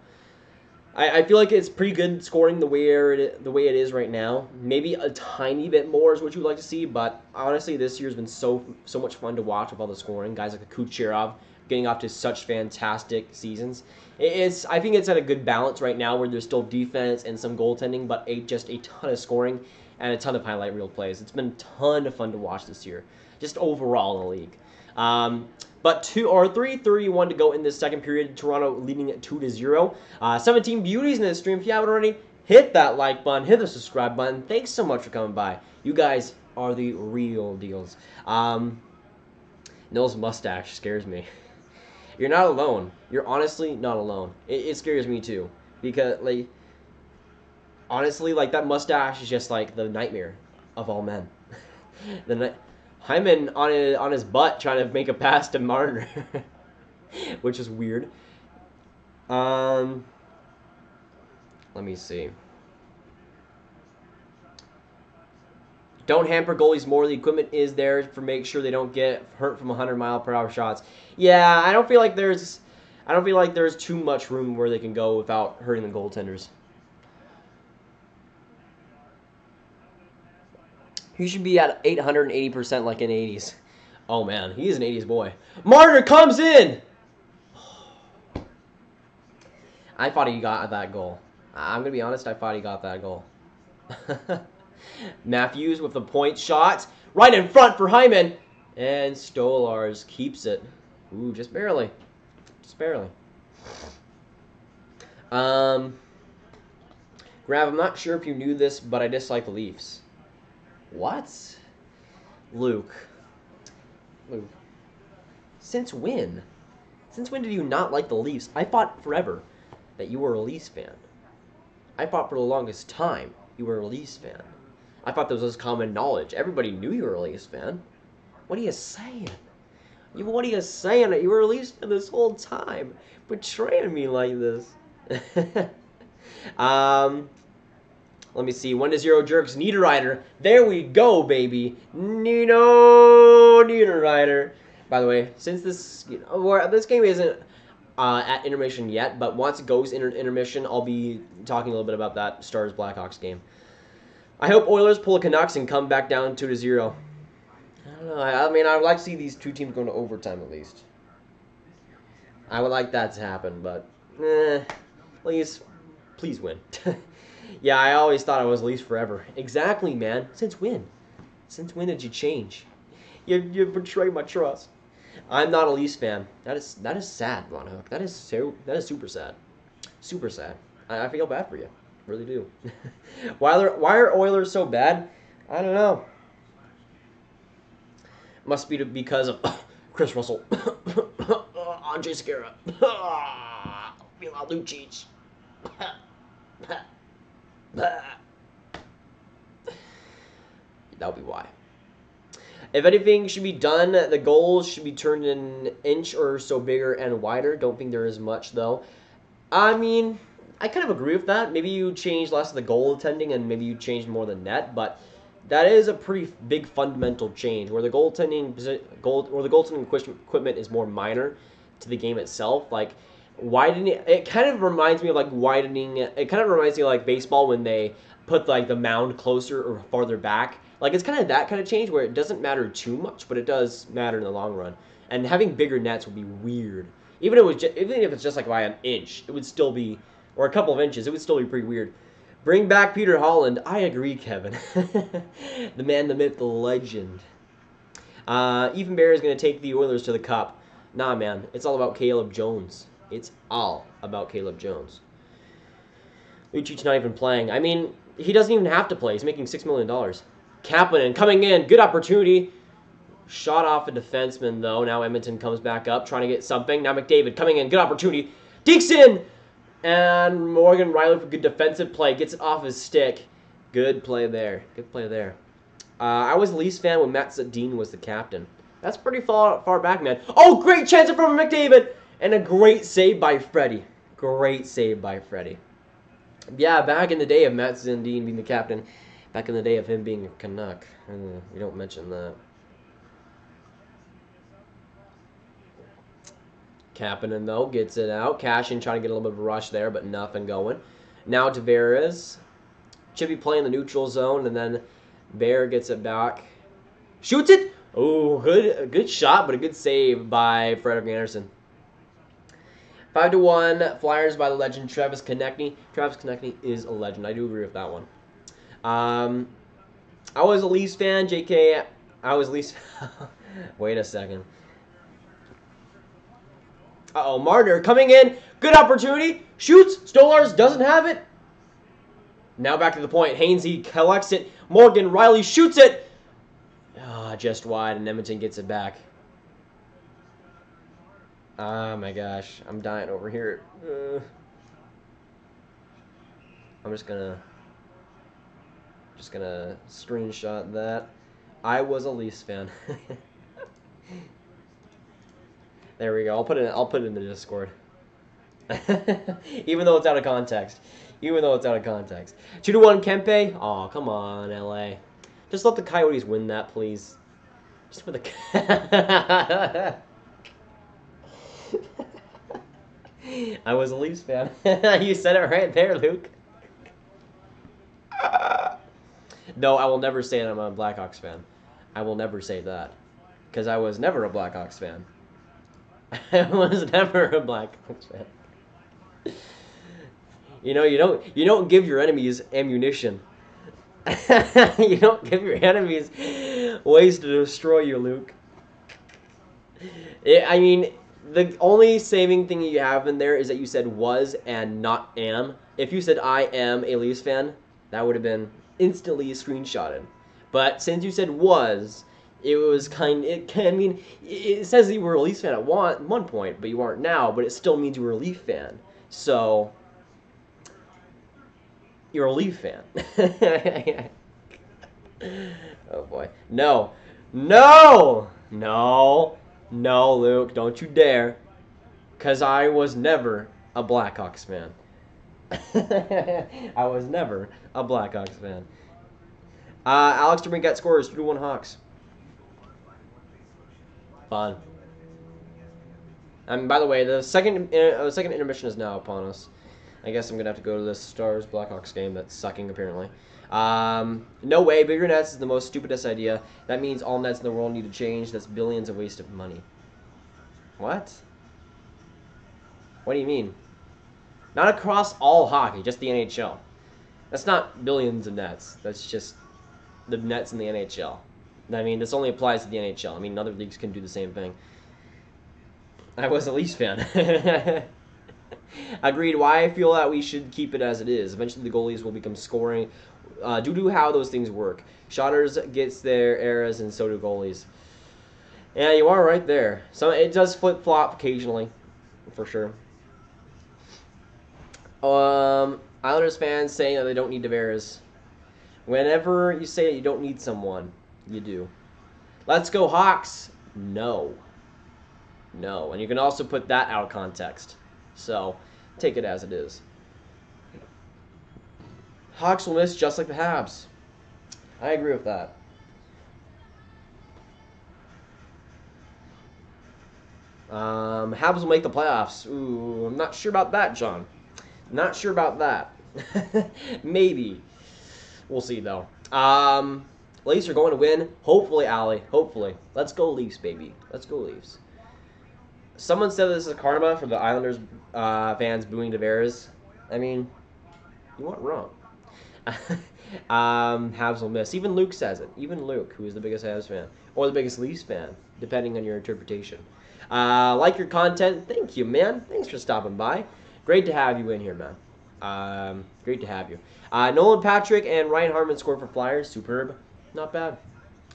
I feel like it's pretty good scoring the way it is right now. Maybe a tiny bit more is what you'd like to see, but honestly, this year's been so much fun to watch with all the scoring. Guys like Kucherov getting off to such fantastic seasons. I think it's at a good balance right now where there's still defense and some goaltending, but just a ton of scoring and a ton of highlight reel plays. It's been a ton of fun to watch this year, just overall in the league. But 3:31 to go in this second period. Toronto leading at 2-0. 17 beauties in this stream. If you haven't already, hit that like button, hit the subscribe button. Thanks so much for coming by. You guys are the real deals. Noel's mustache scares me. You're not alone. You're honestly not alone. It scares me too, because like, honestly, like that mustache is just like the nightmare of all men. Hyman on his butt trying to make a pass to Marner, which is weird. Let me see. Don't hamper goalies more. The equipment is there for make sure they don't get hurt from 100-mile-per-hour shots. Yeah, I don't feel like there's too much room where they can go without hurting the goaltenders. He should be at 880% like in the 80s. Oh, man. He is an 80s boy. Marner comes in! I thought he got that goal. I'm going to be honest. I thought he got that goal. Matthews with the point shot. Right in front for Hyman. And Stolars keeps it. Ooh, just barely. Just barely. Grav, I'm not sure if you knew this, but I dislike the Leafs. What? Luke. Since when? Since when did you not like the Leafs? I thought forever that you were a Leafs fan. I thought for the longest time you were a Leafs fan. I thought this was common knowledge. Everybody knew you were a Leafs fan. What are you saying? What are you saying that you were a Leafs fan this whole time? Betraying me like this. Let me see. 1-0 Jerks. Niederreiter. There we go, baby. Niederreiter. By the way, since this this game isn't at intermission yet, but once it goes intermission, I'll be talking a little bit about that Stars-Blackhawks game. I hope Oilers pull a Canucks and come back down 2-0. I don't know. I mean, I would like to see these two teams going to overtime at least. I would like that to happen, but please win. Yeah, I always thought I was Leafs forever. Exactly, man. Since when? Since when did you change? You betrayed my trust. I'm not a Leafs fan. That is sad, Von Hook. That is super sad. Super sad. I feel bad for you. Really do. Why are Oilers so bad? I don't know. Must be because of Chris Russell, Andre Skara, Milan Lucic. That'll be why. If anything should be done, the goals should be turned an inch or so bigger and wider. Don't think there is much, though. I mean, I kind of agree with that. Maybe you change less of the goaltending and maybe you change more the net, but that is a pretty big fundamental change where the goaltending equipment is more minor to the game itself. Like widening, it kind of reminds me of like widening. It kind of reminds me of like baseball when they put like the mound closer or farther back. Like it's kind of that kind of change where it doesn't matter too much, but it does matter in the long run. And having bigger nets would be weird. Even if it's just like by an inch, it would still be, or a couple of inches, it would still be pretty weird. Bring back Peter Holland. I agree, Kevin. The man, the myth, the legend. Ethan Bear is going to take the Oilers to the Cup. Nah, man. It's all about Caleb Jones. It's all about Caleb Jones. Lucic's not even playing. I mean, he doesn't even have to play. He's making $6 million. Kapanen coming in. Good opportunity. Shot off a defenseman, though. Now Edmonton comes back up, trying to get something. Now McDavid coming in. Good opportunity. Dekes in! And Morgan Riley for good defensive play. Gets it off his stick. Good play there. Good play there. I was the Leafs fan when Matt Zadine was the captain. That's pretty far back, man. Oh, great chance in front of McDavid! And a great save by Freddie. Great save by Freddie. Yeah, back in the day of Matt Zadine being the captain. Back in the day of him being a Canuck. We don't mention that. Kapanen, though, gets it out. Cashin trying to get a little bit of a rush there, but nothing going. Now Tavares. Chippy play in the neutral zone, and then Bear gets it back. Shoots it! Oh, good shot, but a good save by Frederick Anderson. 5-1, Flyers by the legend Travis Konechny. Travis Konechny is a legend. I do agree with that one. I was a Leafs fan, JK. I was Leafs. Wait a second. Uh-oh, Marner coming in. Good opportunity. Shoots. Stolars doesn't have it. Now back to the point. Hainsey collects it. Morgan Riley shoots it. Ah, just wide, and Edmonton gets it back. Oh my gosh, I'm dying over here. I'm just gonna screenshot that. I was a Leafs fan. There we go. I'll put it in the Discord. Even though it's out of context. 2-1 Kempe. Oh, come on, LA. Just let the Coyotes win that, please. Just for the. I was a Leafs fan. You said it right there, Luke. No, I will never say that I'm a Blackhawks fan. I will never say that. Because I was never a Blackhawks fan. I was never a Blackhawks fan. You know, you don't give your enemies ammunition. You don't give your enemies ways to destroy you, Luke. I mean, the only saving thing you have in there is that you said was and not am. If you said I am a Leafs fan, that would have been instantly screenshotted. But since you said was, it was it says that you were a Leafs fan at one point, but you aren't now, but it still means you were a Leaf fan. So, you're a Leaf fan. Oh boy. No, Luke, don't you dare. Because I was never a Blackhawks fan. I was never a Blackhawks fan. Alex DeBrincat scores 3-1 Hawks. Fun. And by the way, the second intermission is now upon us. I guess I'm gonna have to go to this Stars Blackhawks game that's sucking apparently. No way. Bigger nets is the most stupidest idea. That means all nets in the world need to change. That's billions of waste of money. What? What do you mean? Not across all hockey, just the NHL. That's not billions of nets. That's just the nets in the NHL. I mean, this only applies to the NHL. I mean, other leagues can do the same thing. I was a Leafs fan. Agreed. Why I feel that we should keep it as it is. Eventually, the goalies will become scoring due to how those things work. Shotters gets their eras, and so do goalies. Yeah, you are right there. So it does flip-flop occasionally, for sure. Islanders fans saying that they don't need Tavares. Whenever you say that you don't need someone, you do. Let's go Hawks. No. And you can also put that out of context. So, take it as it is. Hawks will miss just like the Habs. I agree with that. Habs will make the playoffs. Ooh, I'm not sure about that, John. Not sure about that. Maybe. We'll see, though. Leafs are going to win. Hopefully, Allie. Hopefully. Let's go Leafs, baby. Let's go Leafs. Someone said this is karma for the Islanders fans booing Tavares. I mean, you weren't wrong. Habs will miss. Even Luke says it. Even Luke, who is the biggest Habs fan. Or the biggest Leafs fan, depending on your interpretation. Like your content. Thank you, man. Thanks for stopping by. Great to have you in here, man. Great to have you. Nolan Patrick and Ryan Hartman scored for Flyers. Superb. Not bad.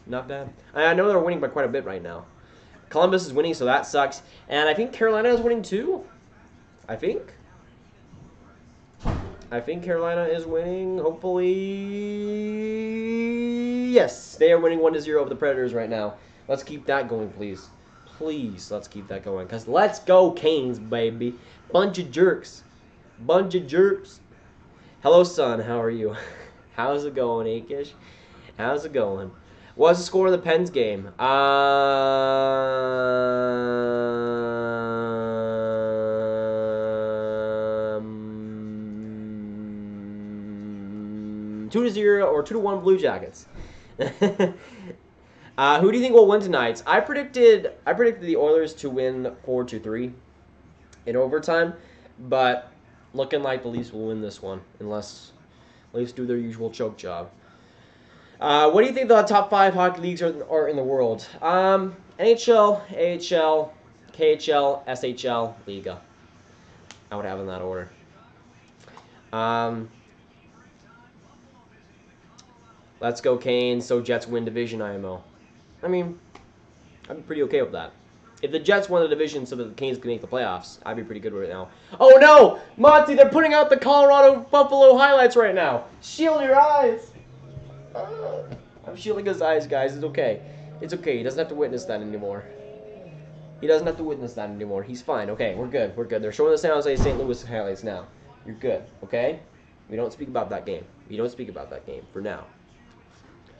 Not bad. I know they're winning by quite a bit right now. Columbus is winning, so that sucks. And I think Carolina is winning too. I think Carolina is winning, hopefully. Yes, they are winning 1-0 over the Predators right now. Let's keep that going, please. Please, let's keep that going. Because let's go Canes, baby. Bunch of jerks. Bunch of jerks. Hello, son. How are you? How's it going, Akish? How's it going? What's the score of the Pens game? 2-0 or 2-1 Blue Jackets. Who do you think will win tonight? I predicted the Oilers to win 4-3 in overtime, but looking like the Leafs will win this one unless Leafs do their usual choke job. What do you think the top 5 hockey leagues are in the world? NHL, AHL, KHL, SHL, Liga. I would have in that order. Let's go Canes, so Jets win division IMO. I mean, I'd be pretty okay with that. If the Jets won the division so that the Canes can make the playoffs, I'd be pretty good right now. Oh no! Monty, they're putting out the Colorado Buffalo highlights right now. Shield your eyes. I'm shielding his eyes, guys. It's okay. It's okay. He doesn't have to witness that anymore. He doesn't have to witness that anymore. He's fine. Okay, we're good. We're good. They're showing the San Jose St. Louis highlights now. You're good, okay? We don't speak about that game. We don't speak about that game for now.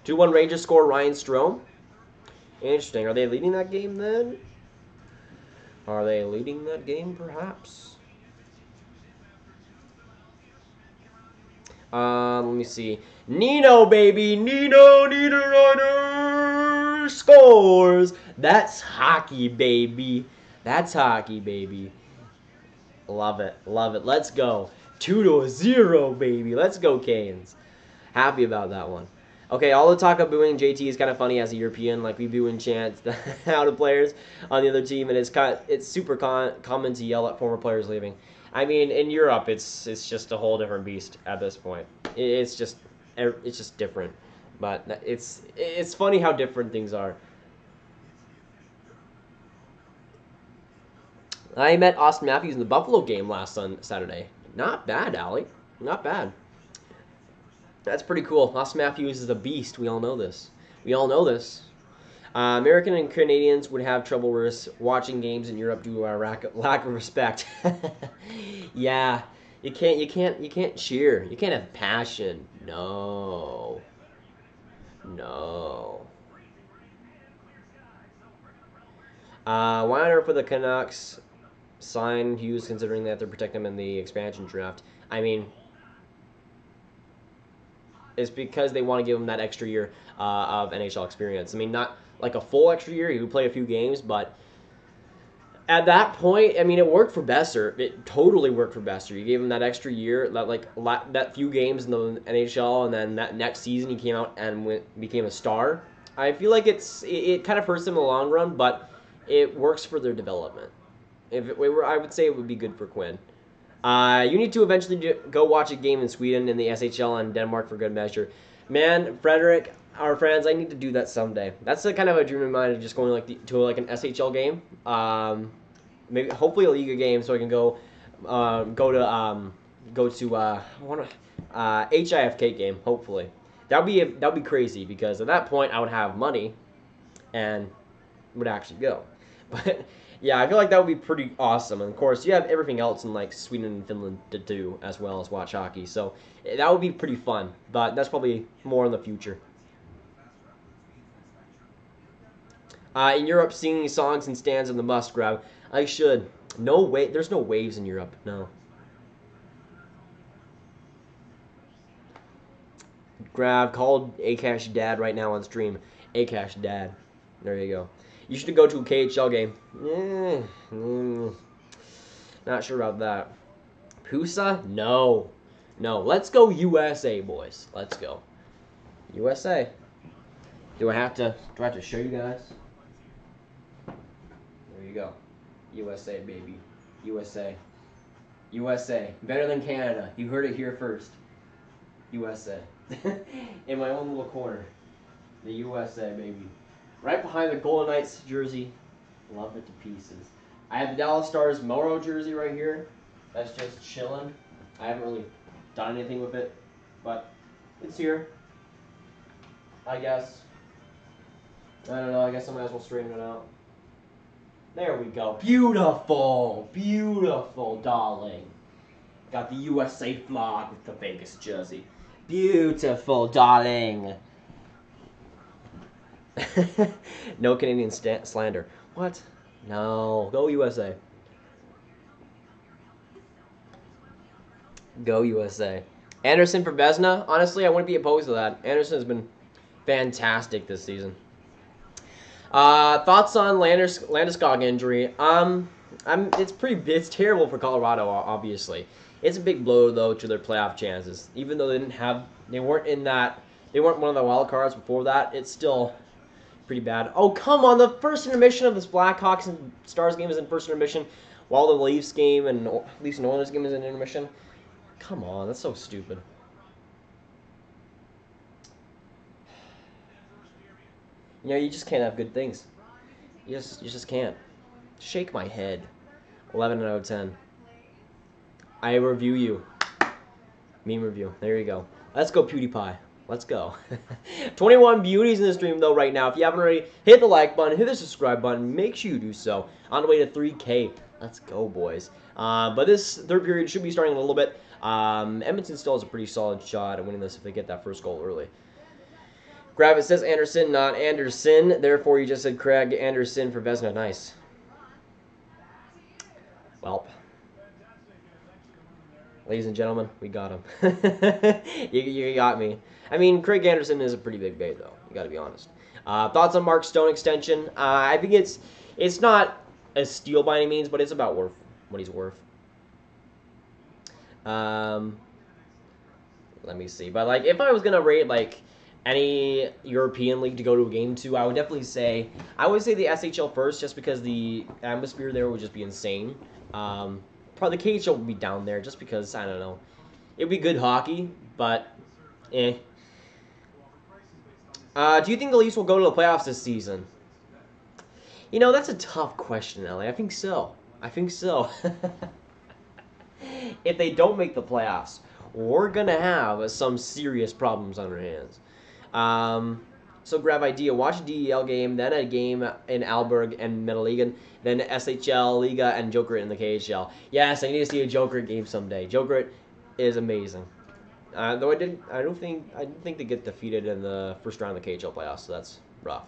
2-1 Rangers score, Ryan Strome. Interesting. Are they leading that game then? Are they leading that game, perhaps? Let me see. Nino, baby. Nino Niederreiter scores. That's hockey, baby. That's hockey, baby. Love it. Love it. Let's go. 2-0, baby. Let's go, Canes. Happy about that one. Okay, all the talk of booing JT is kind of funny as a European. Like, we boo and chant out of players on the other team, and it's super common to yell at former players leaving. I mean, in Europe, it's just a whole different beast at this point. It's just different. But it's funny how different things are. I met Austin Matthews in the Buffalo game last Saturday. Not bad, Allie. Not bad. That's pretty cool. Austin Matthews is a beast. We all know this. We all know this. American and Canadians would have trouble watching games in Europe due to our lack of respect. Yeah, you can't cheer. You can't have passion. No. No. Why on earth would the Canucks sign Hughes considering they have to protect him in the expansion draft? I mean, it's because they want to give him that extra year of NHL experience. I mean, not like a full extra year. He would play a few games, but at that point, I mean, it worked for Besser. It totally worked for Besser. You gave him that extra year, that few games in the NHL, and then that next season he came out and became a star. I feel like it kind of hurts them in the long run, but it works for their development. If it were, I would say it would be good for Quinn. You need to eventually go watch a game in Sweden, in the SHL, and Denmark for good measure. Man, Frederick, our friends, I need to do that someday. That's kind of a dream of mine, of just going to an SHL game. Maybe hopefully a Liga game, so I can go to HIFK game. Hopefully, that'd be crazy, because at that point I would have money and would actually go. But yeah, I feel like that would be pretty awesome. And of course, you have everything else in like Sweden and Finland to do as well as watch hockey. So that would be pretty fun. But that's probably more in the future. In Europe, singing songs and stands in the must grab. I should. No way. There's no waves in Europe. No. Grab. Call Akash Dad right now on stream. Akash Dad. There you go. You should go to a KHL game. Not sure about that. Pusa? No. No. Let's go USA, boys. Let's go. USA. Do I have to show you guys? There you go. USA, baby. USA. USA. Better than Canada. You heard it here first. USA. In my own little corner. The USA, baby. Right behind the Golden Knights jersey. Love it to pieces. I have the Dallas Stars Moro jersey right here. That's just chilling. I haven't really done anything with it, but it's here. I guess. I don't know. I guess I might as well straighten it out. There we go. Beautiful. Beautiful, darling. Got the USA flag with the Vegas jersey. Beautiful, darling. No Canadian slander. What? No. Go USA. Go USA. Anderson for Vezina. Honestly, I wouldn't be opposed to that. Anderson has been fantastic this season. Thoughts on Landeskog injury? It's terrible for Colorado, obviously. It's a big blow though to their playoff chances. Even though they weren't one of the wild cards before that. It's still pretty bad. Oh, come on. The first intermission of this Blackhawks and Stars game is in first intermission, while the Leafs game and Leafs and Oilers game is in intermission. Come on. That's so stupid. You know, you just can't have good things. You just can't. Shake my head. 11 out of 10. I review you. Meme review. There you go. Let's go, PewDiePie. Let's go. 21 beauties in the stream, though, right now. If you haven't already, hit the like button, hit the subscribe button. Make sure you do so. On the way to 3K. Let's go, boys. But this third period should be starting in a little bit. Edmonton still has a pretty solid shot at winning this if they get that first goal early. Grab it says Anderson, not Anderson. Therefore, you just said Craig Anderson for Vezina. Nice. Well, ladies and gentlemen, we got him. you got me. I mean, Craig Anderson is a pretty big bait, though. You got to be honest. Thoughts on Mark Stone extension? I think it's not a steal by any means, but it's about worth what he's worth. Let me see. But like, if I was gonna rate like any European league to go to a game to, I would definitely say the SHL first, just because the atmosphere there would just be insane. Probably the KHL would be down there, just because I don't know. It'd be good hockey, but eh. Do you think the Leafs will go to the playoffs this season? You know, that's a tough question, Ellie. I think so. If they don't make the playoffs, we're going to have some serious problems on our hands. So grab idea. Watch a DEL game, then a game in Alberg and Metaligan, then SHL, Liga, and Joker in the KHL. Yes, I need to see a Joker game someday. Joker is amazing. Though I didn't think they get defeated in the first round of the KHL playoffs, so that's rough.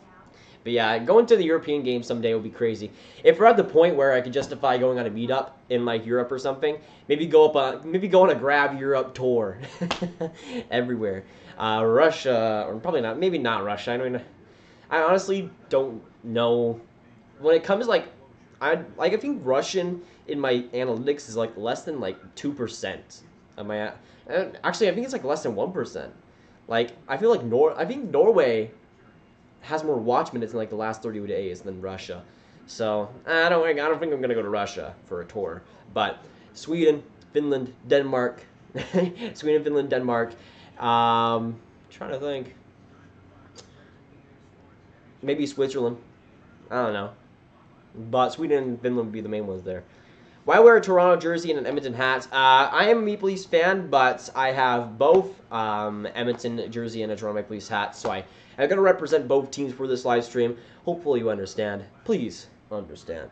But yeah, going to the European game someday would be crazy. If we're at the point where I could justify going on a meetup in like Europe or something, maybe go on a Grab Europe tour everywhere. Russia, or probably not. Maybe not Russia. I honestly don't know. When it comes I think Russian in my analytics is like less than like 2% of my. Actually, I think it's like less than 1%. Like I feel like I think Norway has more watch minutes in like the last 30 days than Russia. So I don't think I'm gonna go to Russia for a tour. But Sweden, Finland, Denmark, Sweden, Finland, Denmark. Trying to think. Maybe Switzerland. I don't know. But Sweden and Finland would be the main ones there. Why wear a Toronto jersey and an Edmonton hat? I am a Maple Leafs fan, but I have both Edmonton jersey and a Toronto Maple Leafs hat, so I'm going to represent both teams for this live stream. Hopefully you understand. Please understand.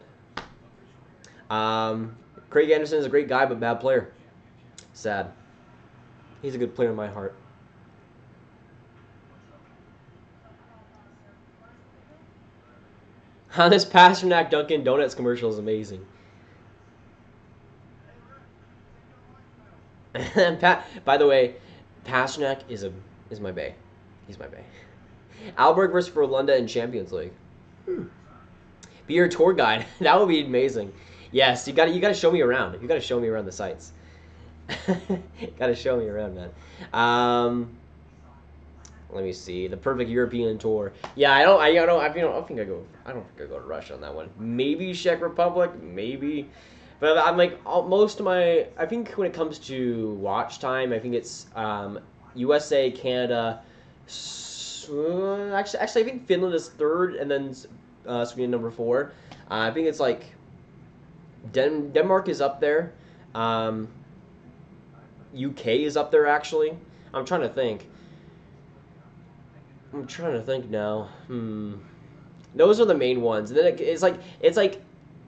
Craig Anderson is a great guy, but bad player. Sad. He's a good player in my heart. This Pasternak Dunkin' Donuts commercial is amazing. By the way, Pasternak is my bae. He's my bae. Alberg versus Frölunda in Champions League. Be your tour guide. That would be amazing. Yes, you got to show me around. You got to show me around the sites. Got to show me around, man. Let me see. The perfect European tour. Yeah, I don't think I go to Russia on that one. Maybe Czech Republic, maybe. But I'm like most of my. I think when it comes to watch time, I think it's USA, Canada. Actually, I think Finland is third, and then Sweden number 4. I think it's like Denmark is up there. UK is up there actually. I'm trying to think now. Those are the main ones. And then it's like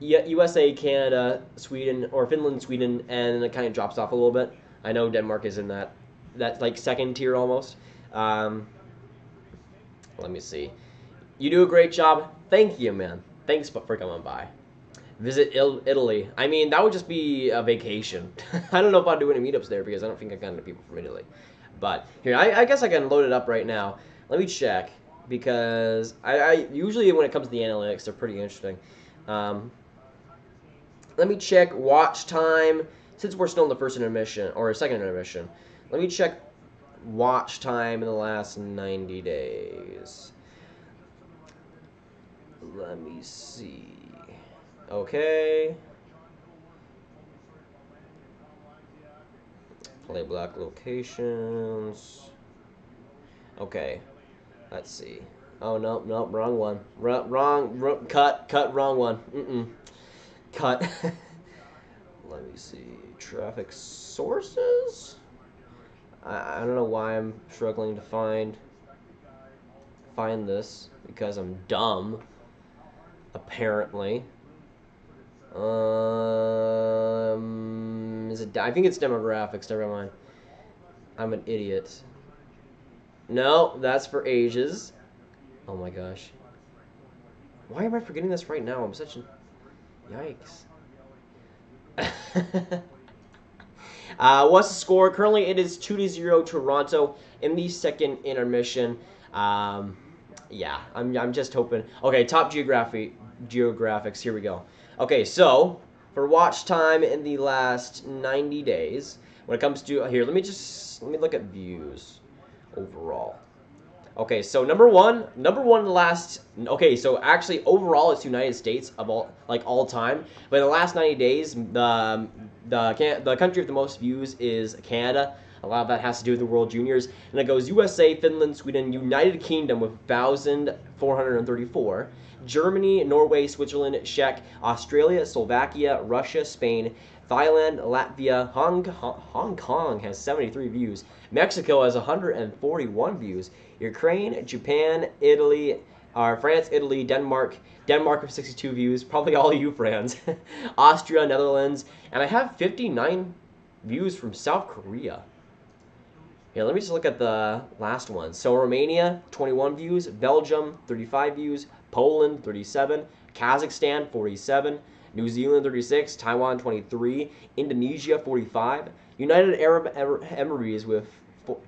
USA, Canada, Sweden, or Finland, Sweden, and then it kind of drops off a little bit. I know Denmark is in that like second tier almost. Let me see. You do a great job. Thank you, man. Thanks for coming by. Visit Italy. I mean, that would just be a vacation. I don't know if I'll do any meetups there because I don't think I got any people from Italy. But here, I guess I can load it up right now. Let me check because I usually when it comes to the analytics, they're pretty interesting. Let me check watch time since we're still in the first intermission or second intermission. Let me check watch time in the last 90 days. Let me see. Okay. Play black locations. Okay. Let's see. Oh, no, wrong one. Cut, wrong one. Cut. Let me see. Traffic sources? I don't know why I'm struggling to find this, because I'm dumb, apparently. Is it? I think it's demographics. Never mind. I'm an idiot. No, that's for ages. Oh my gosh. Why am I forgetting this right now? I'm such a... Yikes. What's the score? Currently, it is 2-0 Toronto in the second intermission. Yeah, I'm just hoping. Okay, top geographics. Here we go. Okay, so for watch time in the last 90 days, when it comes to here, let me look at views overall. Okay, so number one last. Okay, so actually overall it's United States of all time, but in the last 90 days, the country with the most views is Canada. A lot of that has to do with the World Juniors, and it goes USA, Finland, Sweden, United Kingdom with 1,434, Germany, Norway, Switzerland, Czech, Australia, Slovakia, Russia, Spain, Thailand, Latvia, Hong Kong has 73 views. Mexico has 141 views. Ukraine, Japan, Italy, France, Italy, Denmark with 62 views. Probably all you friends. Austria, Netherlands, and I have 59 views from South Korea. Here, let me just look at the last one. So Romania, 21 views. Belgium, 35 views. Poland, 37. Kazakhstan, 47. New Zealand, 36. Taiwan, 23. Indonesia, 45. United Arab Emirates with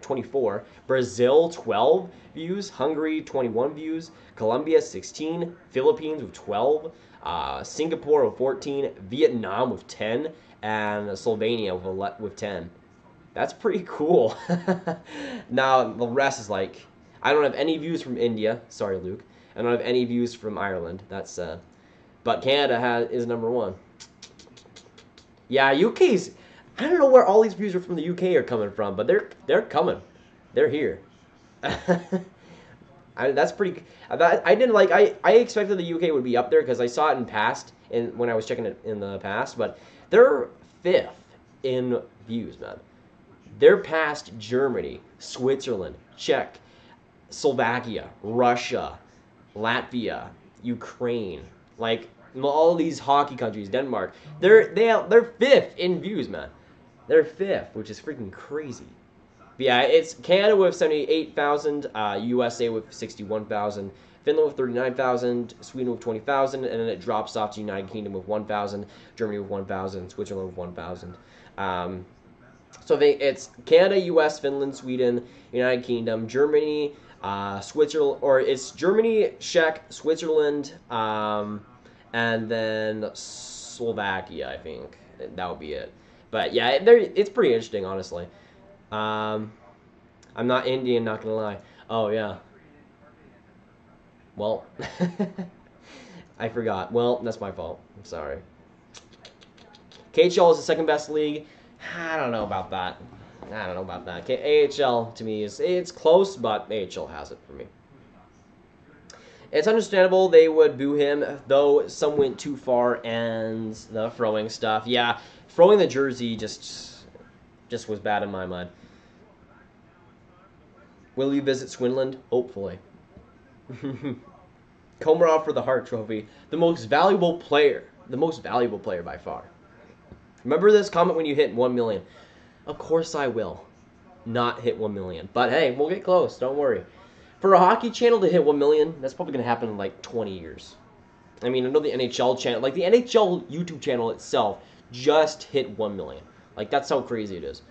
24. Brazil, 12 views. Hungary, 21 views. Colombia, 16. Philippines with 12. Singapore with 14. Vietnam with 10. And Slovenia with 10. That's pretty cool. Now, the rest is like, I don't have any views from India. Sorry, Luke. I don't have any views from Ireland. That's but Canada is number one. Yeah, UK's. I don't know where all these views are from the UK are coming from, but they're coming. They're here. That's pretty. I didn't like. I expected the UK would be up there because I saw it when I was checking it in the past, but they're 5th in views, man. They're past Germany, Switzerland, Czech, Slovakia, Russia, Latvia, Ukraine, like all these hockey countries, Denmark. They're 5th in views, man. They're 5th, which is freaking crazy. But yeah, it's Canada with 78,000, USA with 61,000, Finland with 39,000, Sweden with 20,000, and then it drops off to United Kingdom with 1,000, Germany with 1,000, Switzerland with 1,000. So it's Canada, US, Finland, Sweden, United Kingdom, Germany, Switzerland, or it's Germany, Czech, Switzerland, and then Slovakia, I think. That would be it. But yeah, it's pretty interesting, honestly. I'm not Indian, not gonna lie. Oh, yeah. Well, I forgot. Well, that's my fault. I'm sorry. KHL is the second best league. I don't know about that. AHL, to me, it's close, but AHL has it for me. It's understandable they would boo him, though some went too far, and the throwing stuff. Yeah, throwing the jersey just was bad in my mind. Will you visit Swinland? Hopefully. Komarov for the Hart Trophy. The most valuable player by far. Remember this comment when you hit 1 million. Of course I will not hit 1 million. But hey, we'll get close. Don't worry. For a hockey channel to hit 1 million, that's probably going to happen in like 20 years. I mean, I know the NHL channel, like the NHL YouTube channel itself just hit 1 million. Like, that's how crazy it is.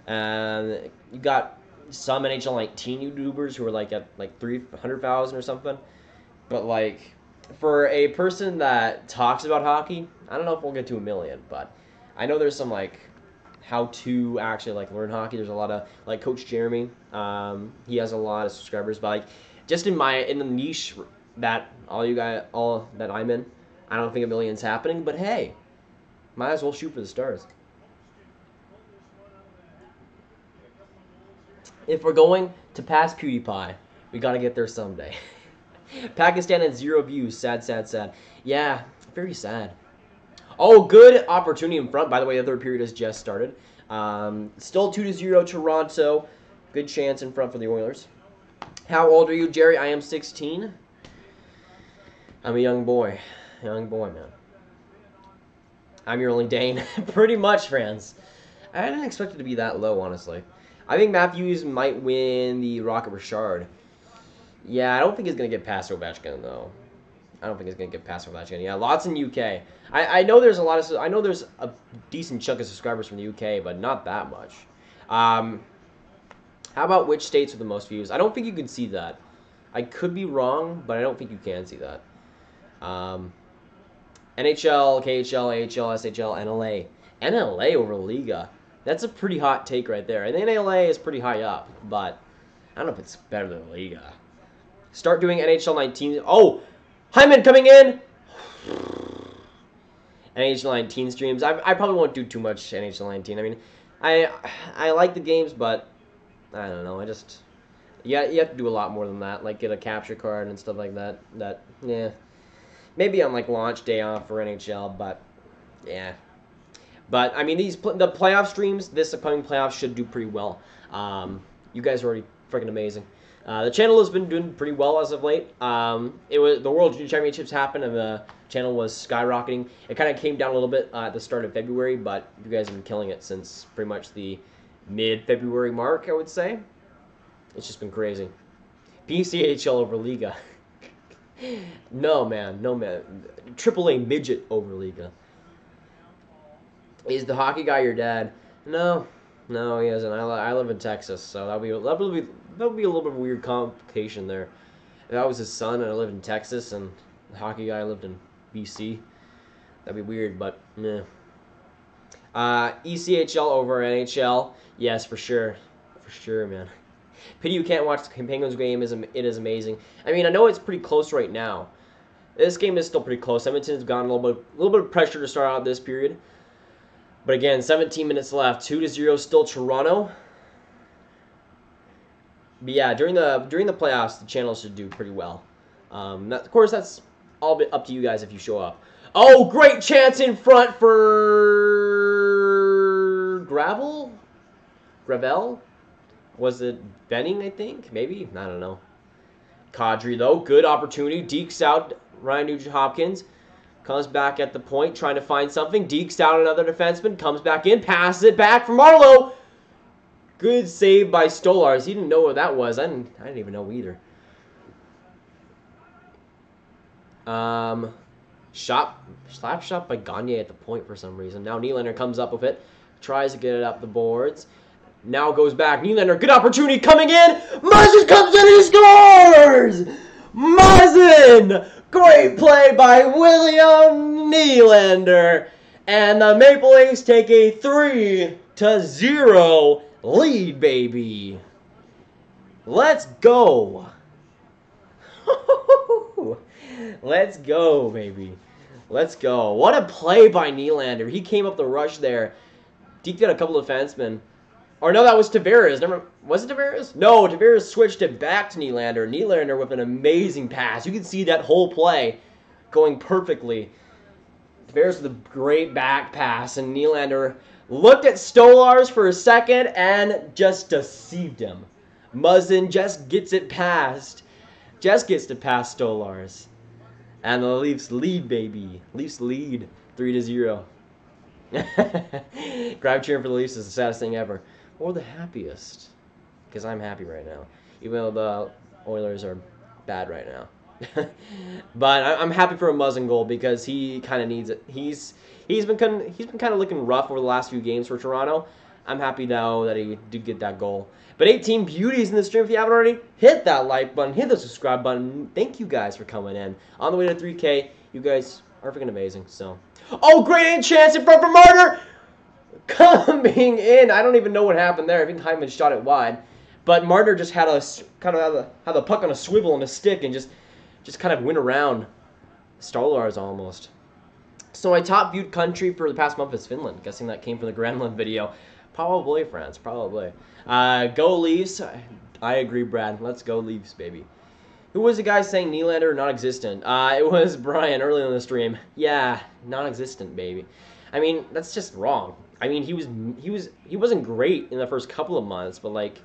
And you got some NHL like teen YouTubers who are like at like 300,000 or something. But like, for a person that talks about hockey, I don't know if we'll get to 1 million, but I know there's some like how to actually like learn hockey. There's a lot of Coach Jeremy. He has a lot of subscribers, but like just in the niche that all that I'm in. I don't think a million's happening, but hey, might as well shoot for the stars. If we're going to pass PewDiePie, we gotta get there someday. Pakistan had 0 views. Sad, sad, sad. Yeah, very sad. Oh, good opportunity in front. By the way, the third period has just started. Still 2-0 Toronto. Good chance in front for the Oilers. How old are you, Jerry? I am 16. I'm a young boy. Young boy, man. I'm your only Dane. Pretty much, friends. I didn't expect it to be that low, honestly. I think Matthews might win the Rocket Richard. Yeah, I don't think he's going to get past Ovechkin, though. I don't think he's going to get past Ovechkin. Yeah, lots in UK. I know there's a decent chunk of subscribers from the UK, but not that much. How about which states with the most views? I don't think you can see that. I could be wrong, but I don't think you can see that. NHL, KHL, AHL, SHL, NLA. NLA over Liga. That's a pretty hot take right there. And NLA is pretty high up, but I don't know if it's better than Liga. Start doing NHL 19. Oh, Hyman coming in. NHL 19 streams. I probably won't do too much NHL 19. I mean, I like the games, but I don't know. You have to do a lot more than that. Like get a capture card and stuff like that. Yeah. Maybe on like launch day off for NHL, but yeah. But I mean, the playoff streams, this upcoming playoff should do pretty well. You guys are already freaking amazing. The channel has been doing pretty well as of late. It was the World Junior Championships happened, and the channel was skyrocketing. It kind of came down a little bit at the start of February, but you guys have been killing it since pretty much the mid-February mark, I would say. It's just been crazy. PCHL over Liga. No, man. No, man. AAA midget over Liga. Is the hockey guy your dad? No, he isn't. I live in Texas, so that'll be a little bit of a weird complication there. If that was his son and I live in Texas and the hockey guy lived in BC, that'd be weird, but meh. ECHL over NHL. Yes, for sure. For sure, man. Pity you can't watch the Penguins game. It is amazing. I mean, I know it's pretty close right now. This game is still pretty close. Edmonton's gotten a little bit of pressure to start out this period. But again, 17 minutes left. 2-0 still Toronto. But yeah, during the playoffs, the channel should do pretty well. Of course, that's all up to you guys if you show up. Oh, great chance in front for Gravel? Was it Benning, I think? Maybe? I don't know. Kadri, though. Good opportunity. Dekes out Ryan Nugent-Hopkins. Comes back at the point, trying to find something. Dekes out another defenseman. Comes back in. Passes it back for Marlowe. Good save by Stolars. He didn't know what that was. I didn't even know either. Slap shot by Gagne at the point for some reason. Now Nylander comes up with it. Tries to get it up the boards. Now goes back. Nylander, good opportunity coming in. Muzzin comes in and he scores! Muzzin! Great play by William Nylander. And the Maple Leafs take a 3-0 lead, baby. Let's go. Let's go, baby. Let's go. What a play by Nylander. He came up the rush there. Deked out a couple of defensemen. Or no, that was Tavares. Was it Tavares? No, Tavares switched it back to Nylander. Nylander with an amazing pass. You can see that whole play going perfectly. Tavares with a great back pass, and Nylander looked at Stolars for a second and just deceived him. Muzzin just gets it past. Just gets to pass Stolars. And the Leafs lead, baby. Leafs lead 3-0. Grab cheering for the Leafs is the saddest thing ever. Or the happiest. Because I'm happy right now. Even though the Oilers are bad right now. But I'm happy for a Muzzin goal because he kind of needs it. He's been kind of looking rough over the last few games for Toronto. I'm happy now that he did get that goal. But 18 beauties in the stream. If you haven't already, hit that like button, hit the subscribe button. Thank you guys for coming in. On the way to 3K, you guys are freaking amazing. So, oh, great chance in front for Marner. Coming in. I don't even know what happened there. I think Hyman shot it wide. But Marner just had the puck on a swivel and a stick and just just kind of went around Starlars almost. So my top viewed country for the past month is Finland. Guessing that came from the Gremlin video. Probably France, probably. Go Leafs. I agree, Brad. Let's go Leafs, baby. Who was the guy saying Nylander non-existent? It was Brian early on the stream. Yeah, non-existent, baby. I mean, that's just wrong. I mean, he wasn't great in the first couple of months, but like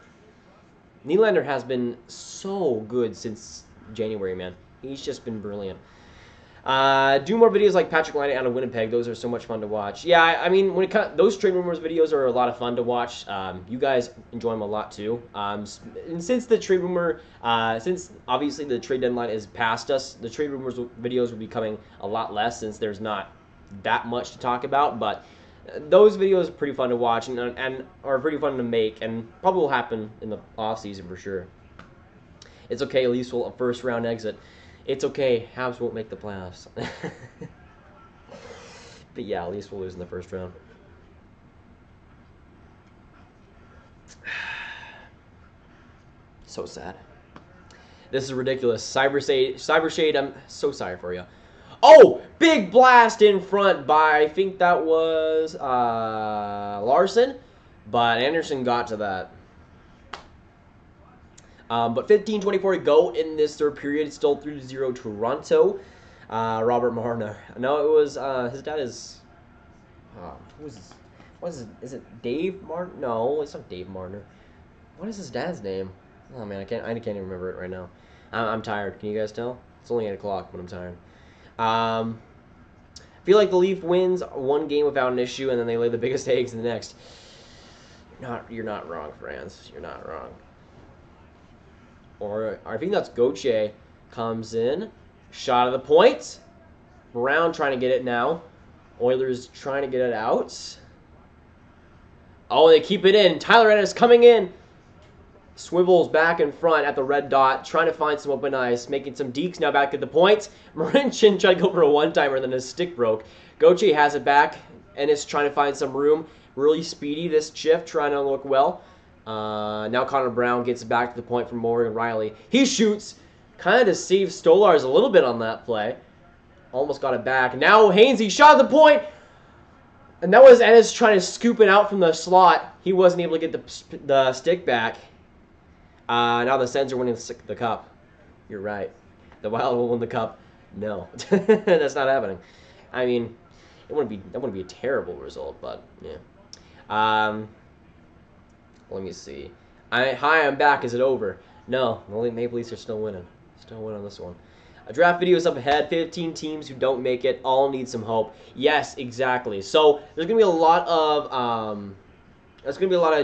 Nylander has been so good since January, man. He's just been brilliant. Do more videos like Patrick Laine out of Winnipeg. Those are so much fun to watch. Yeah, I mean, those trade rumors videos are a lot of fun to watch. You guys enjoy them a lot too. And since the trade rumor, since obviously the trade deadline is past us, the trade rumors videos will be coming a lot less since there's not that much to talk about. But those videos are pretty fun to watch and are pretty fun to make, and probably will happen in the off season for sure. It's okay. At least we'll a first round exit. It's okay. Habs won't make the playoffs. But yeah, at least we'll lose in the first round. So sad. This is ridiculous. Cybershade, I'm so sorry for you. Oh! Big blast in front by, I think that was Larson. But Anderson got to that. But 15:24 to go in this third period. Still 3-0 Toronto. Robert Marner. No, it was his dad is. Is it Dave Marner? No, it's not Dave Marner. What is his dad's name? Oh man, I can't even remember it right now. I'm tired. Can you guys tell? It's only 8 o'clock, but I'm tired. I feel like the Leaf wins one game without an issue, and then they lay the biggest eggs in the next. You're not wrong, Franz. You're not wrong. Or I think that's Gauthier comes in. Shot of the point. Brown trying to get it now. Oilers trying to get it out. Oh, they keep it in. Tyler Ennis coming in. Swivels back in front at the red dot. Trying to find some open ice. Making some dekes now back at the point. Marincin tried to go for a one-timer, then his stick broke. Gauthier has it back. Ennis trying to find some room. Really speedy this shift. Trying to look well. Now Connor Brown gets back to the point from Morgan Riley. He shoots. Kind of deceived Stolars a little bit on that play. Almost got it back. Now Hainsey shot at the point. And that was Ennis trying to scoop it out from the slot. He wasn't able to get the stick back. Now the Sens are winning the cup. You're right. The Wild will win the cup. No. That's not happening. I mean, that wouldn't be a terrible result, but yeah. Let me see. Hi, I'm back. Is it over? No. The Maple Leafs are still winning. Still winning on this one. A draft video is up ahead. 15 teams who don't make it all need some hope. Yes, exactly. So there's gonna be a lot of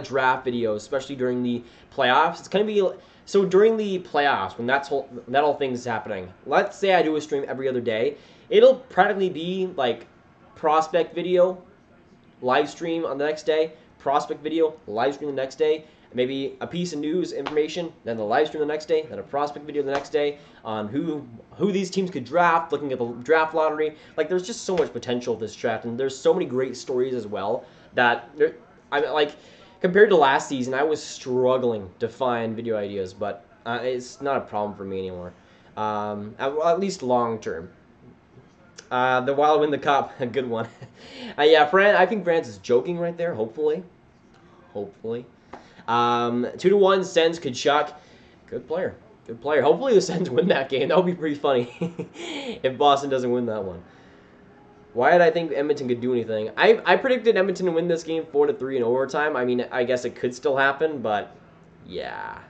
draft videos, especially during the playoffs. It's gonna be so during the playoffs when that whole thing is happening. Let's say I do a stream every other day. It'll practically be like prospect video, live stream on the next day. Prospect video, live stream the next day, maybe a piece of news information, then the live stream the next day, then a prospect video the next day on who these teams could draft, looking at the draft lottery. Like, there's just so much potential with this draft, and there's so many great stories as well that compared to last season, I was struggling to find video ideas, but it's not a problem for me anymore, at least long term. The Wild win the cup. A good one. Yeah, I think France is joking right there, hopefully. 2-1, Sens Kachuk. Good player. Good player. Hopefully the Sens win that game. That would be pretty funny if Boston doesn't win that one. Why did I think Edmonton could do anything? I predicted Edmonton to win this game 4-3 in overtime. I mean, I guess it could still happen, but yeah.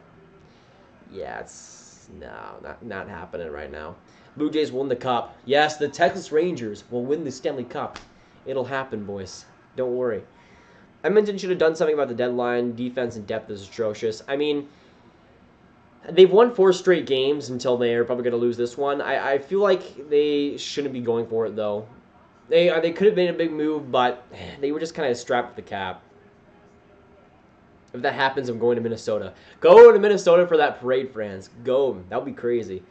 Yeah, it's not happening right now. Blue Jays won the cup. Yes, the Texas Rangers will win the Stanley Cup. It'll happen, boys. Don't worry. Edmonton should have done something about the deadline. Defense and depth is atrocious. I mean, they've won 4 straight games until they're probably going to lose this one. I feel like they shouldn't be going for it, though. They could have made a big move, but they were just kind of strapped with the cap. If that happens, I'm going to Minnesota. Go to Minnesota for that parade, friends. Go. That would be crazy.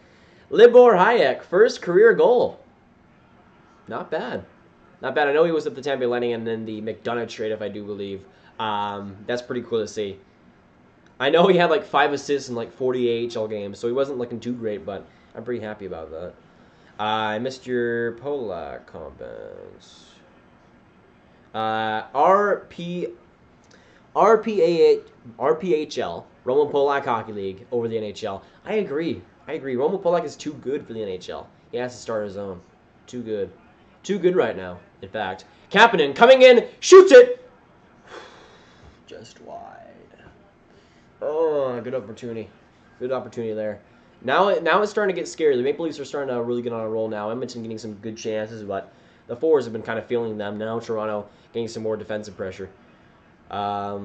Libor Hayek, first career goal. Not bad. Not bad. I know he was at the Tampa Bay Lightning and then the McDonough trade, if I do believe. That's pretty cool to see. I know he had like 5 assists in like 40 AHL games, so he wasn't looking too great, but I'm pretty happy about that. I missed your Polak comments. RPHL, Roman Polak Hockey League, over the NHL. I agree. Roman Polak is too good for the NHL. He has to start his own. Too good. Too good right now, in fact. Kapanen coming in, shoots it! Just wide. Oh, good opportunity. Good opportunity there. Now it's starting to get scary. The Maple Leafs are starting to really get on a roll now. Edmonton getting some good chances, but the forwards have been kind of feeling them. Now Toronto getting some more defensive pressure. I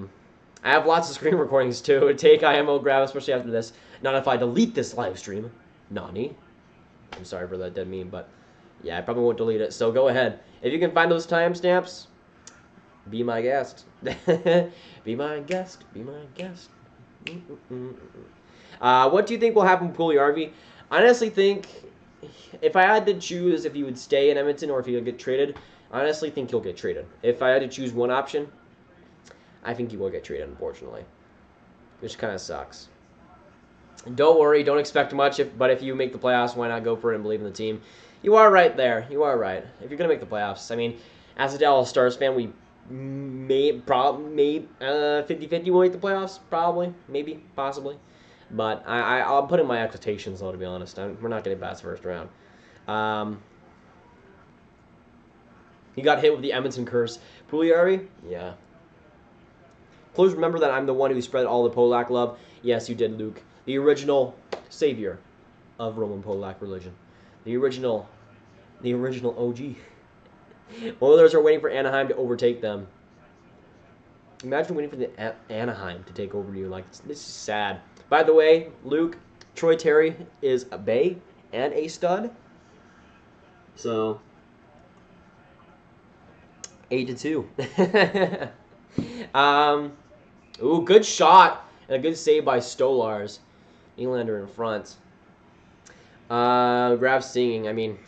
have lots of screen recordings too. Take IMO grab, especially after this. Not if I delete this live stream. Nani. I'm sorry for that dead meme, but yeah, I probably won't delete it. So go ahead. If you can find those timestamps, be my guest. Be my guest. Be my guest. What do you think will happen with Puljujärvi? I honestly think if I had to choose if he would stay in Edmonton or if he would get traded, I honestly think he'll get traded. If I had to choose one option, I think he will get traded, unfortunately. Which kind of sucks. Don't worry, don't expect much, but if you make the playoffs, why not go for it and believe in the team? You are right there. You are right. If you're going to make the playoffs, I mean, as a Dallas Stars fan, we may 50-50 will make the playoffs, probably, maybe, possibly. But I'll put in my expectations, though, to be honest. We're not getting past the first round. He got hit with the Edmonton curse. Puljujärvi? Yeah. Please remember that I'm the one who spread all the Polak love. Yes, you did, Luke. The original savior of Roman Polak religion. The original OG. Oilers are waiting for Anaheim to overtake them. Imagine waiting for the Anaheim to take over you. Like, this is sad. By the way, Luke, Troy Terry is a Bay and a stud. So, 8-2. Ooh, good shot and a good save by Stolars. Nylander in front. Grab singing. I mean,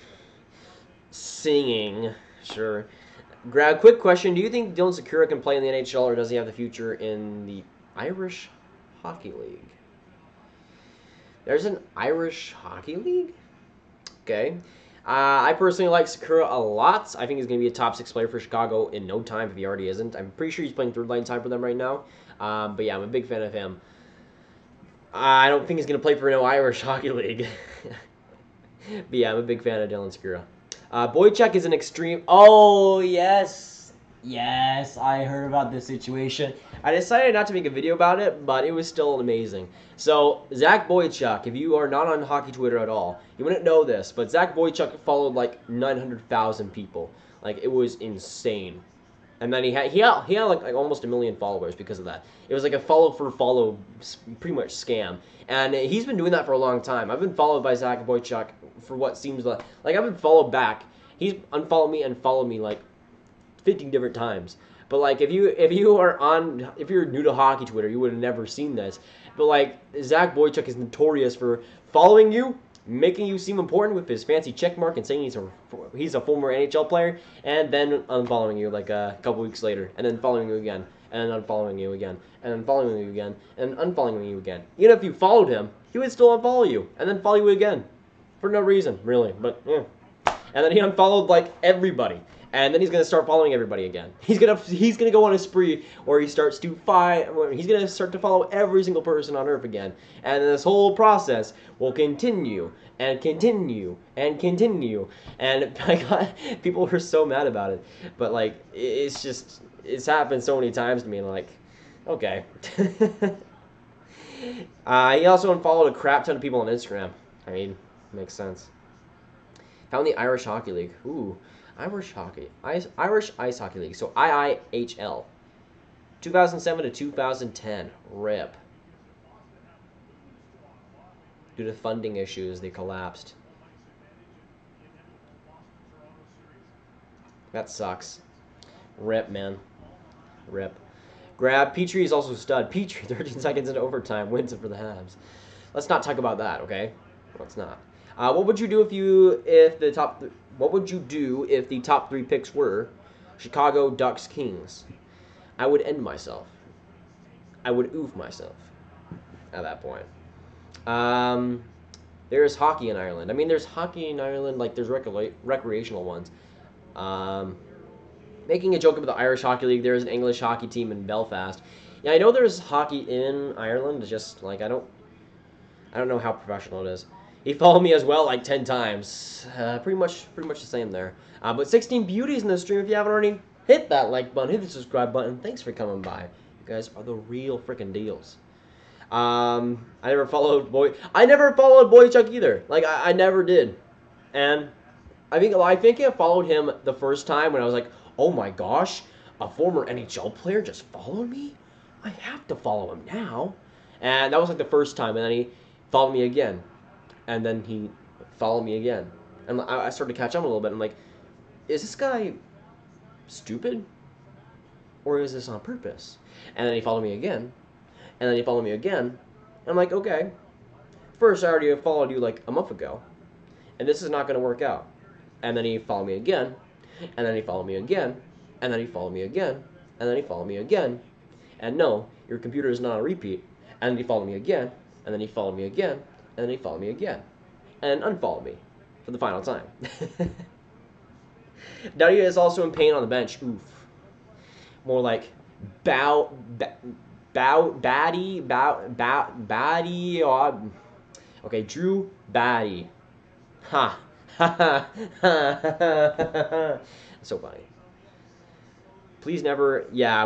singing. Sure. Grab, quick question. Do you think Dylan Sikura can play in the NHL, or does he have the future in the Irish Hockey League? There's an Irish Hockey League? Okay. I personally like Sikura a lot. I think he's going to be a top 6 player for Chicago in no time if he already isn't. I'm pretty sure he's playing third line time for them right now. But yeah, I'm a big fan of him. I don't think he's going to play for no Irish Hockey League. But yeah, I'm a big fan of Dylan Sikura. Boychuk is an extreme... Oh, yes. Yes, I heard about this situation. I decided not to make a video about it, but it was still amazing. So, Zach Boychuk, if you are not on hockey Twitter at all, you wouldn't know this, but Zach Boychuk followed like 900,000 people. Like, it was insane. And then he had like almost 1 million followers because of that. It was like a follow pretty much scam. And he's been doing that for a long time. I've been followed by Zach Boychuk for what seems like I've been followed back. He's unfollowed me and followed me like 50 different times. But like if you're new to hockey Twitter, you would have never seen this. But like Zach Boychuk is notorious for following you, making you seem important with his fancy check mark and saying he's a former NHL player, and then unfollowing you like a couple weeks later, and then following you again, and then unfollowing you again, and then following you again, and unfollowing you again. Even if you followed him, he would still unfollow you, and then follow you again. For no reason, really, but yeah. And then he unfollowed like everybody. And then he's gonna start following everybody again. He's gonna go on a spree, or he's gonna start to follow every single person on Earth again. And this whole process will continue and continue and continue. And my God, people were so mad about it. But like, it's happened so many times to me. And like, okay. He also unfollowed a crap ton of people on Instagram. I mean, makes sense. Found the Irish Hockey League. Ooh. Irish Ice Hockey League, so IIHL, 2007 to 2010, RIP. Due to funding issues, they collapsed. That sucks. RIP, man. RIP. Grab. Petrie is also stud. Petrie, 13 seconds into overtime, wins it for the Habs. Let's not talk about that, okay? Let's not. What would you do if the top 3 picks were Chicago, Ducks, Kings? I would end myself. I would oof myself at that point. There's hockey in Ireland. I mean, there's hockey in Ireland, like there's recreational ones. Making a joke about the Irish Hockey League, there's an English hockey team in Belfast. Yeah, I know there's hockey in Ireland. It's just like I don't know how professional it is. He followed me as well like 10 times. Pretty much the same there. But 16 beauties in the stream. If you haven't already, hit that like button, hit the subscribe button. Thanks for coming by. You guys are the real freaking deals. I never followed Boychuk either. Like I never did, and I think I followed him the first time when I was like, oh my gosh, a former NHL player just followed me. I have to follow him now, and that was like the first time, and then he followed me again, and then he followed me again, and I started to catch on a little bit. I'm like, is this guy stupid, or is this on purpose? And then he followed me again. And then he followed me again. And I'm like, okay. First, I already followed you like a month ago. And this is not going to work out. And then he followed me again. And then he followed me again. And then he followed me again. And then he followed me again. And no, your computer is not on repeat. And then he followed me again. And then he followed me again. And then he followed me again. And unfollowed me for the final time. Daddy is also in pain on the bench. Oof. More like baddie. Okay, Drew Baddie. Ha. So funny. Please never. Yeah,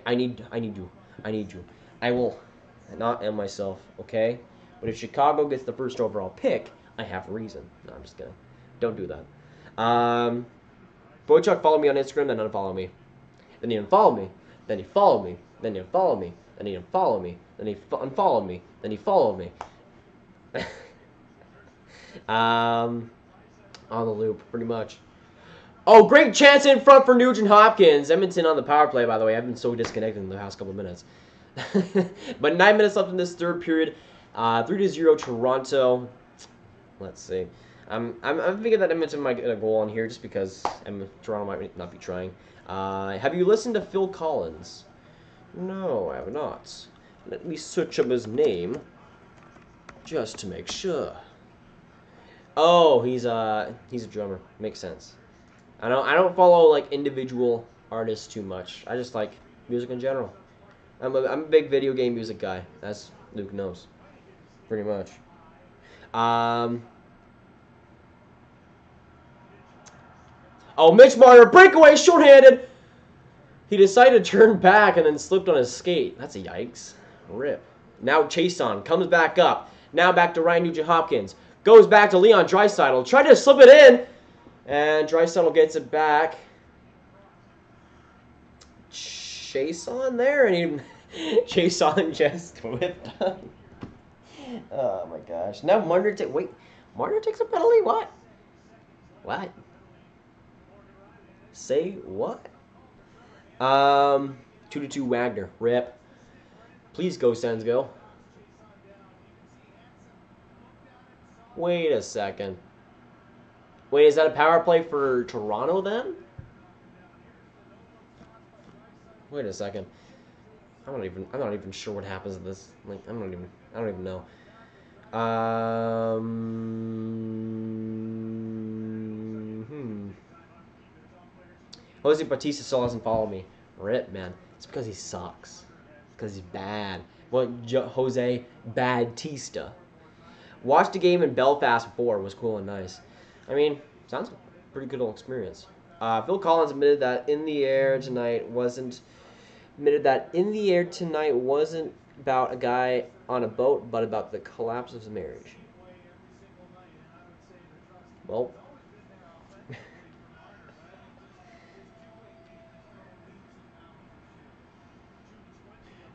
I need you. I will not end myself. Okay. But if Chicago gets the first overall pick, I have a reason. No, I'm just kidding. Don't do that. Boychuk followed me on Instagram, then unfollowed me. Then he unfollowed me. Then he followed me. Then he unfollowed me. Then he unfollowed me. Then he unfollowed me. Then he followed me. On the loop, pretty much. Oh, great chance in front for Nugent Hopkins. Edmonton on the power play, by the way. I've been so disconnected in the past couple of minutes. But 9 minutes left in this third period. 3-0 Toronto. Let's see. I'm thinking that Edmonton might get a goal on here just because Toronto might not be trying. Have you listened to Phil Collins? No, I have not. Let me search up his name just to make sure. Oh, he's a drummer. Makes sense. I don't follow like individual artists too much. I just like music in general. I'm a big video game music guy. As Luke knows, pretty much. Oh, Mitch Marner, breakaway, shorthanded. He decided to turn back and then slipped on his skate. That's a yikes. Rip. Now Chason comes back up. Now back to Ryan Nugent-Hopkins. Goes back to Leon Draisaitl. Tried to slip it in. And Draisaitl gets it back. Chason there. And he, Chason just whipped up. Oh my gosh. Now Marner takes a penalty? What? What? Say what? 2-2 Wagner. Rip. Please go, Sens, go. Wait a second. Wait, is that a power play for Toronto then? Wait a second. I'm not even sure what happens to this. Like I don't even know. Jose Bautista still hasn't followed me. Rip, man. It's because he sucks. It's because he's bad. Well, Jose Bautista. Watched a game in Belfast before. It was cool and nice. I mean, sounds like a pretty good old experience. Phil Collins admitted that In the Air Tonight wasn't about a guy on a boat, but about the collapse of his marriage. Well.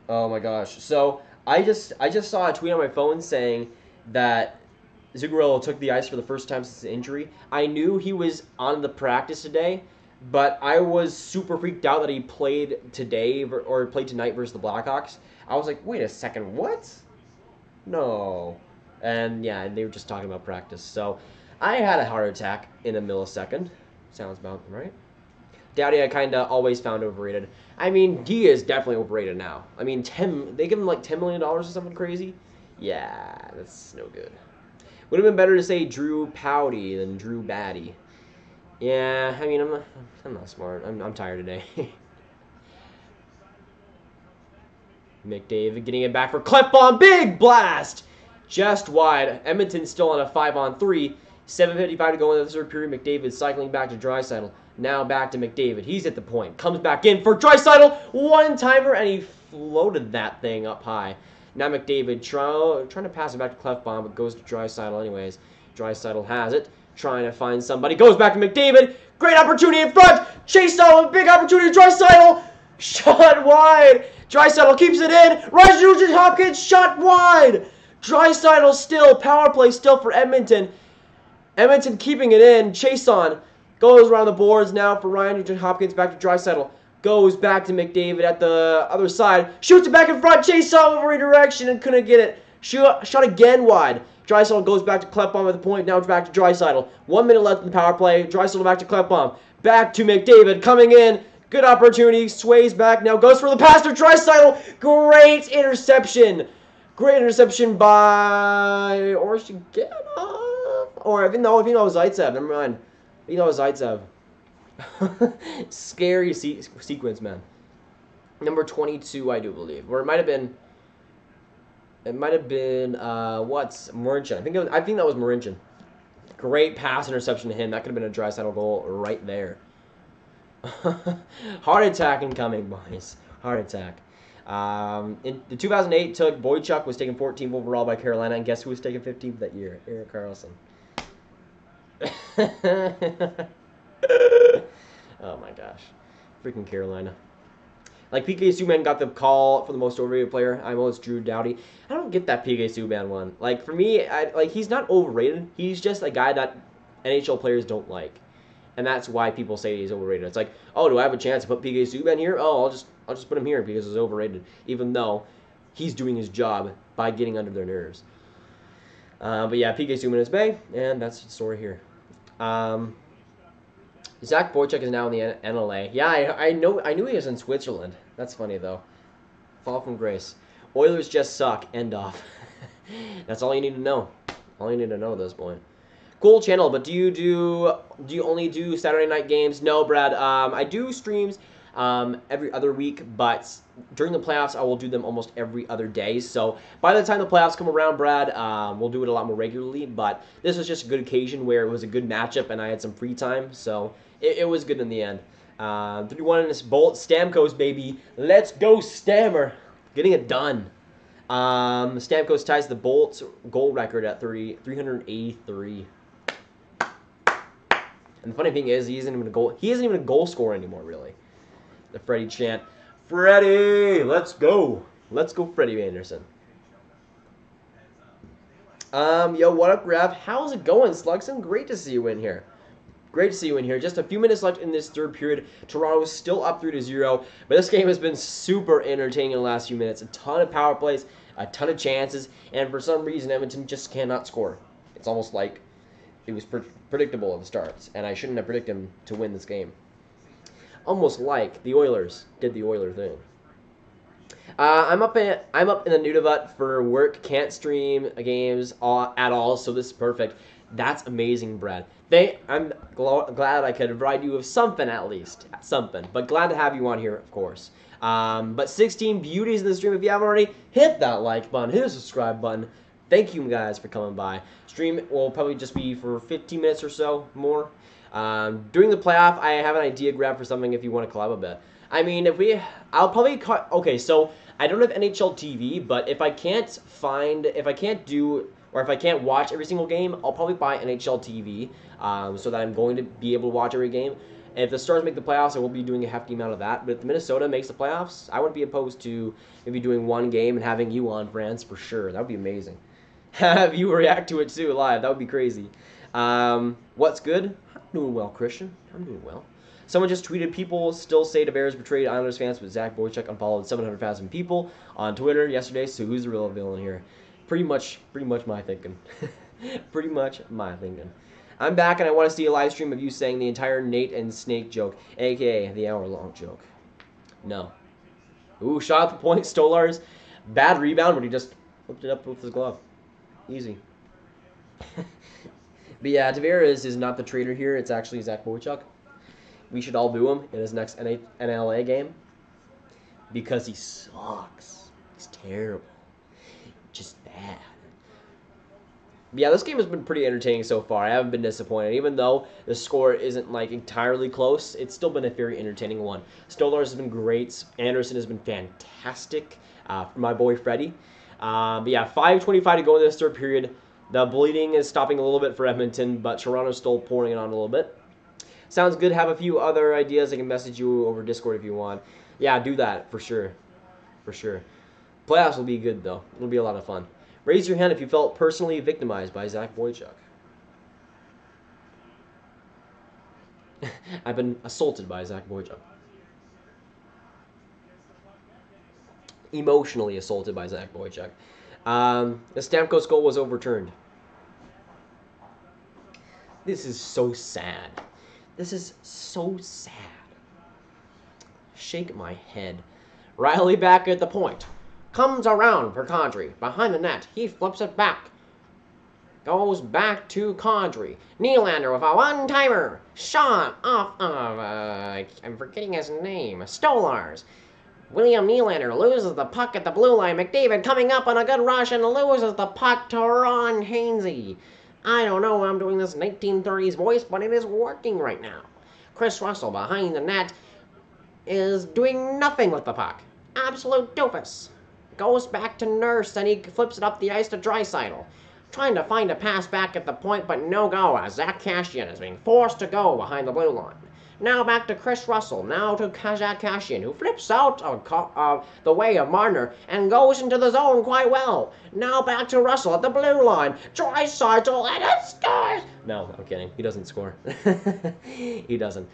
Oh my gosh. So I just saw a tweet on my phone saying that Zuccarello took the ice for the first time since the injury. I knew he was on the practice today, but I was super freaked out that he played today or played tonight versus the Blackhawks. I was like, wait a second, what? No. And yeah, they were just talking about practice. So I had a heart attack in a millisecond. Sounds about right. Dowdy I kind of always found overrated. I mean, he is definitely overrated now. I mean, they give him like $10 million or something crazy. Yeah, that's no good. Would have been better to say Drew Pouty than Drew Batty. Yeah, I mean, I'm not smart. I'm tired today. McDavid getting it back for Klefbom. Big blast! Just wide. Edmonton still on a 5-on-3. 7:55 to go in the third period. McDavid cycling back to Draisaitl. Now back to McDavid. He's at the point. Comes back in for Draisaitl. One-timer, and he floated that thing up high. Now McDavid trying to pass it back to Klefbom, but goes to Draisaitl anyways. Draisaitl has it. Trying to find somebody. Goes back to McDavid. Great opportunity in front. Chased out with big opportunity. Draisaitl. Shot wide. Draisaitl keeps it in. Ryan Hopkins shot wide. Draisaitl still. Power play still for Edmonton. Edmonton keeping it in. Chase on. Goes around the boards now for Ryan Nugent-Hopkins. Back to Draisaitl. Goes back to McDavid at the other side. Shoots it back in front. Chase on over redirection and couldn't get it. Shot again wide. Draisaitl goes back to Klefbom at the point. Now it's back to Draisaitl. 1 minute left in the power play. Draisaitl back to Klefbom. Back to McDavid. Coming in. Good opportunity. Sways back. Now goes for the pass to Draisaitl. Great interception. Great interception by Orshiganov. Or if you know Zaitsev. Never mind. You know Zaitsev. Scary sequence, man. Number 22, I do believe. Or it might have been. What's Marincin? I think that was Marincin. Great pass interception to him. That could have been a Draisaitl goal right there. Heart attack incoming, boys. Heart attack. In the 2008 took Boychuk was taken 14th overall by Carolina, and guess who was taken 15th that year? Erik Karlsson. Oh my gosh, freaking Carolina. Like, PK Subban got the call for the most overrated player. I know it's Drew Doughty. I don't get that PK Subban one. Like, for me, he's not overrated. He's just a guy that NHL players don't like. And that's why people say he's overrated. It's like, oh, do I have a chance to put PK Subban here? Oh, I'll just put him here because he's overrated. Even though he's doing his job by getting under their nerves. But yeah, PK Subban is bang, and that's the story here. Zach Boychuk is now in the NLA. Yeah, I knew he was in Switzerland. That's funny though. Fall from grace. Oilers just suck. End off. That's all you need to know. All you need to know at this point. Cool channel, but do you only do Saturday night games? No, Brad. I do streams every other week, but during the playoffs, I will do them almost every other day. So by the time the playoffs come around, Brad, we'll do it a lot more regularly. But this was just a good occasion where it was a good matchup and I had some free time, so it was good in the end. 3-1 in this Bolt. Stamkos, baby. Let's go, Stammer. Getting it done. Stamkos ties the Bolts goal record at 383. And the funny thing is, he isn't even a goal scorer anymore, really. The Freddie chant. Freddie, let's go. Let's go, Freddie Anderson. Yo, what up, Rev? How's it going, Slugson? Great to see you in here. Great to see you in here. Just a few minutes left in this third period. Toronto's still up 3-0, but this game has been super entertaining in the last few minutes. A ton of power plays, a ton of chances, and for some reason, Edmonton just cannot score. It's almost like it was predictable at the start, and I shouldn't have predicted them to win this game. Almost like the Oilers did the Oiler thing. I'm up in the Nunavut for work. Can't stream games at all, so this is perfect. That's amazing, Brad. I'm glad I could provide you with something at least, something. But glad to have you on here, of course. But 16 beauties in the stream. If you haven't already, hit that like button, hit the subscribe button. Thank you guys for coming by. Stream will probably just be for 15 minutes or so more. During the playoff, I have an idea grab for something if you want to collab a bit. I mean, I'll probably cut. Okay, so I don't have NHL TV, but if I can't watch every single game, I'll probably buy NHL TV, so that I'm going to be able to watch every game. And if the Stars make the playoffs, I will be doing a hefty amount of that. But if Minnesota makes the playoffs, I wouldn't be opposed to maybe doing one game and having you on, France, for sure. That would be amazing. Have you react to it too live? That would be crazy. What's good? I'm doing well, Christian. I'm doing well. Someone just tweeted, people still say Tavares betrayed Islanders fans, but Zach Boychuk unfollowed 700,000 people on Twitter yesterday, so who's the real villain here? Pretty much my thinking. Pretty much my thinking. I'm back, and I want to see a live stream of you saying the entire Nate and Snake joke, a.k.a. the hour-long joke. No. Ooh, shot at the point, Stolarz. Bad rebound, but he just flipped it up with his glove. Easy. But yeah, Tavares is not the traitor here. It's actually Zach Boychuk. We should all boo him in his next NLA game because he sucks. He's terrible. Just bad. But yeah, this game has been pretty entertaining so far. I haven't been disappointed. Even though the score isn't like entirely close, it's still been a very entertaining one. Stolarz has been great. Anderson has been fantastic. For my boy Freddie. But yeah, 5:25 to go in this third period. The bleeding is stopping a little bit for Edmonton, but Toronto's still pouring it on a little bit. Sounds good. Have a few other ideas. I can message you over Discord if you want. Yeah, do that for sure. For sure. Playoffs will be good, though. It'll be a lot of fun. Raise your hand if you felt personally victimized by Zach Boychuk. I've been assaulted by Zach Boychuk. Emotionally assaulted by Zach Boychuk. The Stamkos goal was overturned. This is so sad. This is so sad. Shake my head. Riley back at the point. Comes around for Kadri. Behind the net. He flips it back. Goes back to Kadri. Nylander with a one-timer. Shot off of, I'm forgetting his name. Stolarz. William Nylander loses the puck at the blue line. McDavid coming up on a good rush and loses the puck to Ron Hainsey. I don't know why I'm doing this 1930s voice, but it is working right now. Chris Russell behind the net is doing nothing with the puck. Absolute doofus. Goes back to Nurse and he flips it up the ice to Draisaitl. Trying to find a pass back at the point, but no go as Zach Kassian is being forced to go behind the blue line. Now back to Chris Russell, now to Zach Kassian, who flips out of the way of Marner and goes into the zone quite well. Now back to Russell at the blue line. Draisaitl and it scores! No, I'm kidding. He doesn't score. He doesn't.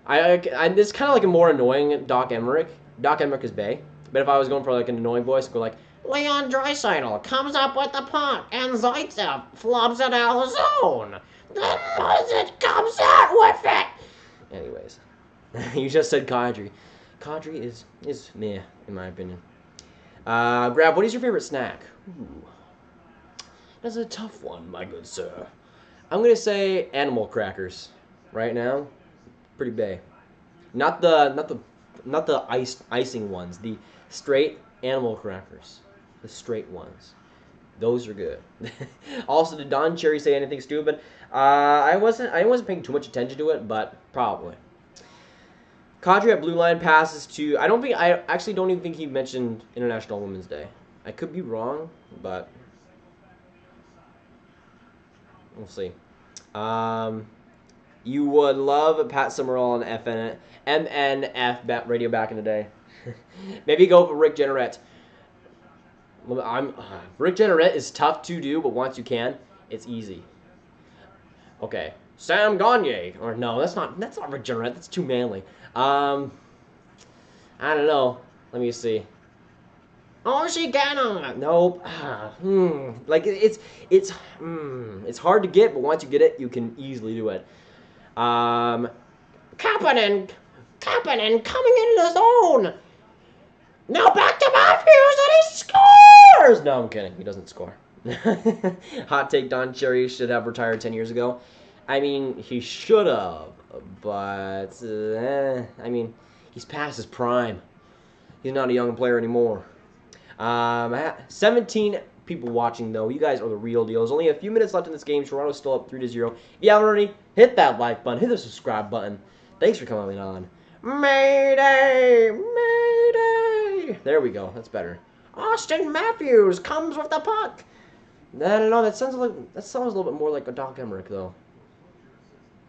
It's kind of like a more annoying Doc Emmerich. Doc Emmerich is bae. But if I was going for like an annoying voice, I'd go like, Leon Draisaitl comes up with the puck and Zaitsev flubs it out of the zone. Then Muzzet comes out with it. Anyways, you just said Kadri. Kadri is meh, in my opinion. Grab, what is your favorite snack? Ooh. That's a tough one, my good sir. I'm going to say animal crackers right now. Pretty bae. Not the icing ones, the straight animal crackers. The straight ones. Those are good. Also, did Don Cherry say anything stupid? I wasn't paying too much attention to it, but probably. Kadri at blue line passes to. I actually don't even think he mentioned International Women's Day. I could be wrong, but we'll see. You would love Pat Summerall on MNF radio back in the day. Maybe go for Rick Jenneret. Rick Jenneret is tough to do, but once you can, it's easy. Okay, Sam Gagner. Or no, that's not Rick Jenneret. That's too manly. I don't know. Let me see. Oh, she got on. Nope. Like it's hard to get, but once you get it, you can easily do it. Kapanen coming into the zone. Now back to Matthews and he scores! No, I'm kidding. He doesn't score. Hot take, Don Cherry should have retired 10 years ago. I mean, he should have, but, I mean, he's past his prime. He's not a young player anymore. 17 people watching, though. You guys are the real deal. There's only a few minutes left in this game. Toronto's still up 3-0. If you haven't already, hit that like button. Hit the subscribe button. Thanks for coming on. Mayday! Mayday! There we go. That's better. Austin Matthews comes with the puck. I don't know. That sounds a little bit more like a Doc Emmerich, though.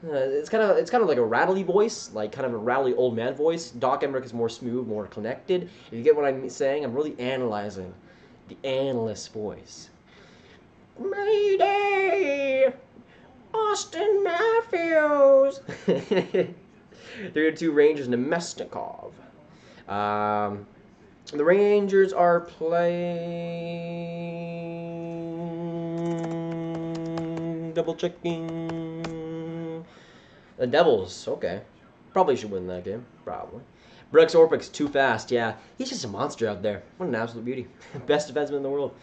It's kind of like a rattly voice, like kind of a rattly old man voice. Doc Emmerich is more smooth, more connected. If you get what I'm saying, I'm really analyzing the analyst voice. Mayday! Austin Matthews! 3-2 Rangers, Nemesnikov. The Rangers are playing... Double checking... The Devils, okay. Probably should win that game, probably. Brooks Orpik's too fast, yeah. He's just a monster out there. What an absolute beauty. Best defenseman in the world.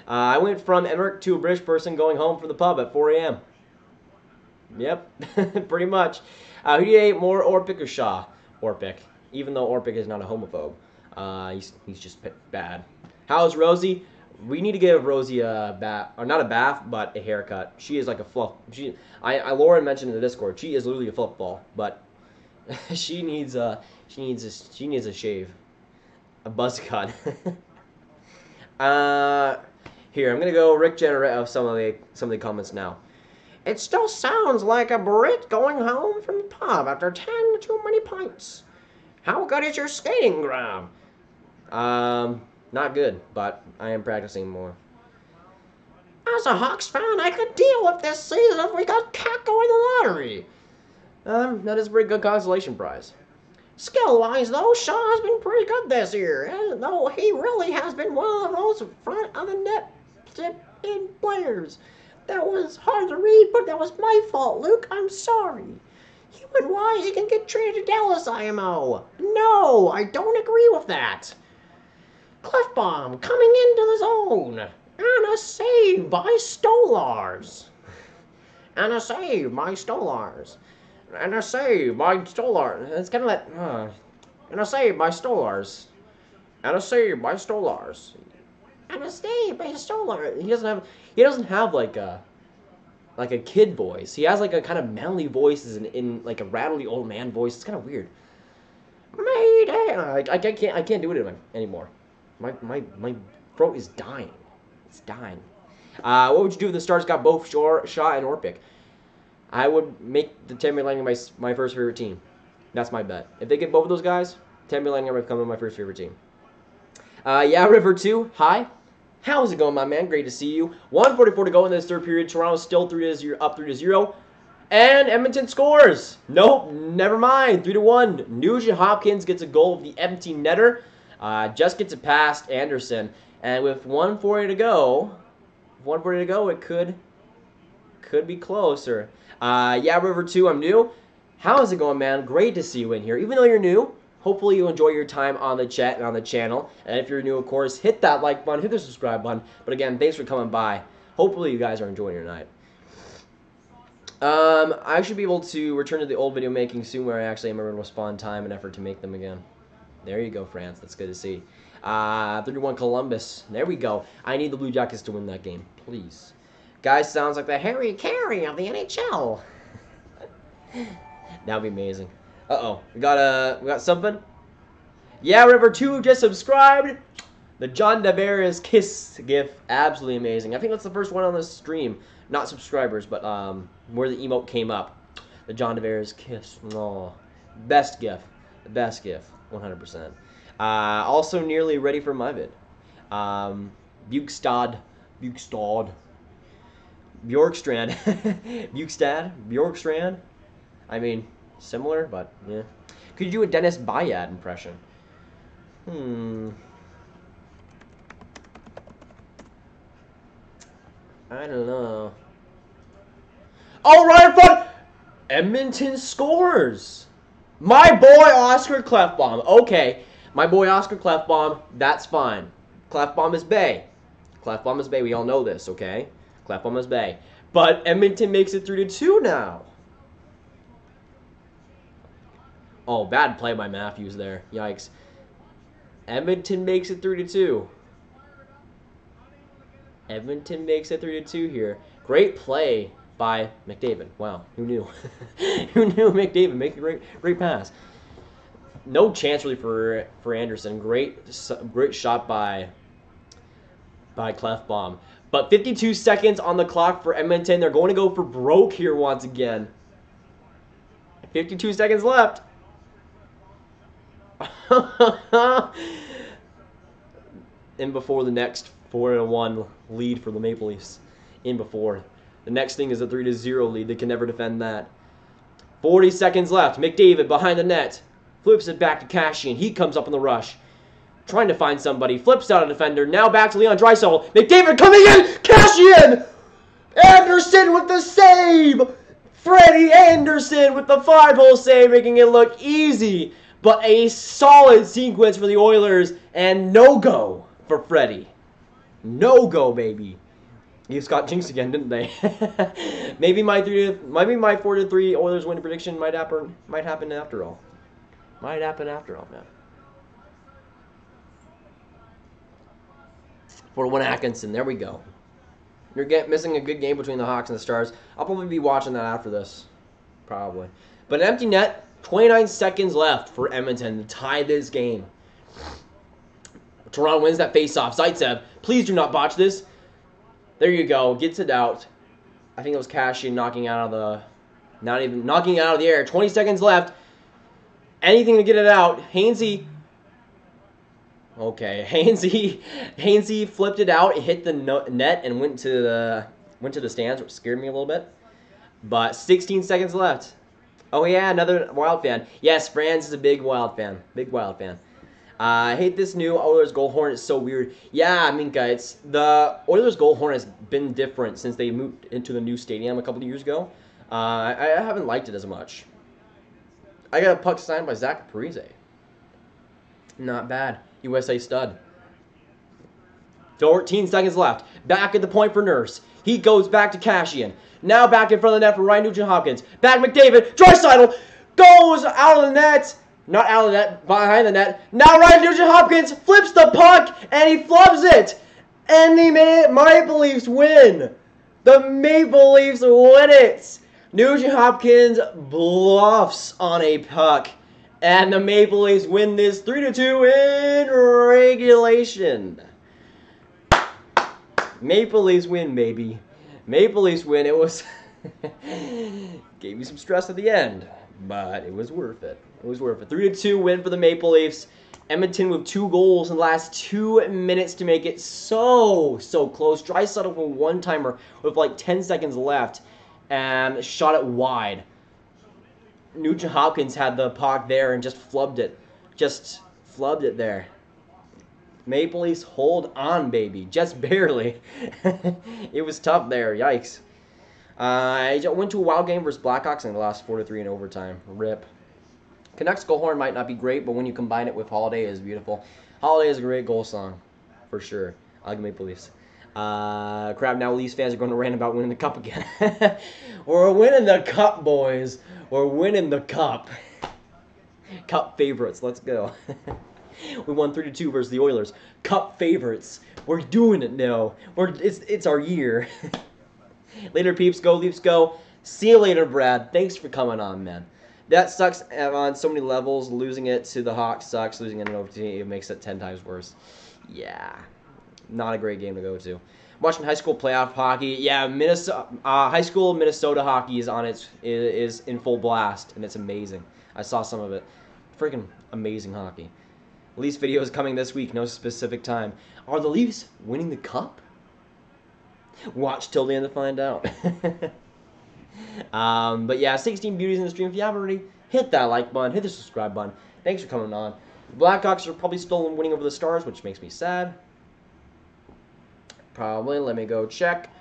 I went from Emmerich to a British person going home from the pub at 4 a.m. Yep, pretty much. Who do you hate more, Orpik or Shaw? Orpik, even though Orpik is not a homophobe. He's just bad. How's Rosie? We need to give Rosie a bath, or not a bath, but a haircut. She is like a fluff. Lauren mentioned in the Discord, she is literally a football, but she needs a shave, a buzz cut. Here I'm gonna go Rick Generate of some of the comments now. It still sounds like a Brit going home from the pub after 10 too many pints. How good is your skating, Graham? Not good, but I am practicing more. As a Hawks fan, I could deal with this season if we got Kakko in the lottery. That is a pretty good consolation prize. Skill-wise, though, Shaw has been pretty good this year, though he really has been one of those front-of-the-net players. That was hard to read, but that was my fault, Luke. I'm sorry. Human-wise, he can get traded to Dallas, IMO. No, I don't agree with that. Cliffbomb coming into the zone. And a save by Stolars. And a save by Stolars. And a save by Stolars. It's kind of like, and a save by Stolars. And a save by Stolars. And a save by Stolars. He doesn't have like a kid voice. He has like a kind of manly voice in like a rattly old man voice. It's kind of weird. Mayday. I can't do it anymore. My throat is dying. It's dying. What would you do if the Stars got both Shaw and Orpik? I would make the Tampa Lightning my first favorite team. That's my bet. If they get both of those guys, Tampa Lightning are becoming my first favorite team. Yeah, River 2. Hi. How's it going, my man? Great to see you. 1:44 to go in this third period. Toronto's still up 3-0. And Edmonton scores. Nope, never mind. 3-1. Nugent Hopkins gets a goal of the empty netter. Just gets it past Anderson. And with 1:40 to go, it could be closer. Yeah, River 2, I'm new. How's it going, man? Great to see you in here. Even though you're new, hopefully you enjoy your time on the chat and on the channel. And if you're new, of course, hit that like button, hit the subscribe button. But again, thanks for coming by. Hopefully you guys are enjoying your night. I should be able to return to the old video making soon where I actually am able to spawn time and effort to make them again. There you go, France. That's good to see. 31 Columbus. There we go. I need the Blue Jackets to win that game, please. Guys, sounds like the Harry Carey of the NHL. That'd be amazing. Uh-oh. We got something? Yeah, River 2 just subscribed. The John Tavares kiss gif. Absolutely amazing. I think that's the first one on this stream. Not subscribers, but where the emote came up. The John Tavares kiss. Oh, best gif. The best gif. 100%. Also nearly ready for my vid. Bukestad. Bjorkstrand. Bjorkstrand. I mean, similar, but yeah. Could you do a Dennis Bayad impression? I don't know. All right, but Edmonton scores. My boy Oscar Clefbaum. Okay, my boy Oscar Clefbaum. That's fine. Clefbaum is Bay. Clefbaum is Bay. We all know this, okay? Clefbaum is Bay. But Edmonton makes it 3-2 now. Oh, bad play by Matthews there. Yikes. Edmonton makes it 3-2. Edmonton makes it 3-2 here. Great play by McDavid. Wow, who knew? Who knew McDavid make a great pass? No chance really for Anderson. Great shot by Clefbaum. But 52 seconds on the clock for Edmonton. They're going to go for broke here once again. 52 seconds left. In before the next 4-1 lead for the Maple Leafs. In before. The next thing is a 3-0 lead. They can never defend that. 40 seconds left. McDavid behind the net. Flips it back to Cashian. He comes up in the rush. Trying to find somebody. Flips out a defender. Now back to Leon Draisaitl. McDavid coming in. Cashian! Anderson with the save! Freddie Anderson with the 5-hole save, making it look easy. But a solid sequence for the Oilers. And no-go for Freddie. No go, baby. Leafs got jinxed again, didn't they? maybe my 4-3 Oilers win prediction might happen after all. Might happen after all, man. 4-1 Atkinson. There we go. You're missing a good game between the Hawks and the Stars. I'll probably be watching that after this. Probably. But an empty net. 29 seconds left for Edmonton to tie this game. Toronto wins that face-off. Zaitsev, please do not botch this. There you go. Gets it out. I think it was Cashin knocking out of the air. 20 seconds left. Anything to get it out. Hainsey. Okay, Hainsey flipped it out. It hit the net and went to the stands, which scared me a little bit. But 16 seconds left. Oh yeah, another Wild fan. Yes, Franz is a big Wild fan. Big Wild fan. I hate this new Oilers goal horn. It's so weird. Yeah, Minka, the Oilers goal horn has been different since they moved into the new stadium a couple of years ago. I haven't liked it as much. I got a puck signed by Zach Parise. Not bad. USA stud. 14 seconds left. Back at the point for Nurse. He goes back to Cashin. Now back in front of the net for Ryan Nugent-Hopkins. Back McDavid. Draisaitl goes out of the net. Not out of the net. Behind the net. Now Ryan Nugent-Hopkins flips the puck. And he flubs it. And the Maple Leafs win. The Maple Leafs win it. Nugent-Hopkins bluffs on a puck. And the Maple Leafs win this 3-2 in regulation. Maple Leafs win, baby. Maple Leafs win. It was gave me some stress at the end, but it was worth it. It was worth it. 3-2 win for the Maple Leafs. Edmonton with 2 goals in the last 2 minutes to make it so close. Draisaitl for one-timer with like 10 seconds left and shot it wide. Nugent-Hopkins had the puck there and just flubbed it. Just flubbed it there. Maple Leafs hold on, baby. Just barely. It was tough there. Yikes. I went to a Wild game versus Blackhawks and lost 4-3 in overtime. RIP. Canucks goal horn might not be great, but when you combine it with Holiday, it is beautiful. Holiday is a great goal song, for sure. I like Maple Leafs. Crap, now Leafs fans are going to rant about winning the cup again. We're winning the cup, boys. We're winning the cup. Cup favorites. Let's go. We won 3-2 versus the Oilers. Cup favorites. We're doing it now. It's our year. Later, peeps. Go, Leafs, go. See you later, Brad. Thanks for coming on, man. That sucks on so many levels. Losing it to the Hawks sucks. Losing it in OT, it makes it 10 times worse. Yeah. Not a great game to go to. Watching high school playoff hockey. Yeah, high school Minnesota hockey is in full blast, and it's amazing. I saw some of it. Freaking amazing hockey. Leafs video is coming this week, no specific time. Are the Leafs winning the cup? Watch till the end to find out. But yeah, 16 beauties in the stream. If you haven't already, hit that like button, hit the subscribe button. Thanks for coming on. The Blackhawks are probably still winning over the Stars, which makes me sad. Probably. Let me go check.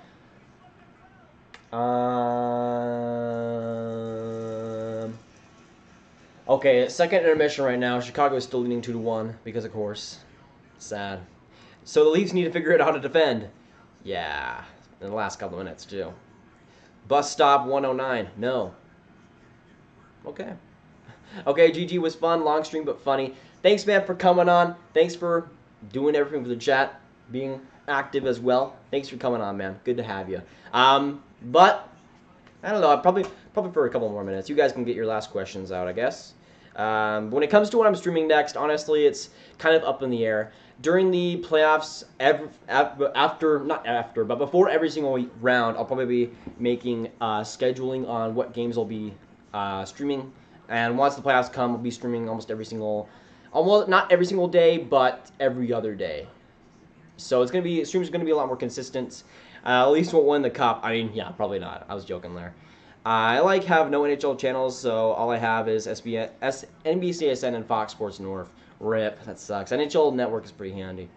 Okay, second intermission right now. Chicago is still leading 2-1 because, of course, sad. So the Leafs need to figure out how to defend. Yeah, in the last couple of minutes, too. Bus stop 109. No. Okay. Okay, GG was fun. Long stream, but funny. Thanks, man, for coming on. Thanks for doing everything for the chat, being active as well. Thanks for coming on, man. Good to have you. But I don't know. Probably for a couple more minutes. You guys can get your last questions out, I guess. When it comes to what I'm streaming next, honestly, it's kind of up in the air. During the playoffs, but before every single round, I'll probably be making scheduling on what games I'll be streaming. And once the playoffs come, I'll be streaming almost not every single day, but every other day. So stream's gonna be a lot more consistent. At least won't win the cup. I mean, yeah, probably not. I was joking there. I have no NHL channels, so all I have is NBCSN and Fox Sports North. RIP. That sucks. NHL Network is pretty handy.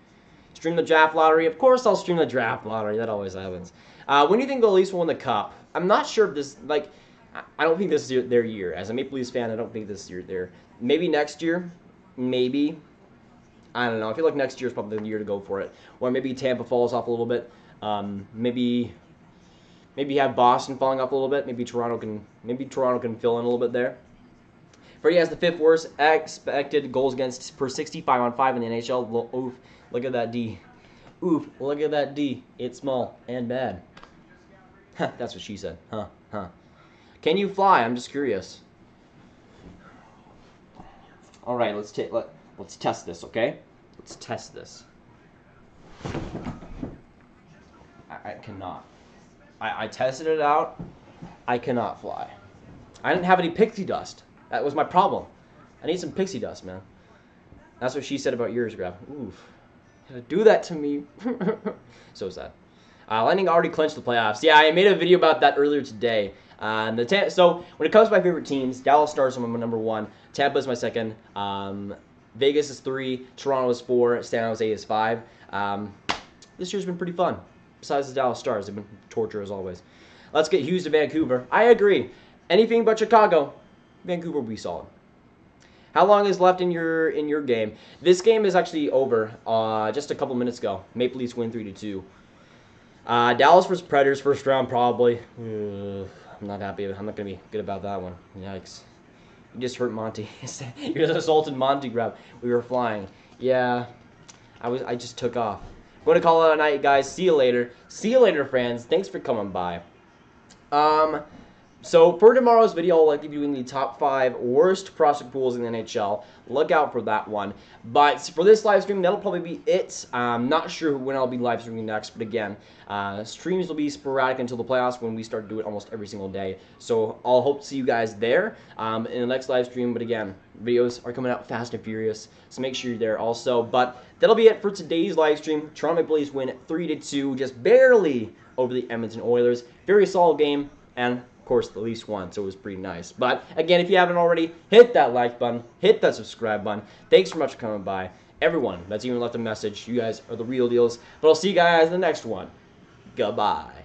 Stream the draft lottery. Of course I'll stream the draft lottery. That always happens. When do you think the Leafs will win the cup? I'm not sure if this, I don't think this is their year. As a Maple Leafs fan, I don't think this is their. Maybe next year. Maybe. I don't know. I feel like next year is probably the year to go for it. Or maybe Tampa falls off a little bit. Maybe have Boston falling off a little bit. Maybe Toronto can fill in a little bit there. Freddie has the 5th worst expected goals against per 65 on 5 in the NHL. Oof, look at that D. Oof, look at that D. It's small and bad. That's what she said. Huh. Can you fly? I'm just curious. All right, let's test this, okay? Let's test this. I cannot. I tested it out. I cannot fly. I didn't have any pixie dust. That was my problem. I need some pixie dust, man. That's what she said about yours, Grab. Oof. Do that to me. So sad. Lightning already clinched the playoffs. Yeah, I made a video about that earlier today. So when it comes to my favorite teams, Dallas Stars are my number 1. Tampa is my 2nd. Vegas is 3. Toronto is 4. San Jose is 5. This year's been pretty fun. Besides the Dallas Stars, they've been torture as always. Let's get Hughes to Vancouver. I agree. Anything but Chicago, Vancouver will be solid. How long is left in your game? This game is actually over just a couple minutes ago. Maple Leafs win 3-2. Dallas vs. Predators, 1st round probably. I'm not happy. I'm not going to be good about that one. Yikes. You just hurt Monty. You just assaulted Monty, Grab. We were flying. Yeah, I just took off. I'm going to call it a night, guys. See you later. See you later, friends. Thanks for coming by. So for tomorrow's video, I'll likely be doing the top 5 worst prospect pools in the NHL. Look out for that one. But for this live stream, that'll probably be it. I'm not sure when I'll be live streaming next, but again, streams will be sporadic until the playoffs when we start to do it almost every single day. So I'll hope to see you guys there in the next live stream. But again, videos are coming out fast and furious, so make sure you're there also. But that'll be it for today's live stream. Toronto Maple Leafs win 3-2, just barely over the Edmonton Oilers. Very solid game, and of course, the Leafs won, so it was pretty nice. But again, if you haven't already, hit that like button, hit that subscribe button. Thanks so much for coming by. Everyone that's even left a message, you guys are the real deals. But I'll see you guys in the next one. Goodbye.